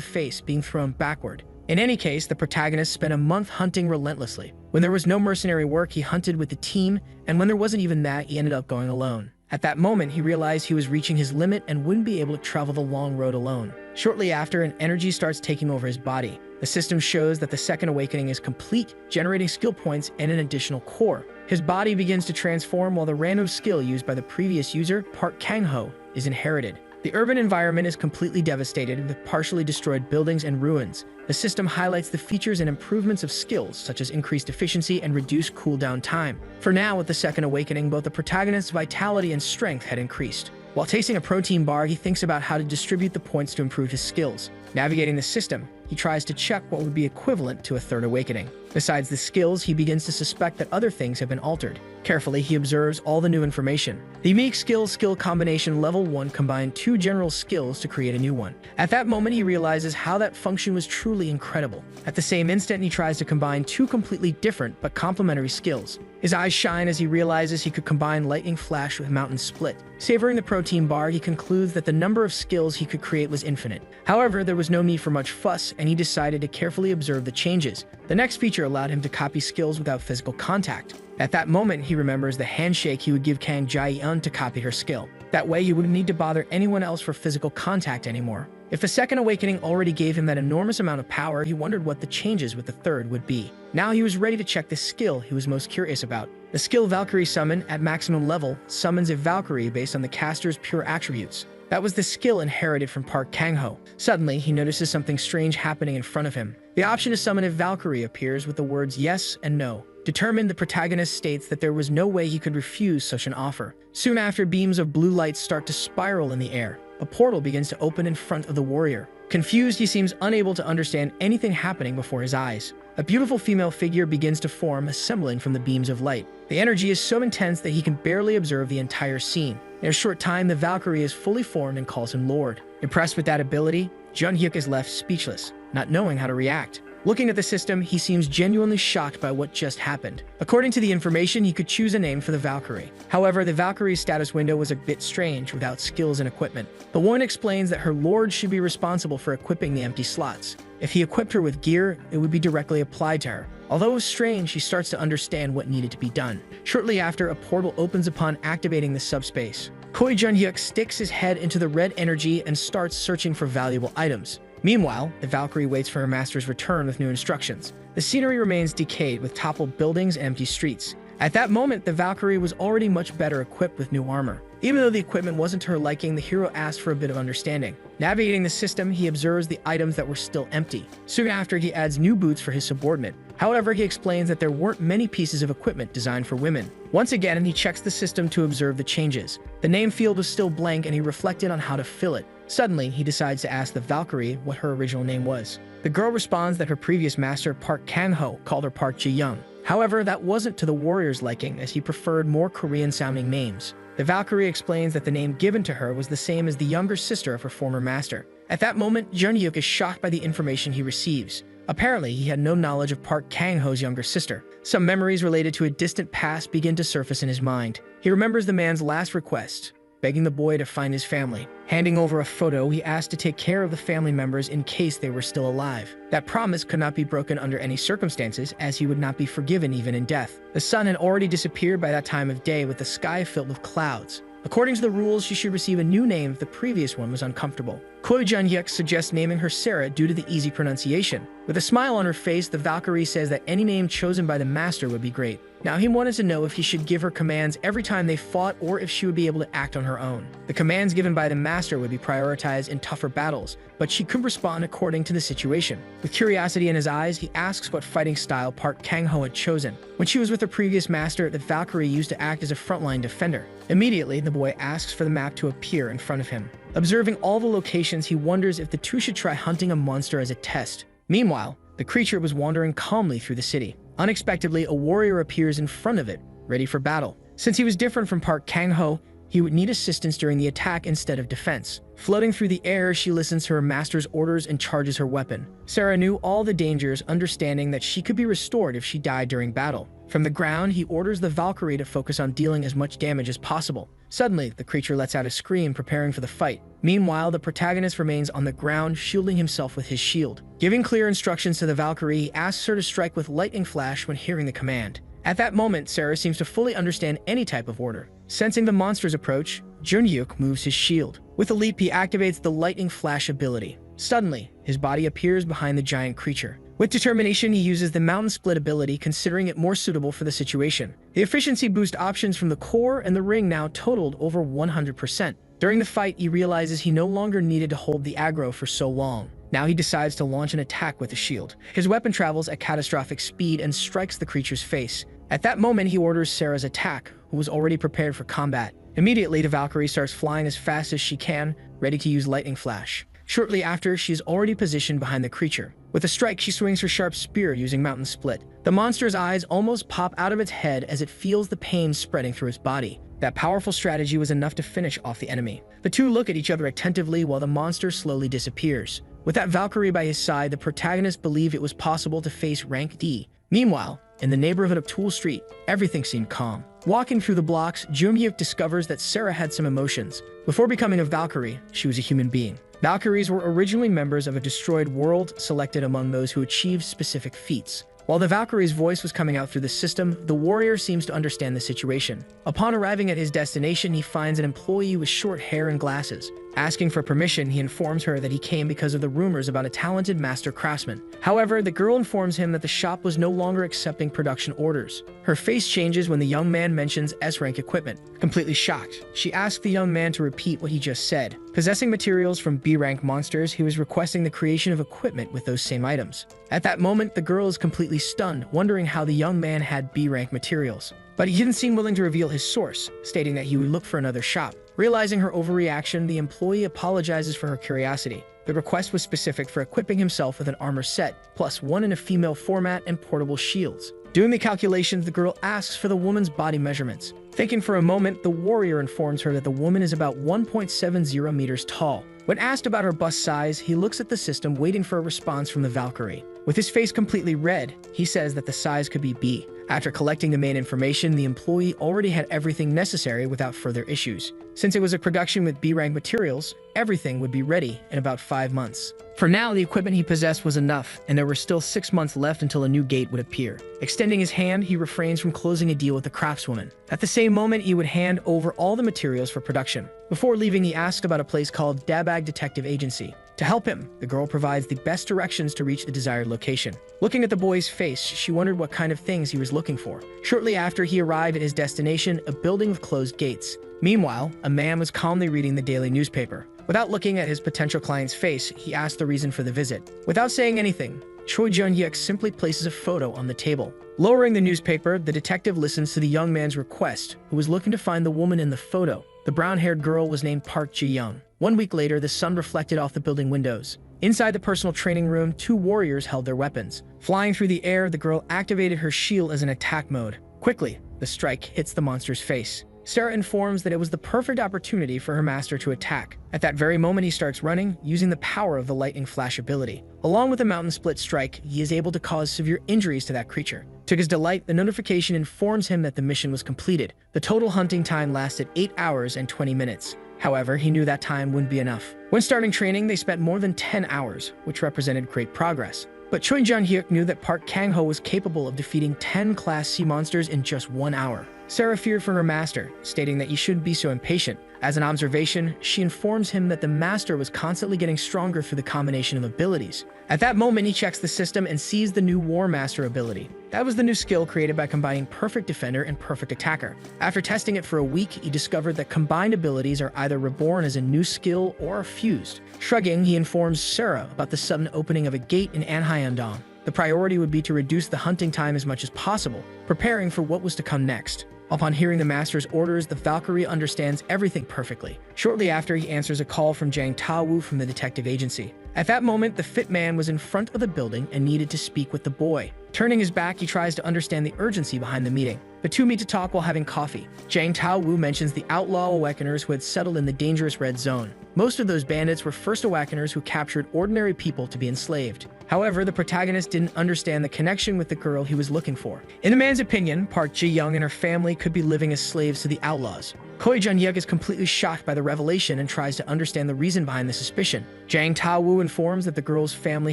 S1: face, being thrown backward. In any case, the protagonist spent a month hunting relentlessly. When there was no mercenary work, he hunted with the team, and when there wasn't even that, he ended up going alone. At that moment, he realized he was reaching his limit and wouldn't be able to travel the long road alone. Shortly after, an energy starts taking over his body. The system shows that the second awakening is complete, generating skill points and an additional core. His body begins to transform while the random skill used by the previous user, Park Kang-ho, is inherited. The urban environment is completely devastated with partially destroyed buildings and ruins. The system highlights the features and improvements of skills such as increased efficiency and reduced cooldown time. For now, with the second awakening, both the protagonist's vitality and strength had increased. While tasting a protein bar, he thinks about how to distribute the points to improve his skills. Navigating the system, he tries to check what would be equivalent to a third awakening. Besides the skills, he begins to suspect that other things have been altered. Carefully, he observes all the new information. The unique skill combination level 1 combined 2 general skills to create a new one. At that moment, he realizes how that function was truly incredible. At the same instant, he tries to combine 2 completely different but complementary skills. His eyes shine as he realizes he could combine Lightning Flash with Mountain Split. Savoring the protein bar, he concludes that the number of skills he could create was infinite. However, there was no need for much fuss, and he decided to carefully observe the changes. The next feature allowed him to copy skills without physical contact. At that moment, he remembers the handshake he would give Kang Jae-yun to copy her skill. That way, he wouldn't need to bother anyone else for physical contact anymore. If the second awakening already gave him that enormous amount of power, he wondered what the changes with the third would be. Now he was ready to check the skill he was most curious about. The skill Valkyrie Summon at maximum level summons a Valkyrie based on the caster's pure attributes. That was the skill inherited from Park Kang-ho. Suddenly, he notices something strange happening in front of him. The option to summon a Valkyrie appears with the words yes and no. Determined, the protagonist states that there was no way he could refuse such an offer. Soon after, beams of blue light start to spiral in the air. A portal begins to open in front of the warrior. Confused, he seems unable to understand anything happening before his eyes. A beautiful female figure begins to form, assembling from the beams of light. The energy is so intense that he can barely observe the entire scene. In a short time, the Valkyrie is fully formed and calls him Lord. Impressed with that ability, Jun-hyuk is left speechless, not knowing how to react. Looking at the system, he seems genuinely shocked by what just happened. According to the information, he could choose a name for the Valkyrie. However, the Valkyrie's status window was a bit strange without skills and equipment. The woman explains that her lord should be responsible for equipping the empty slots. If he equipped her with gear, it would be directly applied to her. Although it was strange, she starts to understand what needed to be done. Shortly after, a portal opens upon activating the subspace. Koi Jun-hyuk sticks his head into the red energy and starts searching for valuable items. Meanwhile, the Valkyrie waits for her master's return with new instructions. The scenery remains decayed with toppled buildings and empty streets. At that moment, the Valkyrie was already much better equipped with new armor. Even though the equipment wasn't to her liking, the hero asked for a bit of understanding. Navigating the system, he observes the items that were still empty. Soon after, he adds new boots for his subordinate. However, he explains that there weren't many pieces of equipment designed for women. Once again, he checks the system to observe the changes. The name field was still blank and he reflected on how to fill it. Suddenly, he decides to ask the Valkyrie what her original name was. The girl responds that her previous master, Park Kang-ho, called her Park Ji-young. However, that wasn't to the warrior's liking, as he preferred more Korean-sounding names. The Valkyrie explains that the name given to her was the same as the younger sister of her former master. At that moment, Jun-hyuk is shocked by the information he receives. Apparently, he had no knowledge of Park Kang-ho's younger sister. Some memories related to a distant past begin to surface in his mind. He remembers the man's last request, begging the boy to find his family. Handing over a photo, he asked to take care of the family members in case they were still alive. That promise could not be broken under any circumstances, as he would not be forgiven even in death. The sun had already disappeared by that time of day, with the sky filled with clouds. According to the rules, she should receive a new name if the previous one was uncomfortable. Koi Jun-hyuk suggests naming her Sarah due to the easy pronunciation. With a smile on her face, the Valkyrie says that any name chosen by the master would be great. Now he wanted to know if he should give her commands every time they fought or if she would be able to act on her own. The commands given by the master would be prioritized in tougher battles, but she could respond according to the situation. With curiosity in his eyes, he asks what fighting style Park Kang-ho had chosen. When she was with her previous master, the Valkyrie used to act as a frontline defender. Immediately, the boy asks for the map to appear in front of him. Observing all the locations, he wonders if the two should try hunting a monster as a test. Meanwhile, the creature was wandering calmly through the city. Unexpectedly, a warrior appears in front of it, ready for battle. Since he was different from Park Kang-ho, he would need assistance during the attack instead of defense. Floating through the air, she listens to her master's orders and charges her weapon. Sarah knew all the dangers, understanding that she could be restored if she died during battle. From the ground, he orders the Valkyrie to focus on dealing as much damage as possible. Suddenly, the creature lets out a scream, preparing for the fight. Meanwhile, the protagonist remains on the ground, shielding himself with his shield. Giving clear instructions to the Valkyrie, he asks her to strike with lightning flash when hearing the command. At that moment, Sarah seems to fully understand any type of order. Sensing the monster's approach, Jun-hyuk moves his shield. With a leap, he activates the lightning flash ability. Suddenly, his body appears behind the giant creature. With determination, he uses the mountain split ability, considering it more suitable for the situation. The efficiency boost options from the core and the ring now totaled over 100%. During the fight, he realizes he no longer needed to hold the aggro for so long. Now he decides to launch an attack with the shield. His weapon travels at catastrophic speed and strikes the creature's face. At that moment, he orders Sarah's attack, who was already prepared for combat. Immediately, the Valkyrie starts flying as fast as she can, ready to use lightning flash. Shortly after, she is already positioned behind the creature. With a strike, she swings her sharp spear using Mountain Split. The monster's eyes almost pop out of its head as it feels the pain spreading through its body. That powerful strategy was enough to finish off the enemy. The two look at each other attentively while the monster slowly disappears. With that Valkyrie by his side, the protagonist believed it was possible to face rank D. Meanwhile, in the neighborhood of Tool Street, everything seemed calm. Walking through the blocks, Jun-hyuk discovers that Sarah had some emotions. Before becoming a Valkyrie, she was a human being. Valkyries were originally members of a destroyed world, selected among those who achieved specific feats. While the Valkyrie's voice was coming out through the system, the warrior seems to understand the situation. Upon arriving at his destination, he finds an employee with short hair and glasses. Asking for permission, he informs her that he came because of the rumors about a talented master craftsman. However, the girl informs him that the shop was no longer accepting production orders. Her face changes when the young man mentions S-rank equipment. Completely shocked, she asks the young man to repeat what he just said. Possessing materials from B-rank monsters, he was requesting the creation of equipment with those same items. At that moment, the girl is completely stunned, wondering how the young man had B-rank materials. But he didn't seem willing to reveal his source, stating that he would look for another shop. Realizing her overreaction, the employee apologizes for her curiosity. The request was specific for equipping himself with an armor set, plus one in a female format and portable shields. Doing the calculations, the girl asks for the woman's body measurements. Thinking for a moment, the warrior informs her that the woman is about 1.70 meters tall. When asked about her bust size, he looks at the system, waiting for a response from the Valkyrie. With his face completely red, he says that the size could be B. After collecting the main information, the employee already had everything necessary without further issues. Since it was a production with B-rank materials, everything would be ready in about 5 months. For now, the equipment he possessed was enough, and there were still 6 months left until a new gate would appear. Extending his hand, he refrains from closing a deal with the craftswoman. At the same moment, he would hand over all the materials for production. Before leaving, he asked about a place called Dabag Detective Agency. To help him, the girl provides the best directions to reach the desired location. Looking at the boy's face, she wondered what kind of things he was looking for. Shortly after he arrived at his destination, a building with closed gates. Meanwhile, a man was calmly reading the daily newspaper. Without looking at his potential client's face, he asked the reason for the visit. Without saying anything, Choi Jun-hyuk simply places a photo on the table. Lowering the newspaper, the detective listens to the young man's request, who was looking to find the woman in the photo. The brown-haired girl was named Park Ji-young. 1 week later, the sun reflected off the building windows. Inside the personal training room, 2 warriors held their weapons. Flying through the air, the girl activated her shield as an attack mode. Quickly, the strike hits the monster's face. Sarah informs that it was the perfect opportunity for her master to attack. At that very moment, he starts running, using the power of the lightning flash ability. Along with the mountain split strike, he is able to cause severe injuries to that creature. To his delight, the notification informs him that the mission was completed. The total hunting time lasted 8 hours and 20 minutes. However, he knew that time wouldn't be enough. When starting training, they spent more than 10 hours, which represented great progress. But Choi Jun-hyuk knew that Park Kang-ho was capable of defeating 10 Class C monsters in just 1 hour. Sarah feared for her master, stating that he shouldn't be so impatient. As an observation, she informs him that the master was constantly getting stronger through the combination of abilities. At that moment, he checks the system and sees the new War Master ability. That was the new skill created by combining Perfect Defender and Perfect Attacker. After testing it for a week, he discovered that combined abilities are either reborn as a new skill or fused. Shrugging, he informs Sarah about the sudden opening of a gate in Anhyeondong. The priority would be to reduce the hunting time as much as possible, preparing for what was to come next. Upon hearing the master's orders, the Valkyrie understands everything perfectly. Shortly after, he answers a call from Jang Ta-woo from the detective agency. At that moment, the fit man was in front of the building and needed to speak with the boy. Turning his back, he tries to understand the urgency behind the meeting. The two meet to talk while having coffee. Jang Ta-woo mentions the outlaw awakeners who had settled in the dangerous red zone. Most of those bandits were first awakeners who captured ordinary people to be enslaved. However, the protagonist didn't understand the connection with the girl he was looking for. In the man's opinion, Park Ji-young and her family could be living as slaves to the outlaws. Choi Jun-hyuk is completely shocked by the revelation and tries to understand the reason behind the suspicion. Jang Ta-woo informs that the girl's family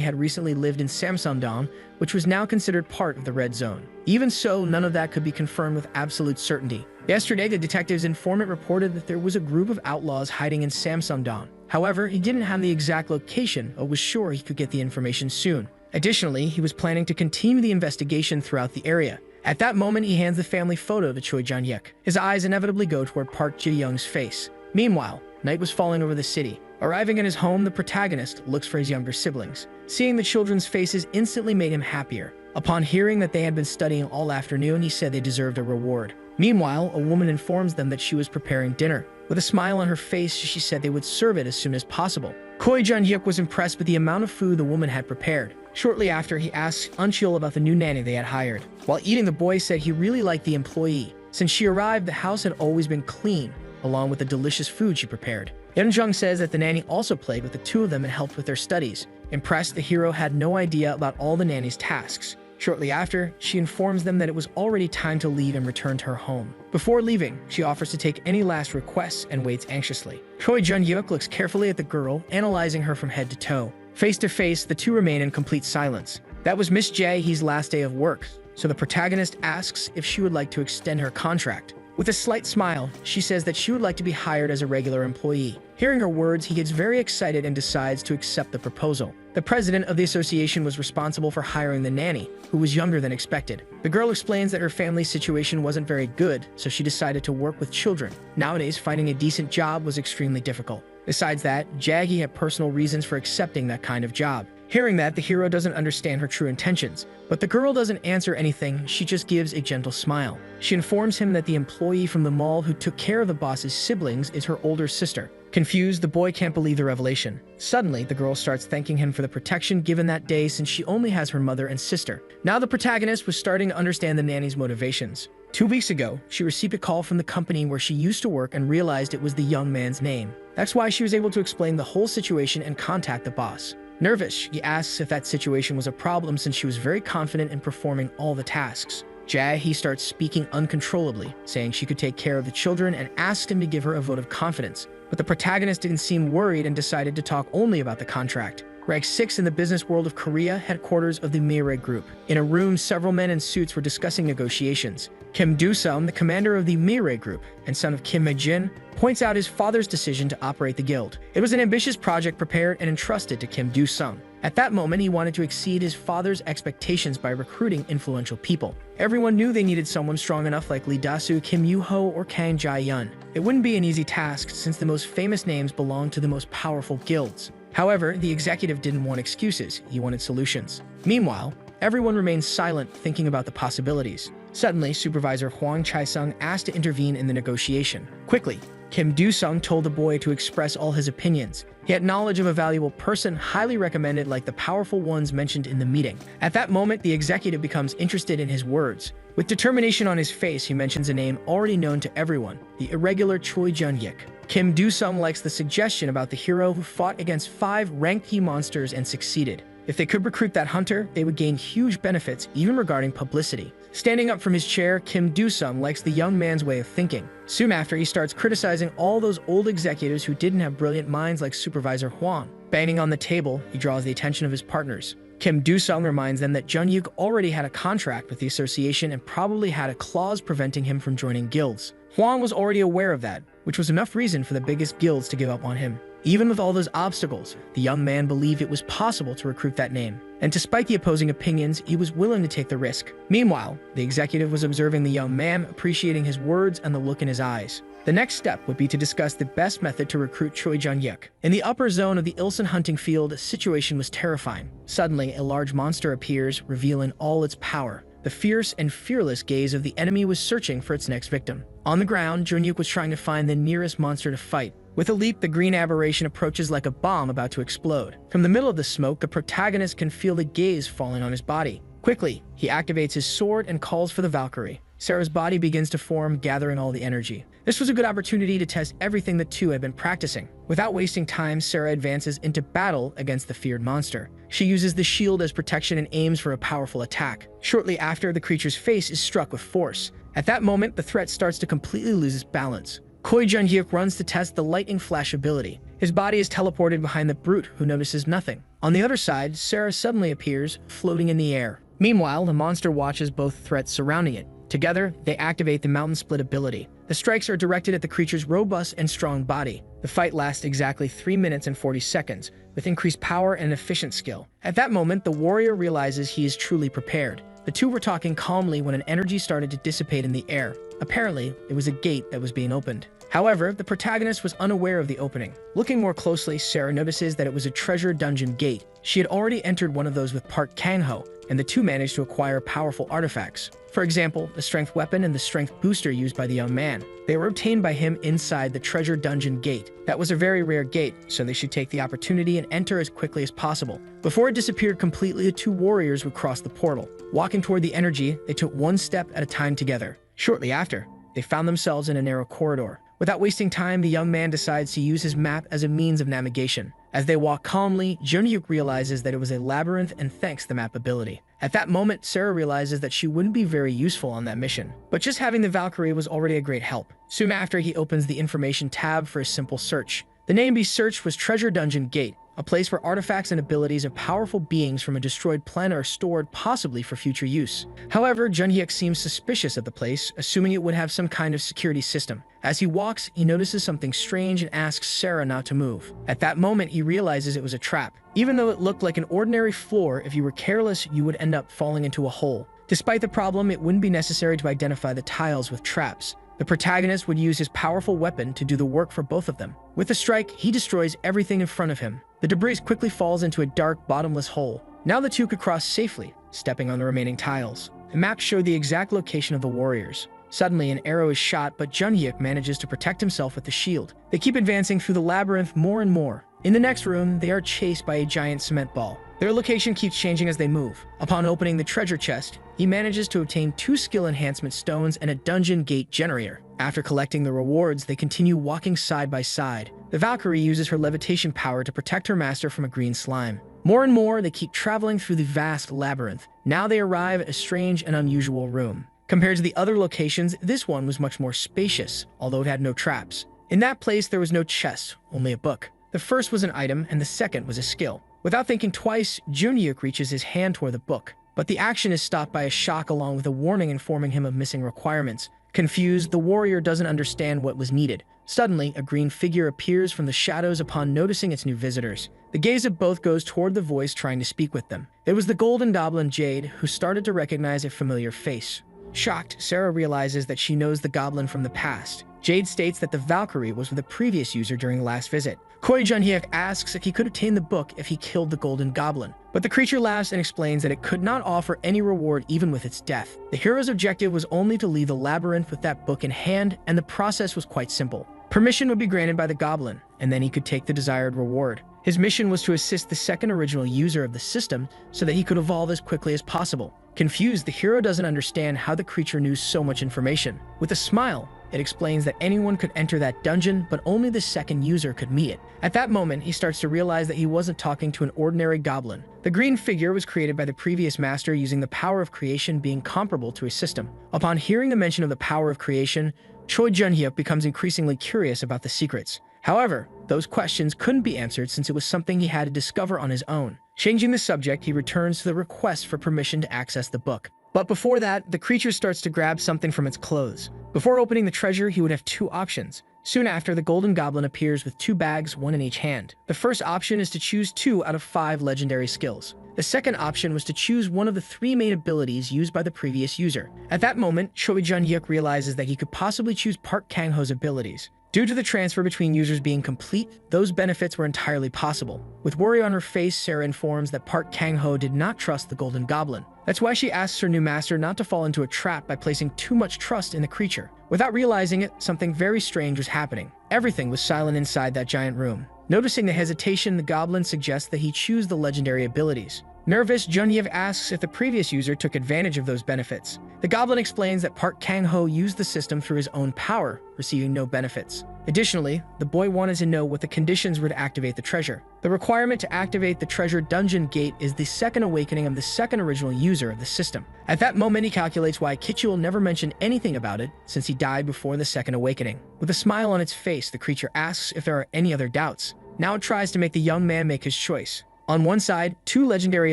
S1: had recently lived in Samsung-dong, which was now considered part of the Red Zone. Even so, none of that could be confirmed with absolute certainty. Yesterday, the detective's informant reported that there was a group of outlaws hiding in Samsung-dong. However, he didn't have the exact location, but was sure he could get the information soon. Additionally, he was planning to continue the investigation throughout the area. At that moment, he hands the family photo to Choi Jun-hyuk. His eyes inevitably go toward Park Ji-young's face. Meanwhile, night was falling over the city. Arriving at his home, the protagonist looks for his younger siblings. Seeing the children's faces instantly made him happier. Upon hearing that they had been studying all afternoon, he said they deserved a reward. Meanwhile, a woman informs them that she was preparing dinner. With a smile on her face, she said they would serve it as soon as possible. Choi Jun-hyuk was impressed with the amount of food the woman had prepared. Shortly after, he asked Unchil about the new nanny they had hired. While eating, the boy said he really liked the employee. Since she arrived, the house had always been clean, along with the delicious food she prepared. Yeonjung says that the nanny also played with the two of them and helped with their studies. Impressed, the hero had no idea about all the nanny's tasks. Shortly after, she informs them that it was already time to leave and return to her home. Before leaving, she offers to take any last requests and waits anxiously. Choi Jun-hyuk looks carefully at the girl, analyzing her from head to toe. Face to face, the two remain in complete silence. That was Miss Jae-hee's last day of work, so the protagonist asks if she would like to extend her contract. With a slight smile, she says that she would like to be hired as a regular employee. Hearing her words, he gets very excited and decides to accept the proposal. The president of the association was responsible for hiring the nanny, who was younger than expected. The girl explains that her family's situation wasn't very good, so she decided to work with children. Nowadays, finding a decent job was extremely difficult. Besides that, Jaggy had personal reasons for accepting that kind of job. Hearing that, the hero doesn't understand her true intentions, but the girl doesn't answer anything, she just gives a gentle smile. She informs him that the employee from the mall who took care of the boss's siblings is her older sister. Confused, the boy can't believe the revelation. Suddenly, the girl starts thanking him for the protection given that day since she only has her mother and sister. Now the protagonist was starting to understand the nanny's motivations. 2 weeks ago, she received a call from the company where she used to work and realized it was the young man's name. That's why she was able to explain the whole situation and contact the boss. Nervous, she asks if that situation was a problem since she was very confident in performing all the tasks. He starts speaking uncontrollably, saying she could take care of the children and asked him to give her a vote of confidence. But the protagonist didn't seem worried and decided to talk only about the contract. Rank 6 in the business world of Korea, headquarters of the Mirei Group. In a room, several men in suits were discussing negotiations. Kim Do-sung, the commander of the Mirei Group and son of Kim Me-jin, points out his father's decision to operate the guild. It was an ambitious project prepared and entrusted to Kim Do-sung. At that moment, he wanted to exceed his father's expectations by recruiting influential people. Everyone knew they needed someone strong enough like Lee Da-soo, Kim Yoo-ho, or Kang Jae-yun. It wouldn't be an easy task since the most famous names belong to the most powerful guilds. However, the executive didn't want excuses, he wanted solutions. Meanwhile, everyone remained silent, thinking about the possibilities. Suddenly, Supervisor Hwang Chae-sung asked to intervene in the negotiation. Quickly, Kim Do-sung told the boy to express all his opinions. He had knowledge of a valuable person highly recommended like the powerful ones mentioned in the meeting. At that moment, the executive becomes interested in his words. With determination on his face, he mentions a name already known to everyone, the irregular Choi Jun-yik. Kim Do-sung likes the suggestion about the hero who fought against 5 ranked key monsters and succeeded. If they could recruit that hunter, they would gain huge benefits, even regarding publicity. Standing up from his chair, Kim Do-sung likes the young man's way of thinking. Soon after, he starts criticizing all those old executives who didn't have brilliant minds like Supervisor Hwang. Banging on the table, he draws the attention of his partners. Kim Do-sung reminds them that Jun-yuk already had a contract with the association and probably had a clause preventing him from joining guilds. Hwang was already aware of that, which was enough reason for the biggest guilds to give up on him. Even with all those obstacles, the young man believed it was possible to recruit that name. And despite the opposing opinions, he was willing to take the risk. Meanwhile, the executive was observing the young man, appreciating his words and the look in his eyes. The next step would be to discuss the best method to recruit Choi Jun-yuk. In the upper zone of the Ilsan hunting field, the situation was terrifying. Suddenly, a large monster appears, revealing all its power. The fierce and fearless gaze of the enemy was searching for its next victim. On the ground, Jun-yuk was trying to find the nearest monster to fight. With a leap, the green aberration approaches like a bomb about to explode. From the middle of the smoke, the protagonist can feel the gaze falling on his body. Quickly, he activates his sword and calls for the Valkyrie. Sarah's body begins to form, gathering all the energy. This was a good opportunity to test everything the two had been practicing. Without wasting time, Sarah advances into battle against the feared monster. She uses the shield as protection and aims for a powerful attack. Shortly after, the creature's face is struck with force. At that moment, the threat starts to completely lose its balance. Choi Jun-hyuk runs to test the lightning flash ability. His body is teleported behind the brute, who notices nothing. On the other side, Sarah suddenly appears, floating in the air. Meanwhile, the monster watches both threats surrounding it. Together, they activate the Mountain Split ability. The strikes are directed at the creature's robust and strong body. The fight lasts exactly 3 minutes and 40 seconds, with increased power and efficient skill. At that moment, the warrior realizes he is truly prepared. The two were talking calmly when an energy started to dissipate in the air. Apparently, it was a gate that was being opened. However, the protagonist was unaware of the opening. Looking more closely, Sarah notices that it was a treasure dungeon gate. She had already entered one of those with Park Kang-ho, and the two managed to acquire powerful artifacts. For example, the strength weapon and the strength booster used by the young man. They were obtained by him inside the treasure dungeon gate. That was a very rare gate, so they should take the opportunity and enter as quickly as possible. Before it disappeared completely, the two warriors would cross the portal. Walking toward the energy, they took one step at a time together. Shortly after, they found themselves in a narrow corridor. Without wasting time, the young man decides to use his map as a means of navigation. As they walk calmly, Jun-hyuk realizes that it was a labyrinth and thanks the map ability. At that moment, Sarah realizes that she wouldn't be very useful on that mission. But just having the Valkyrie was already a great help. Soon after, he opens the information tab for a simple search. The name he searched was Treasure Dungeon Gate. a place where artifacts and abilities of powerful beings from a destroyed planet are stored, possibly for future use. However, Junhyuk seems suspicious of the place, assuming it would have some kind of security system. As he walks, he notices something strange and asks Sarah not to move. At that moment, he realizes it was a trap. Even though it looked like an ordinary floor, if you were careless, you would end up falling into a hole. Despite the problem, it wouldn't be necessary to identify the tiles with traps. The protagonist would use his powerful weapon to do the work for both of them. With a strike, he destroys everything in front of him. The debris quickly falls into a dark, bottomless hole. Now the two could cross safely, stepping on the remaining tiles. The maps show the exact location of the warriors. Suddenly, an arrow is shot, but Junhyuk manages to protect himself with the shield. They keep advancing through the labyrinth more and more. In the next room, they are chased by a giant cement ball. Their location keeps changing as they move. Upon opening the treasure chest, he manages to obtain 2 skill enhancement stones and a dungeon gate generator. After collecting the rewards, they continue walking side by side. The Valkyrie uses her levitation power to protect her master from a green slime. More and more, they keep traveling through the vast labyrinth. Now they arrive at a strange and unusual room. Compared to the other locations, this one was much more spacious, although it had no traps. In that place, there was no chest, only a book. The first was an item, and the second was a skill. Without thinking twice, Junhyuk reaches his hand toward the book, but the action is stopped by a shock along with a warning informing him of missing requirements. Confused, the warrior doesn't understand what was needed. Suddenly, a green figure appears from the shadows upon noticing its new visitors. The gaze of both goes toward the voice trying to speak with them. It was the golden goblin Jade, who started to recognize a familiar face. Shocked, Sarah realizes that she knows the goblin from the past. Jade states that the Valkyrie was with the previous user during the last visit. Junhyuk asks if he could obtain the book if he killed the golden goblin, but the creature laughs and explains that it could not offer any reward even with its death. The hero's objective was only to leave the labyrinth with that book in hand, and the process was quite simple. Permission would be granted by the goblin, and then he could take the desired reward. His mission was to assist the second original user of the system so that he could evolve as quickly as possible. Confused, the hero doesn't understand how the creature knew so much information. With a smile, it explains that anyone could enter that dungeon, but only the second user could meet it. At that moment, he starts to realize that he wasn't talking to an ordinary goblin. The green figure was created by the previous master using the power of creation being comparable to a system. Upon hearing the mention of the power of creation, Junhyuk becomes increasingly curious about the secrets. However, those questions couldn't be answered since it was something he had to discover on his own. Changing the subject, he returns to the request for permission to access the book. But before that, the creature starts to grab something from its clothes. Before opening the treasure, he would have 2 options. Soon after, the golden goblin appears with 2 bags, 1 in each hand. The first option is to choose 2 out of 5 legendary skills. The second option was to choose one of the 3 main abilities used by the previous user. At that moment, Junhyuk realizes that he could possibly choose Park Kang-ho's abilities. Due to the transfer between users being complete, those benefits were entirely possible. With worry on her face, Sarah informs that Park Kang-ho did not trust the Golden Goblin. That's why she asks her new master not to fall into a trap by placing too much trust in the creature. Without realizing it, something very strange was happening. Everything was silent inside that giant room. Noticing the hesitation, the goblin suggests that he choose the legendary abilities. Nervous, Junhyuk asks if the previous user took advantage of those benefits. The goblin explains that Park Kang-ho used the system through his own power, receiving no benefits. Additionally, the boy wanted to know what the conditions were to activate the treasure. The requirement to activate the treasure dungeon gate is the second awakening of the second original user of the system. At that moment, he calculates why Kichul never mentioned anything about it, since he died before the second awakening. With a smile on its face, the creature asks if there are any other doubts. Now it tries to make the young man make his choice. On one side, 2 legendary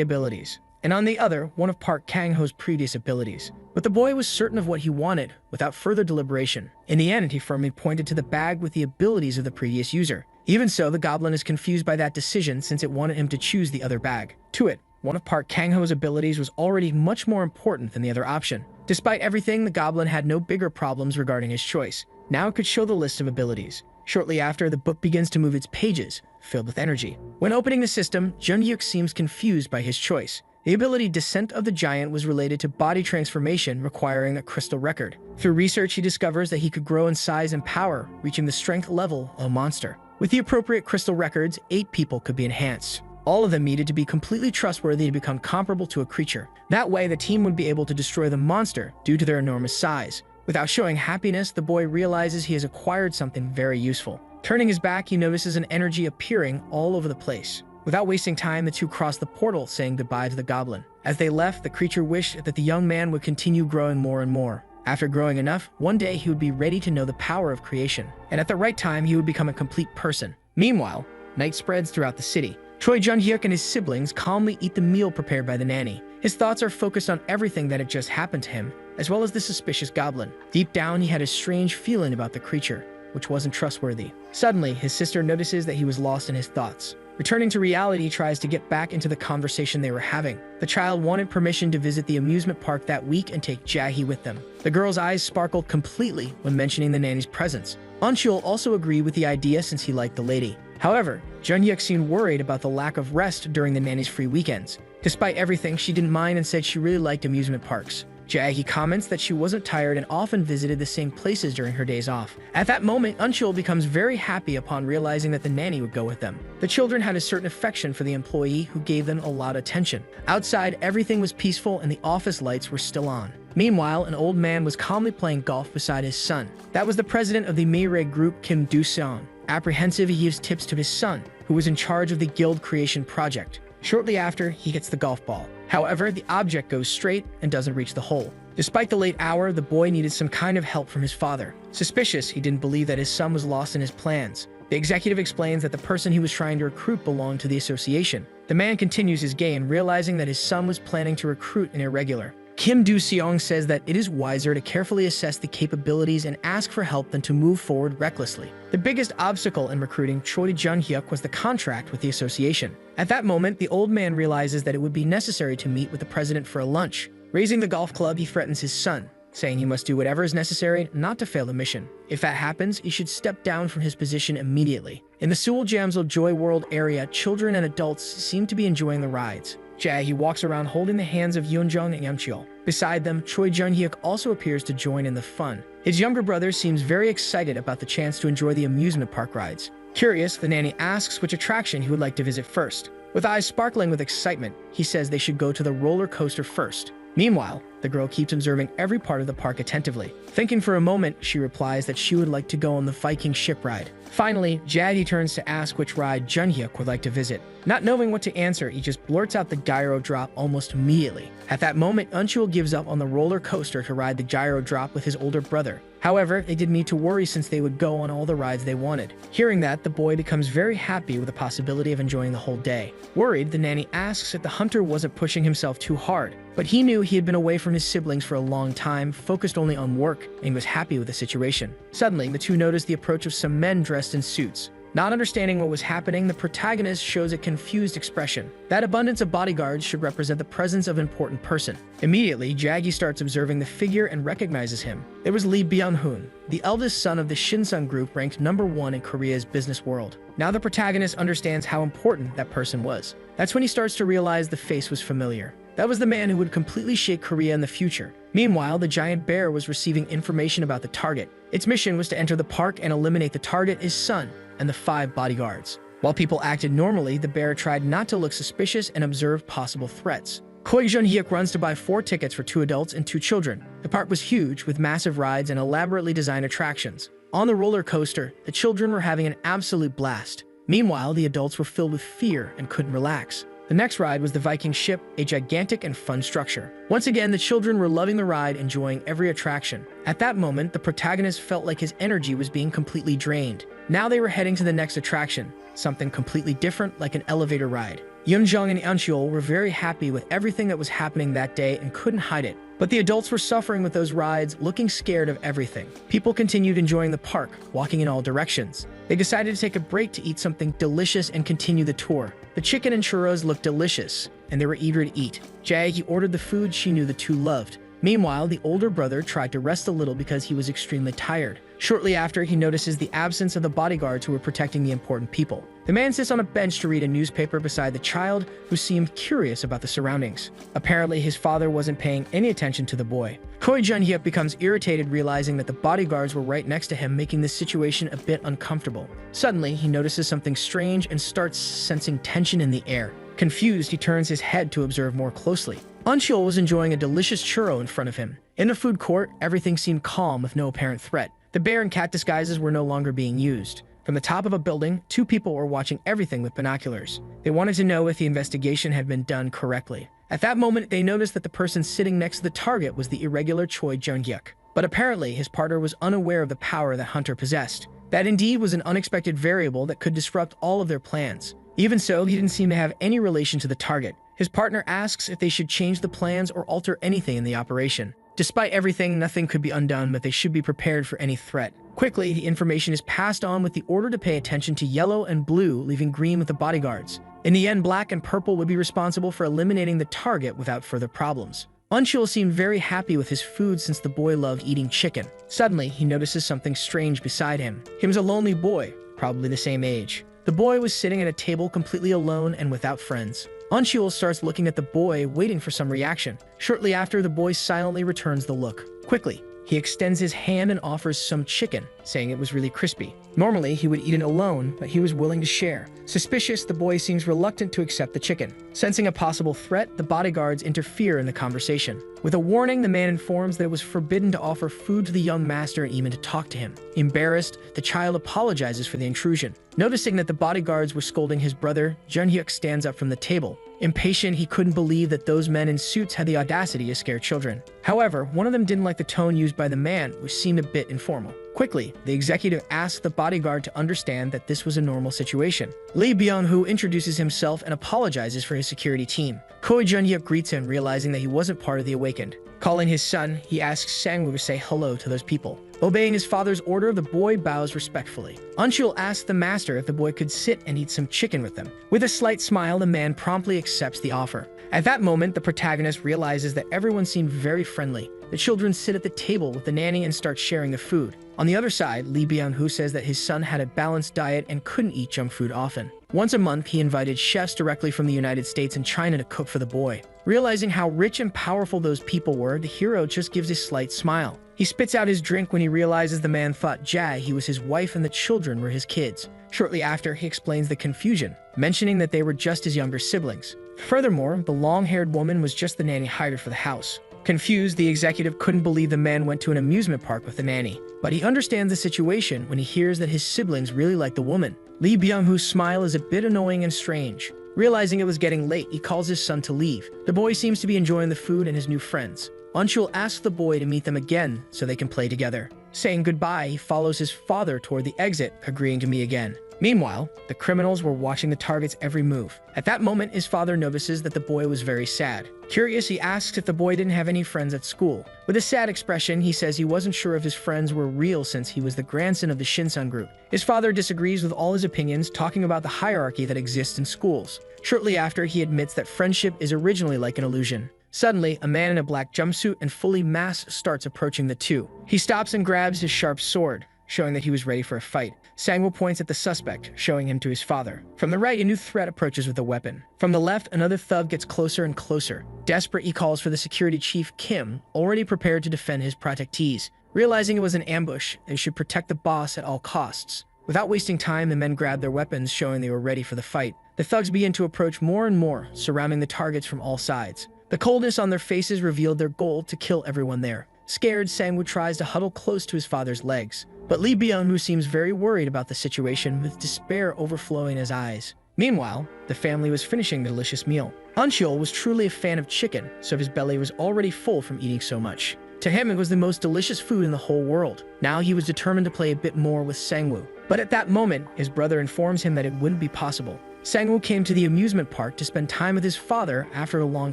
S1: abilities, and on the other, one of Park Kang-ho's previous abilities. But the boy was certain of what he wanted, without further deliberation. In the end, he firmly pointed to the bag with the abilities of the previous user. Even so, the goblin is confused by that decision since it wanted him to choose the other bag. To it, one of Park Kang-ho's abilities was already much more important than the other option. Despite everything, the goblin had no bigger problems regarding his choice. Now it could show the list of abilities. Shortly after, the book begins to move its pages, filled with energy. When opening the system, Junhyuk seems confused by his choice. The ability Descent of the Giant was related to body transformation, requiring a crystal record. Through research, he discovers that he could grow in size and power, reaching the strength level of a monster. With the appropriate crystal records, 8 people could be enhanced. All of them needed to be completely trustworthy to become comparable to a creature. That way, the team would be able to destroy the monster due to their enormous size. Without showing happiness, the boy realizes he has acquired something very useful. Turning his back, he notices an energy appearing all over the place. Without wasting time, the two cross the portal, saying goodbye to the goblin. As they left, the creature wished that the young man would continue growing more and more. After growing enough, one day he would be ready to know the power of creation, and at the right time, he would become a complete person. Meanwhile, night spreads throughout the city. Choi Jun-hyuk and his siblings calmly eat the meal prepared by the nanny. His thoughts are focused on everything that had just happened to him, as well as the suspicious goblin. Deep down, he had a strange feeling about the creature, which wasn't trustworthy. Suddenly, his sister notices that he was lost in his thoughts. Returning to reality, he tries to get back into the conversation they were having. The child wanted permission to visit the amusement park that week and take Jae with them. The girl's eyes sparkled completely when mentioning the nanny's presence. Eunchul also agreed with the idea since he liked the lady. However, Jun-hyuk seemed worried about the lack of rest during the nanny's free weekends. Despite everything, she didn't mind and said she really liked amusement parks. Jae comments that she wasn't tired and often visited the same places during her days off. At that moment, Eunchul becomes very happy upon realizing that the nanny would go with them. The children had a certain affection for the employee who gave them a lot of attention. Outside, everything was peaceful and the office lights were still on. Meanwhile, an old man was calmly playing golf beside his son. That was the president of the Mayre group, Kim Do-seon. Apprehensive, he gives tips to his son, who was in charge of the guild creation project. Shortly after, he hits the golf ball. However, the object goes straight and doesn't reach the hole. Despite the late hour, the boy needed some kind of help from his father. Suspicious, he didn't believe that his son was lost in his plans. The executive explains that the person he was trying to recruit belonged to the association. The man continues his game, realizing that his son was planning to recruit an irregular. Kim Do-seong says that it is wiser to carefully assess the capabilities and ask for help than to move forward recklessly. The biggest obstacle in recruiting Choi Jun-hyuk was the contract with the association. At that moment, the old man realizes that it would be necessary to meet with the president for a lunch. Raising the golf club, he threatens his son, saying he must do whatever is necessary not to fail the mission. If that happens, he should step down from his position immediately. In the Seoul Jamsil Joy World area, children and adults seem to be enjoying the rides. Jae walks around holding the hands of Yeonjung and Eunchul. Beside them, Choi Jun-hyuk also appears to join in the fun. His younger brother seems very excited about the chance to enjoy the amusement park rides. Curious, the nanny asks which attraction he would like to visit first. With eyes sparkling with excitement, he says they should go to the roller coaster first. Meanwhile, the girl keeps observing every part of the park attentively. Thinking for a moment, she replies that she would like to go on the Viking ship ride. Finally, Jae turns to ask which ride Jun-hyuk would like to visit. Not knowing what to answer, he just blurts out the gyro drop almost immediately. At that moment, Eunchul gives up on the roller coaster to ride the gyro drop with his older brother. However, they didn't need to worry since they would go on all the rides they wanted. Hearing that, the boy becomes very happy with the possibility of enjoying the whole day. Worried, the nanny asks if the hunter wasn't pushing himself too hard. But he knew he had been away from his siblings for a long time, focused only on work, and he was happy with the situation. Suddenly, the two noticed the approach of some men dressed in suits. Not understanding what was happening, the protagonist shows a confused expression. That abundance of bodyguards should represent the presence of an important person. Immediately, Jae starts observing the figure and recognizes him. It was Lee Byung-hoon, the eldest son of the Shinsun group ranked #1 in Korea's business world. Now the protagonist understands how important that person was. That's when he starts to realize the face was familiar. That was the man who would completely shake Korea in the future. Meanwhile, the giant bear was receiving information about the target. Its mission was to enter the park and eliminate the target, his son, and the 5 bodyguards. While people acted normally, the bear tried not to look suspicious and observed possible threats. Choi Jun-hyuk runs to buy 4 tickets for 2 adults and 2 children. The park was huge, with massive rides and elaborately designed attractions. On the roller coaster, the children were having an absolute blast. Meanwhile, the adults were filled with fear and couldn't relax. The next ride was the Viking ship, a gigantic and fun structure. Once again, the children were loving the ride, enjoying every attraction. At that moment, the protagonist felt like his energy was being completely drained. Now they were heading to the next attraction, something completely different like an elevator ride. Yeonjung and Eunchul were very happy with everything that was happening that day and couldn't hide it. But the adults were suffering with those rides, looking scared of everything. People continued enjoying the park, walking in all directions. They decided to take a break to eat something delicious and continue the tour. The chicken and churros looked delicious, and they were eager to eat. Jae ordered the food she knew the two loved. Meanwhile, the older brother tried to rest a little because he was extremely tired. Shortly after, he notices the absence of the bodyguards who were protecting the important people. The man sits on a bench to read a newspaper beside the child, who seemed curious about the surroundings. Apparently, his father wasn't paying any attention to the boy. Choi Jun-hyuk becomes irritated, realizing that the bodyguards were right next to him, making this situation a bit uncomfortable. Suddenly, he notices something strange and starts sensing tension in the air. Confused, he turns his head to observe more closely. Eunchul was enjoying a delicious churro in front of him. In the food court, everything seemed calm with no apparent threat. The bear and cat disguises were no longer being used. From the top of a building, 2 people were watching everything with binoculars. They wanted to know if the investigation had been done correctly. At that moment, they noticed that the person sitting next to the target was the irregular Choi Jun-hyuk. But apparently, his partner was unaware of the power that Hunter possessed. That indeed was an unexpected variable that could disrupt all of their plans. Even so, he didn't seem to have any relation to the target. His partner asks if they should change the plans or alter anything in the operation. Despite everything, nothing could be undone, but they should be prepared for any threat. Quickly, the information is passed on with the order to pay attention to yellow and blue, leaving green with the bodyguards. In the end, black and purple would be responsible for eliminating the target without further problems. Anchul seemed very happy with his food since the boy loved eating chicken. Suddenly, he notices something strange beside him. He was a lonely boy, probably the same age. The boy was sitting at a table completely alone and without friends. Anchul starts looking at the boy, waiting for some reaction. Shortly after, the boy silently returns the look. Quickly, he extends his hand and offers some chicken, saying it was really crispy. Normally, he would eat it alone, but he was willing to share. Suspicious, the boy seems reluctant to accept the chicken. Sensing a possible threat, the bodyguards interfere in the conversation. With a warning, the man informs that it was forbidden to offer food to the young master and even to talk to him. Embarrassed, the child apologizes for the intrusion. Noticing that the bodyguards were scolding his brother, Junhyuk stands up from the table. Impatient, he couldn't believe that those men in suits had the audacity to scare children. However, one of them didn't like the tone used by the man, which seemed a bit informal. Quickly, the executive asks the bodyguard to understand that this was a normal situation. Lee Byung-hoo introduces himself and apologizes for his security team. Koi Junhyuk greets him, realizing that he wasn't part of the awakened. Calling his son, he asks Sangwoo to say hello to those people. Obeying his father's order, the boy bows respectfully. Anchul asks the master if the boy could sit and eat some chicken with them. With a slight smile, the man promptly accepts the offer. At that moment, the protagonist realizes that everyone seemed very friendly. The children sit at the table with the nanny and start sharing the food. On the other side, Lee Byung-hoo says that his son had a balanced diet and couldn't eat junk food often. Once a month, he invited chefs directly from the United States and China to cook for the boy. Realizing how rich and powerful those people were, the hero just gives a slight smile. He spits out his drink when he realizes the man thought he was his wife and the children were his kids. Shortly after, he explains the confusion, mentioning that they were just his younger siblings. Furthermore, the long-haired woman was just the nanny hired for the house. Confused, the executive couldn't believe the man went to an amusement park with the nanny. But he understands the situation when he hears that his siblings really like the woman. Lee Byung-hoo's smile is a bit annoying and strange. Realizing it was getting late, he calls his son to leave. The boy seems to be enjoying the food and his new friends. Anchul asks the boy to meet them again so they can play together. Saying goodbye, he follows his father toward the exit, agreeing to meet again. Meanwhile, the criminals were watching the target's every move. At that moment, his father notices that the boy was very sad. Curious, he asks if the boy didn't have any friends at school. With a sad expression, he says he wasn't sure if his friends were real since he was the grandson of the Shinsun group. His father disagrees with all his opinions, talking about the hierarchy that exists in schools. Shortly after, he admits that friendship is originally like an illusion. Suddenly, a man in a black jumpsuit and fully masked starts approaching the two. He stops and grabs his sharp sword, showing that he was ready for a fight. Sangwoo points at the suspect, showing him to his father. From the right, a new threat approaches with a weapon. From the left, another thug gets closer and closer. Desperate, he calls for the security chief, Kim, already prepared to defend his protectees. Realizing it was an ambush, they should protect the boss at all costs. Without wasting time, the men grabbed their weapons, showing they were ready for the fight. The thugs begin to approach more and more, surrounding the targets from all sides. The coldness on their faces revealed their goal to kill everyone there. Scared, Sangwoo tries to huddle close to his father's legs. But Lee Byung-hoo seems very worried about the situation, with despair overflowing in his eyes. Meanwhile, the family was finishing the delicious meal. Anchul was truly a fan of chicken, so his belly was already full from eating so much. To him, it was the most delicious food in the whole world. Now he was determined to play a bit more with Sangwoo. But at that moment, his brother informs him that it wouldn't be possible. Sangwoo came to the amusement park to spend time with his father after a long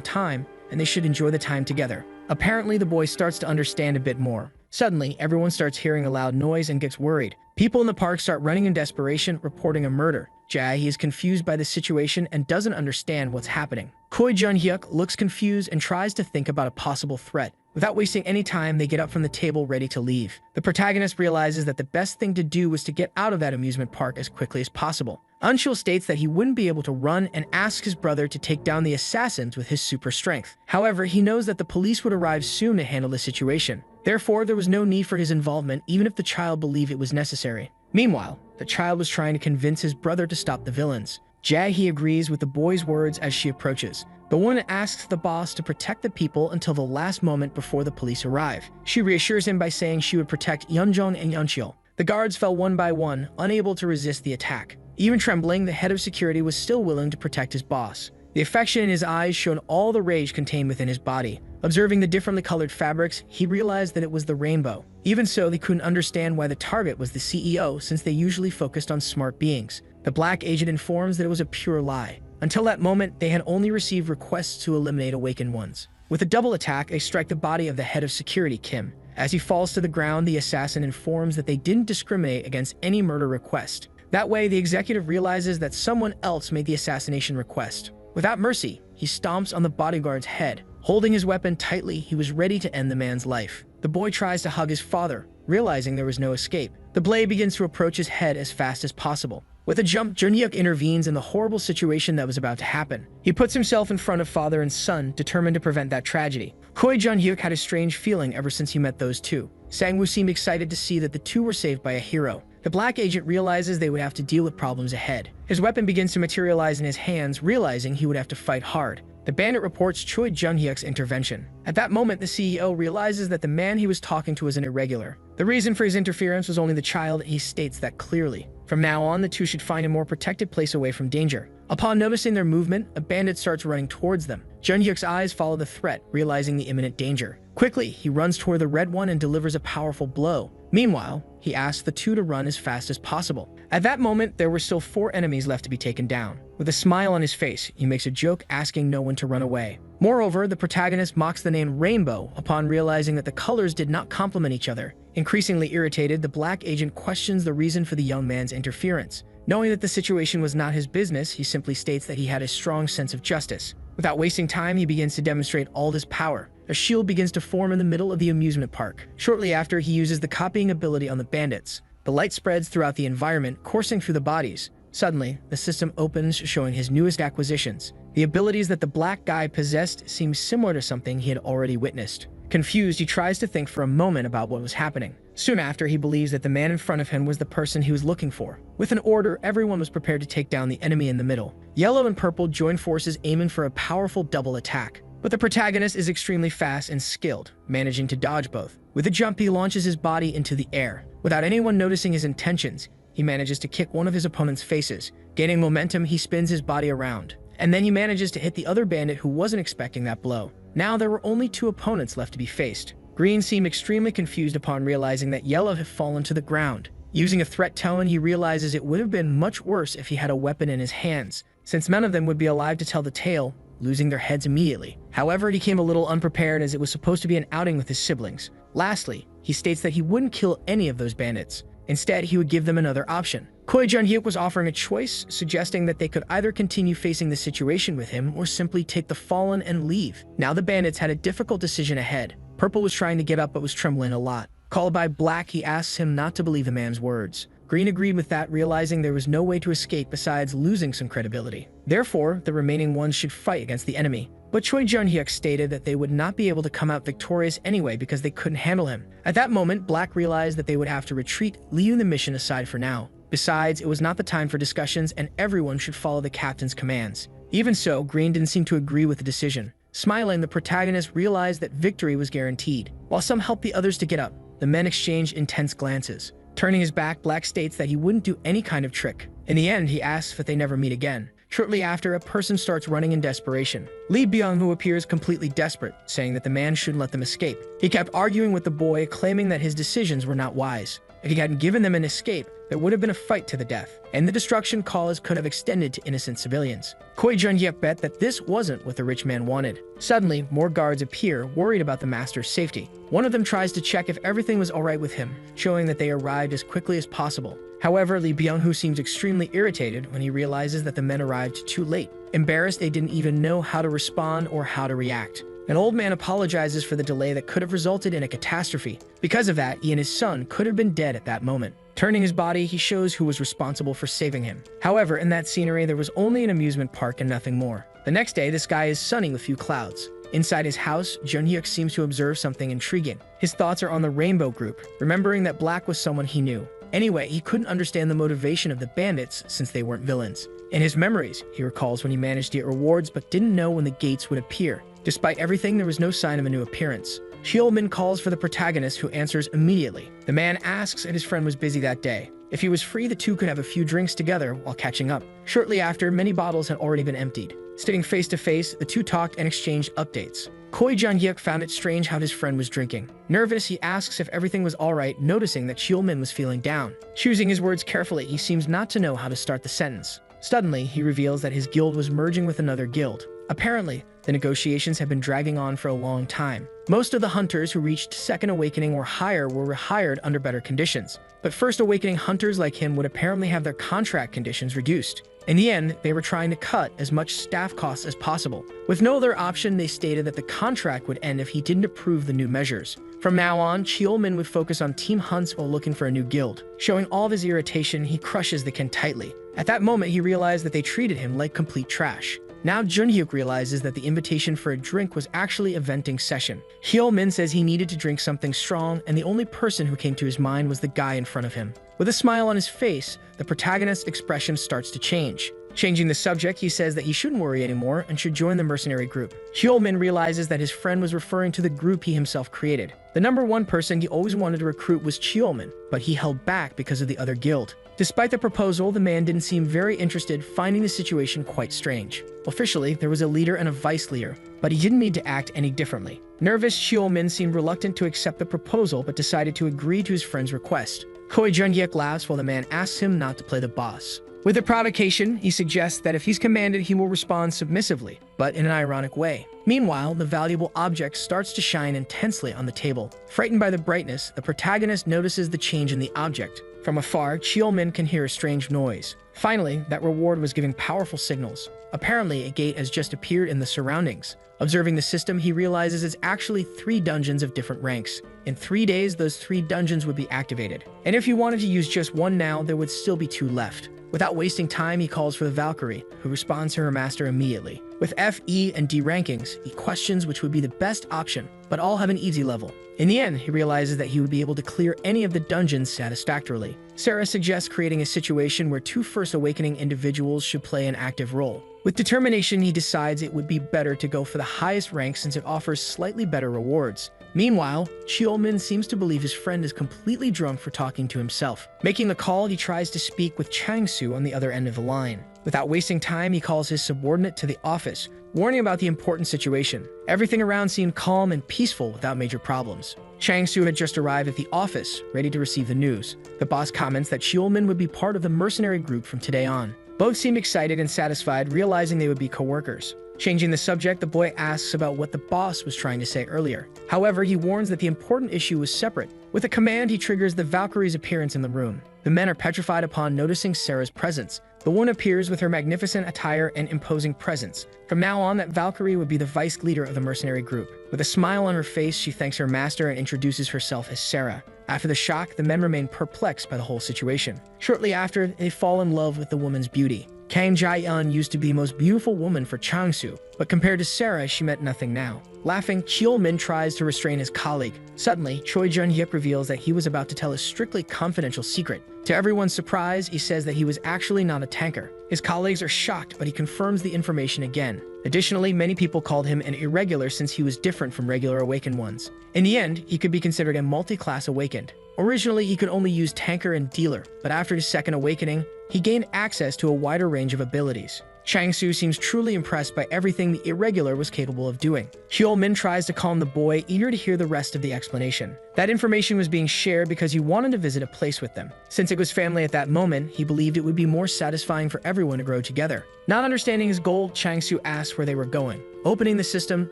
S1: time, and they should enjoy the time together. Apparently, the boy starts to understand a bit more. Suddenly, everyone starts hearing a loud noise and gets worried. People in the park start running in desperation, reporting a murder. He is confused by the situation and doesn't understand what's happening. Koi Junhyuk looks confused and tries to think about a possible threat. Without wasting any time, they get up from the table ready to leave. The protagonist realizes that the best thing to do was to get out of that amusement park as quickly as possible. Anchul states that he wouldn't be able to run and asks his brother to take down the assassins with his super strength. However, he knows that the police would arrive soon to handle the situation. Therefore, there was no need for his involvement, even if the child believed it was necessary. Meanwhile, the child was trying to convince his brother to stop the villains. He agrees with the boy's words as she approaches. The woman asks the boss to protect the people until the last moment before the police arrive. She reassures him by saying she would protect Yeonjong and Yeonchil. The guards fell one by one, unable to resist the attack. Even trembling, the head of security was still willing to protect his boss. The affection in his eyes showed all the rage contained within his body. Observing the differently colored fabrics, he realized that it was the rainbow. Even so, they couldn't understand why the target was the CEO, since they usually focused on smart beings. The black agent informs that it was a pure lie. Until that moment, they had only received requests to eliminate awakened ones. With a double attack, they strike the body of the head of security, Kim. As he falls to the ground, the assassin informs that they didn't discriminate against any murder request. That way, the executive realizes that someone else made the assassination request. Without mercy, he stomps on the bodyguard's head. Holding his weapon tightly, he was ready to end the man's life. The boy tries to hug his father, realizing there was no escape. The blade begins to approach his head as fast as possible. With a jump, Junhyuk intervenes in the horrible situation that was about to happen. He puts himself in front of father and son, determined to prevent that tragedy. Koi Junhyuk had a strange feeling ever since he met those two. Sangwoo seemed excited to see that the two were saved by a hero. The black agent realizes they would have to deal with problems ahead. His weapon begins to materialize in his hands, realizing he would have to fight hard. The bandit reports Choi Junhyuk's intervention. At that moment, the CEO realizes that the man he was talking to was an irregular. The reason for his interference was only the child, and he states that clearly. From now on, the two should find a more protected place away from danger. Upon noticing their movement, a bandit starts running towards them. Junhyuk's eyes follow the threat, realizing the imminent danger. Quickly, he runs toward the red one and delivers a powerful blow. Meanwhile, he asks the two to run as fast as possible. At that moment, there were still 4 enemies left to be taken down. With a smile on his face, he makes a joke asking no one to run away. Moreover, the protagonist mocks the name Rainbow upon realizing that the colors did not complement each other. Increasingly irritated, the black agent questions the reason for the young man's interference. Knowing that the situation was not his business, he simply states that he had a strong sense of justice. Without wasting time, he begins to demonstrate all his power. A shield begins to form in the middle of the amusement park. Shortly after, he uses the copying ability on the bandits. The light spreads throughout the environment, coursing through the bodies. Suddenly, the system opens, showing his newest acquisitions. The abilities that the black guy possessed seem similar to something he had already witnessed. Confused, he tries to think for a moment about what was happening. Soon after, he believes that the man in front of him was the person he was looking for. With an order, everyone was prepared to take down the enemy in the middle. Yellow and purple join forces, aiming for a powerful double attack. But the protagonist is extremely fast and skilled, managing to dodge both. With a jump, he launches his body into the air. Without anyone noticing his intentions, he manages to kick one of his opponent's faces. Gaining momentum, he spins his body around. And then he manages to hit the other bandit who wasn't expecting that blow. Now there were only 2 opponents left to be faced. Green seemed extremely confused upon realizing that Yellow had fallen to the ground. Using a threat tone, he realizes it would have been much worse if he had a weapon in his hands, since none of them would be alive to tell the tale, losing their heads immediately. However, he came a little unprepared as it was supposed to be an outing with his siblings. Lastly, he states that he wouldn't kill any of those bandits. Instead, he would give them another option. Koi Junhyuk was offering a choice, suggesting that they could either continue facing the situation with him or simply take the fallen and leave. Now the bandits had a difficult decision ahead. Purple was trying to get up but was trembling a lot. Called by Black, he asks him not to believe the man's words. Green agreed with that, realizing there was no way to escape besides losing some credibility. Therefore, the remaining ones should fight against the enemy. But Choi Junhyuk stated that they would not be able to come out victorious anyway because they couldn't handle him. At that moment, Black realized that they would have to retreat, leaving the mission aside for now. Besides, it was not the time for discussions and everyone should follow the captain's commands. Even so, Green didn't seem to agree with the decision. Smiling, the protagonist realized that victory was guaranteed. While some helped the others to get up, the men exchanged intense glances. Turning his back, Black states that he wouldn't do any kind of trick. In the end, he asks that they never meet again. Shortly after, a person starts running in desperation. Lee Byung-hoo appears completely desperate, saying that the man shouldn't let them escape. He kept arguing with the boy, claiming that his decisions were not wise. If he hadn't given them an escape, there would have been a fight to the death, and the destruction caused could have extended to innocent civilians. Koi Junhyuk bet that this wasn't what the rich man wanted. Suddenly, more guards appear, worried about the master's safety. One of them tries to check if everything was alright with him, showing that they arrived as quickly as possible. However, Lee Byung-hoo seems extremely irritated when he realizes that the men arrived too late. Embarrassed, they didn't even know how to respond or how to react. An old man apologizes for the delay that could have resulted in a catastrophe. Because of that, he and his son could have been dead at that moment. Turning his body, he shows who was responsible for saving him. However, in that scenery, there was only an amusement park and nothing more. The next day, this guy is sunning a few clouds. Inside his house, Junhyuk seems to observe something intriguing. His thoughts are on the Rainbow Group, remembering that Black was someone he knew. Anyway, he couldn't understand the motivation of the bandits since they weren't villains. In his memories, he recalls when he managed to get rewards but didn't know when the gates would appear. Despite everything, there was no sign of a new appearance. Shielman calls for the protagonist, who answers immediately. The man asks if his friend was busy that day. If he was free, the two could have a few drinks together while catching up. Shortly after, many bottles had already been emptied. Sitting face to face, the two talked and exchanged updates. Koi Jun-hyuk found it strange how his friend was drinking. Nervous, he asks if everything was alright, noticing that Cheol-min was feeling down. Choosing his words carefully, he seems not to know how to start the sentence. Suddenly, he reveals that his guild was merging with another guild. Apparently, the negotiations had been dragging on for a long time. Most of the hunters who reached Second Awakening or higher were rehired under better conditions, but First Awakening hunters like him would apparently have their contract conditions reduced. In the end, they were trying to cut as much staff costs as possible. With no other option, they stated that the contract would end if he didn't approve the new measures. From now on, Cheol-min would focus on team hunts while looking for a new guild. Showing all of his irritation, he crushes the Ken tightly. At that moment, he realized that they treated him like complete trash. Now Jun-hyuk realizes that the invitation for a drink was actually a venting session. Cheol-min says he needed to drink something strong, and the only person who came to his mind was the guy in front of him. With a smile on his face, the protagonist's expression starts to change. Changing the subject, he says that he shouldn't worry anymore and should join the mercenary group. Cheol-min realizes that his friend was referring to the group he himself created. The number one person he always wanted to recruit was Cheol-min, but he held back because of the other guild. Despite the proposal, the man didn't seem very interested, finding the situation quite strange. Officially, there was a leader and a vice leader, but he didn't need to act any differently. Nervous, Cheol-min seemed reluctant to accept the proposal but decided to agree to his friend's request. Koi Jun-hyuk laughs while the man asks him not to play the boss. With a provocation, he suggests that if he's commanded, he will respond submissively, but in an ironic way. Meanwhile, the valuable object starts to shine intensely on the table. Frightened by the brightness, the protagonist notices the change in the object. From afar, Cheol-min can hear a strange noise. Finally, that reward was giving powerful signals. Apparently, a gate has just appeared in the surroundings. Observing the system, he realizes it's actually 3 dungeons of different ranks. In 3 days, those 3 dungeons would be activated. And if he wanted to use just one now, there would still be 2 left. Without wasting time, he calls for the Valkyrie, who responds to her master immediately. With F, E, and D rankings, he questions which would be the best option, but all have an easy level. In the end, he realizes that he would be able to clear any of the dungeons satisfactorily. Sarah suggests creating a situation where 2 First Awakening individuals should play an active role. With determination, he decides it would be better to go for the highest rank since it offers slightly better rewards. Meanwhile, Cheol-min seems to believe his friend is completely drunk for talking to himself. Making the call, he tries to speak with Chang-soo on the other end of the line. Without wasting time, he calls his subordinate to the office, warning about the important situation. Everything around seemed calm and peaceful without major problems. Chang-soo had just arrived at the office, ready to receive the news. The boss comments that Cheol-min would be part of the mercenary group from today on. Both seemed excited and satisfied, realizing they would be co-workers. Changing the subject, the boy asks about what the boss was trying to say earlier. However, he warns that the important issue was separate. With a command, he triggers the Valkyrie's appearance in the room. The men are petrified upon noticing Sarah's presence. The woman appears with her magnificent attire and imposing presence. From now on, that Valkyrie would be the vice leader of the mercenary group. With a smile on her face, she thanks her master and introduces herself as Sarah. After the shock, the men remain perplexed by the whole situation. Shortly after, they fall in love with the woman's beauty. Kang Jae-eun used to be the most beautiful woman for Chang-soo, but compared to Sarah, she meant nothing now. Laughing, Cheol-min tries to restrain his colleague. Suddenly, Choi Jun-hyuk reveals that he was about to tell a strictly confidential secret. To everyone's surprise, he says that he was actually not a tanker. His colleagues are shocked, but he confirms the information again. Additionally, many people called him an irregular since he was different from regular awakened ones. In the end, he could be considered a multi-class awakened. Originally, he could only use tanker and dealer, but after his second awakening, he gained access to a wider range of abilities. Chang-soo seems truly impressed by everything the irregular was capable of doing. Cheol-min tries to calm the boy, eager to hear the rest of the explanation. That information was being shared because he wanted to visit a place with them. Since it was family at that moment, he believed it would be more satisfying for everyone to grow together. Not understanding his goal, Chang-soo asks where they were going. Opening the system,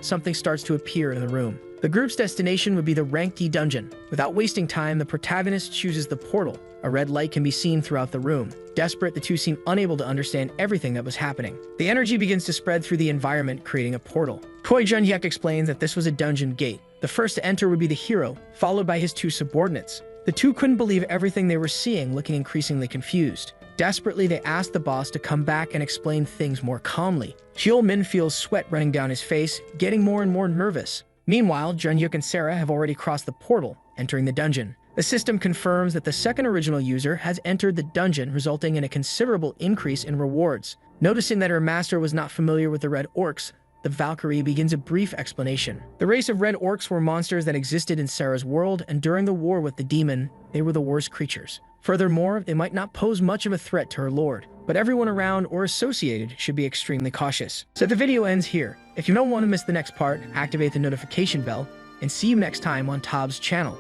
S1: something starts to appear in the room. The group's destination would be the Rank D dungeon. Without wasting time, the protagonist chooses the portal. A red light can be seen throughout the room. Desperate, the two seem unable to understand everything that was happening. The energy begins to spread through the environment, creating a portal. Koi Jun-hyuk explains that this was a dungeon gate. The first to enter would be the hero, followed by his 2 subordinates. The 2 couldn't believe everything they were seeing, looking increasingly confused. Desperately, they asked the boss to come back and explain things more calmly. Cheol-min feels sweat running down his face, getting more and more nervous. Meanwhile, Jun-hyuk and Sarah have already crossed the portal, entering the dungeon. The system confirms that the second original user has entered the dungeon, resulting in a considerable increase in rewards. Noticing that her master was not familiar with the red orcs, the Valkyrie begins a brief explanation. The race of red orcs were monsters that existed in Sarah's world, and during the war with the demon, they were the worst creatures. Furthermore, they might not pose much of a threat to her lord, but everyone around or associated should be extremely cautious. So the video ends here. If you don't want to miss the next part, activate the notification bell, and see you next time on Tob's channel.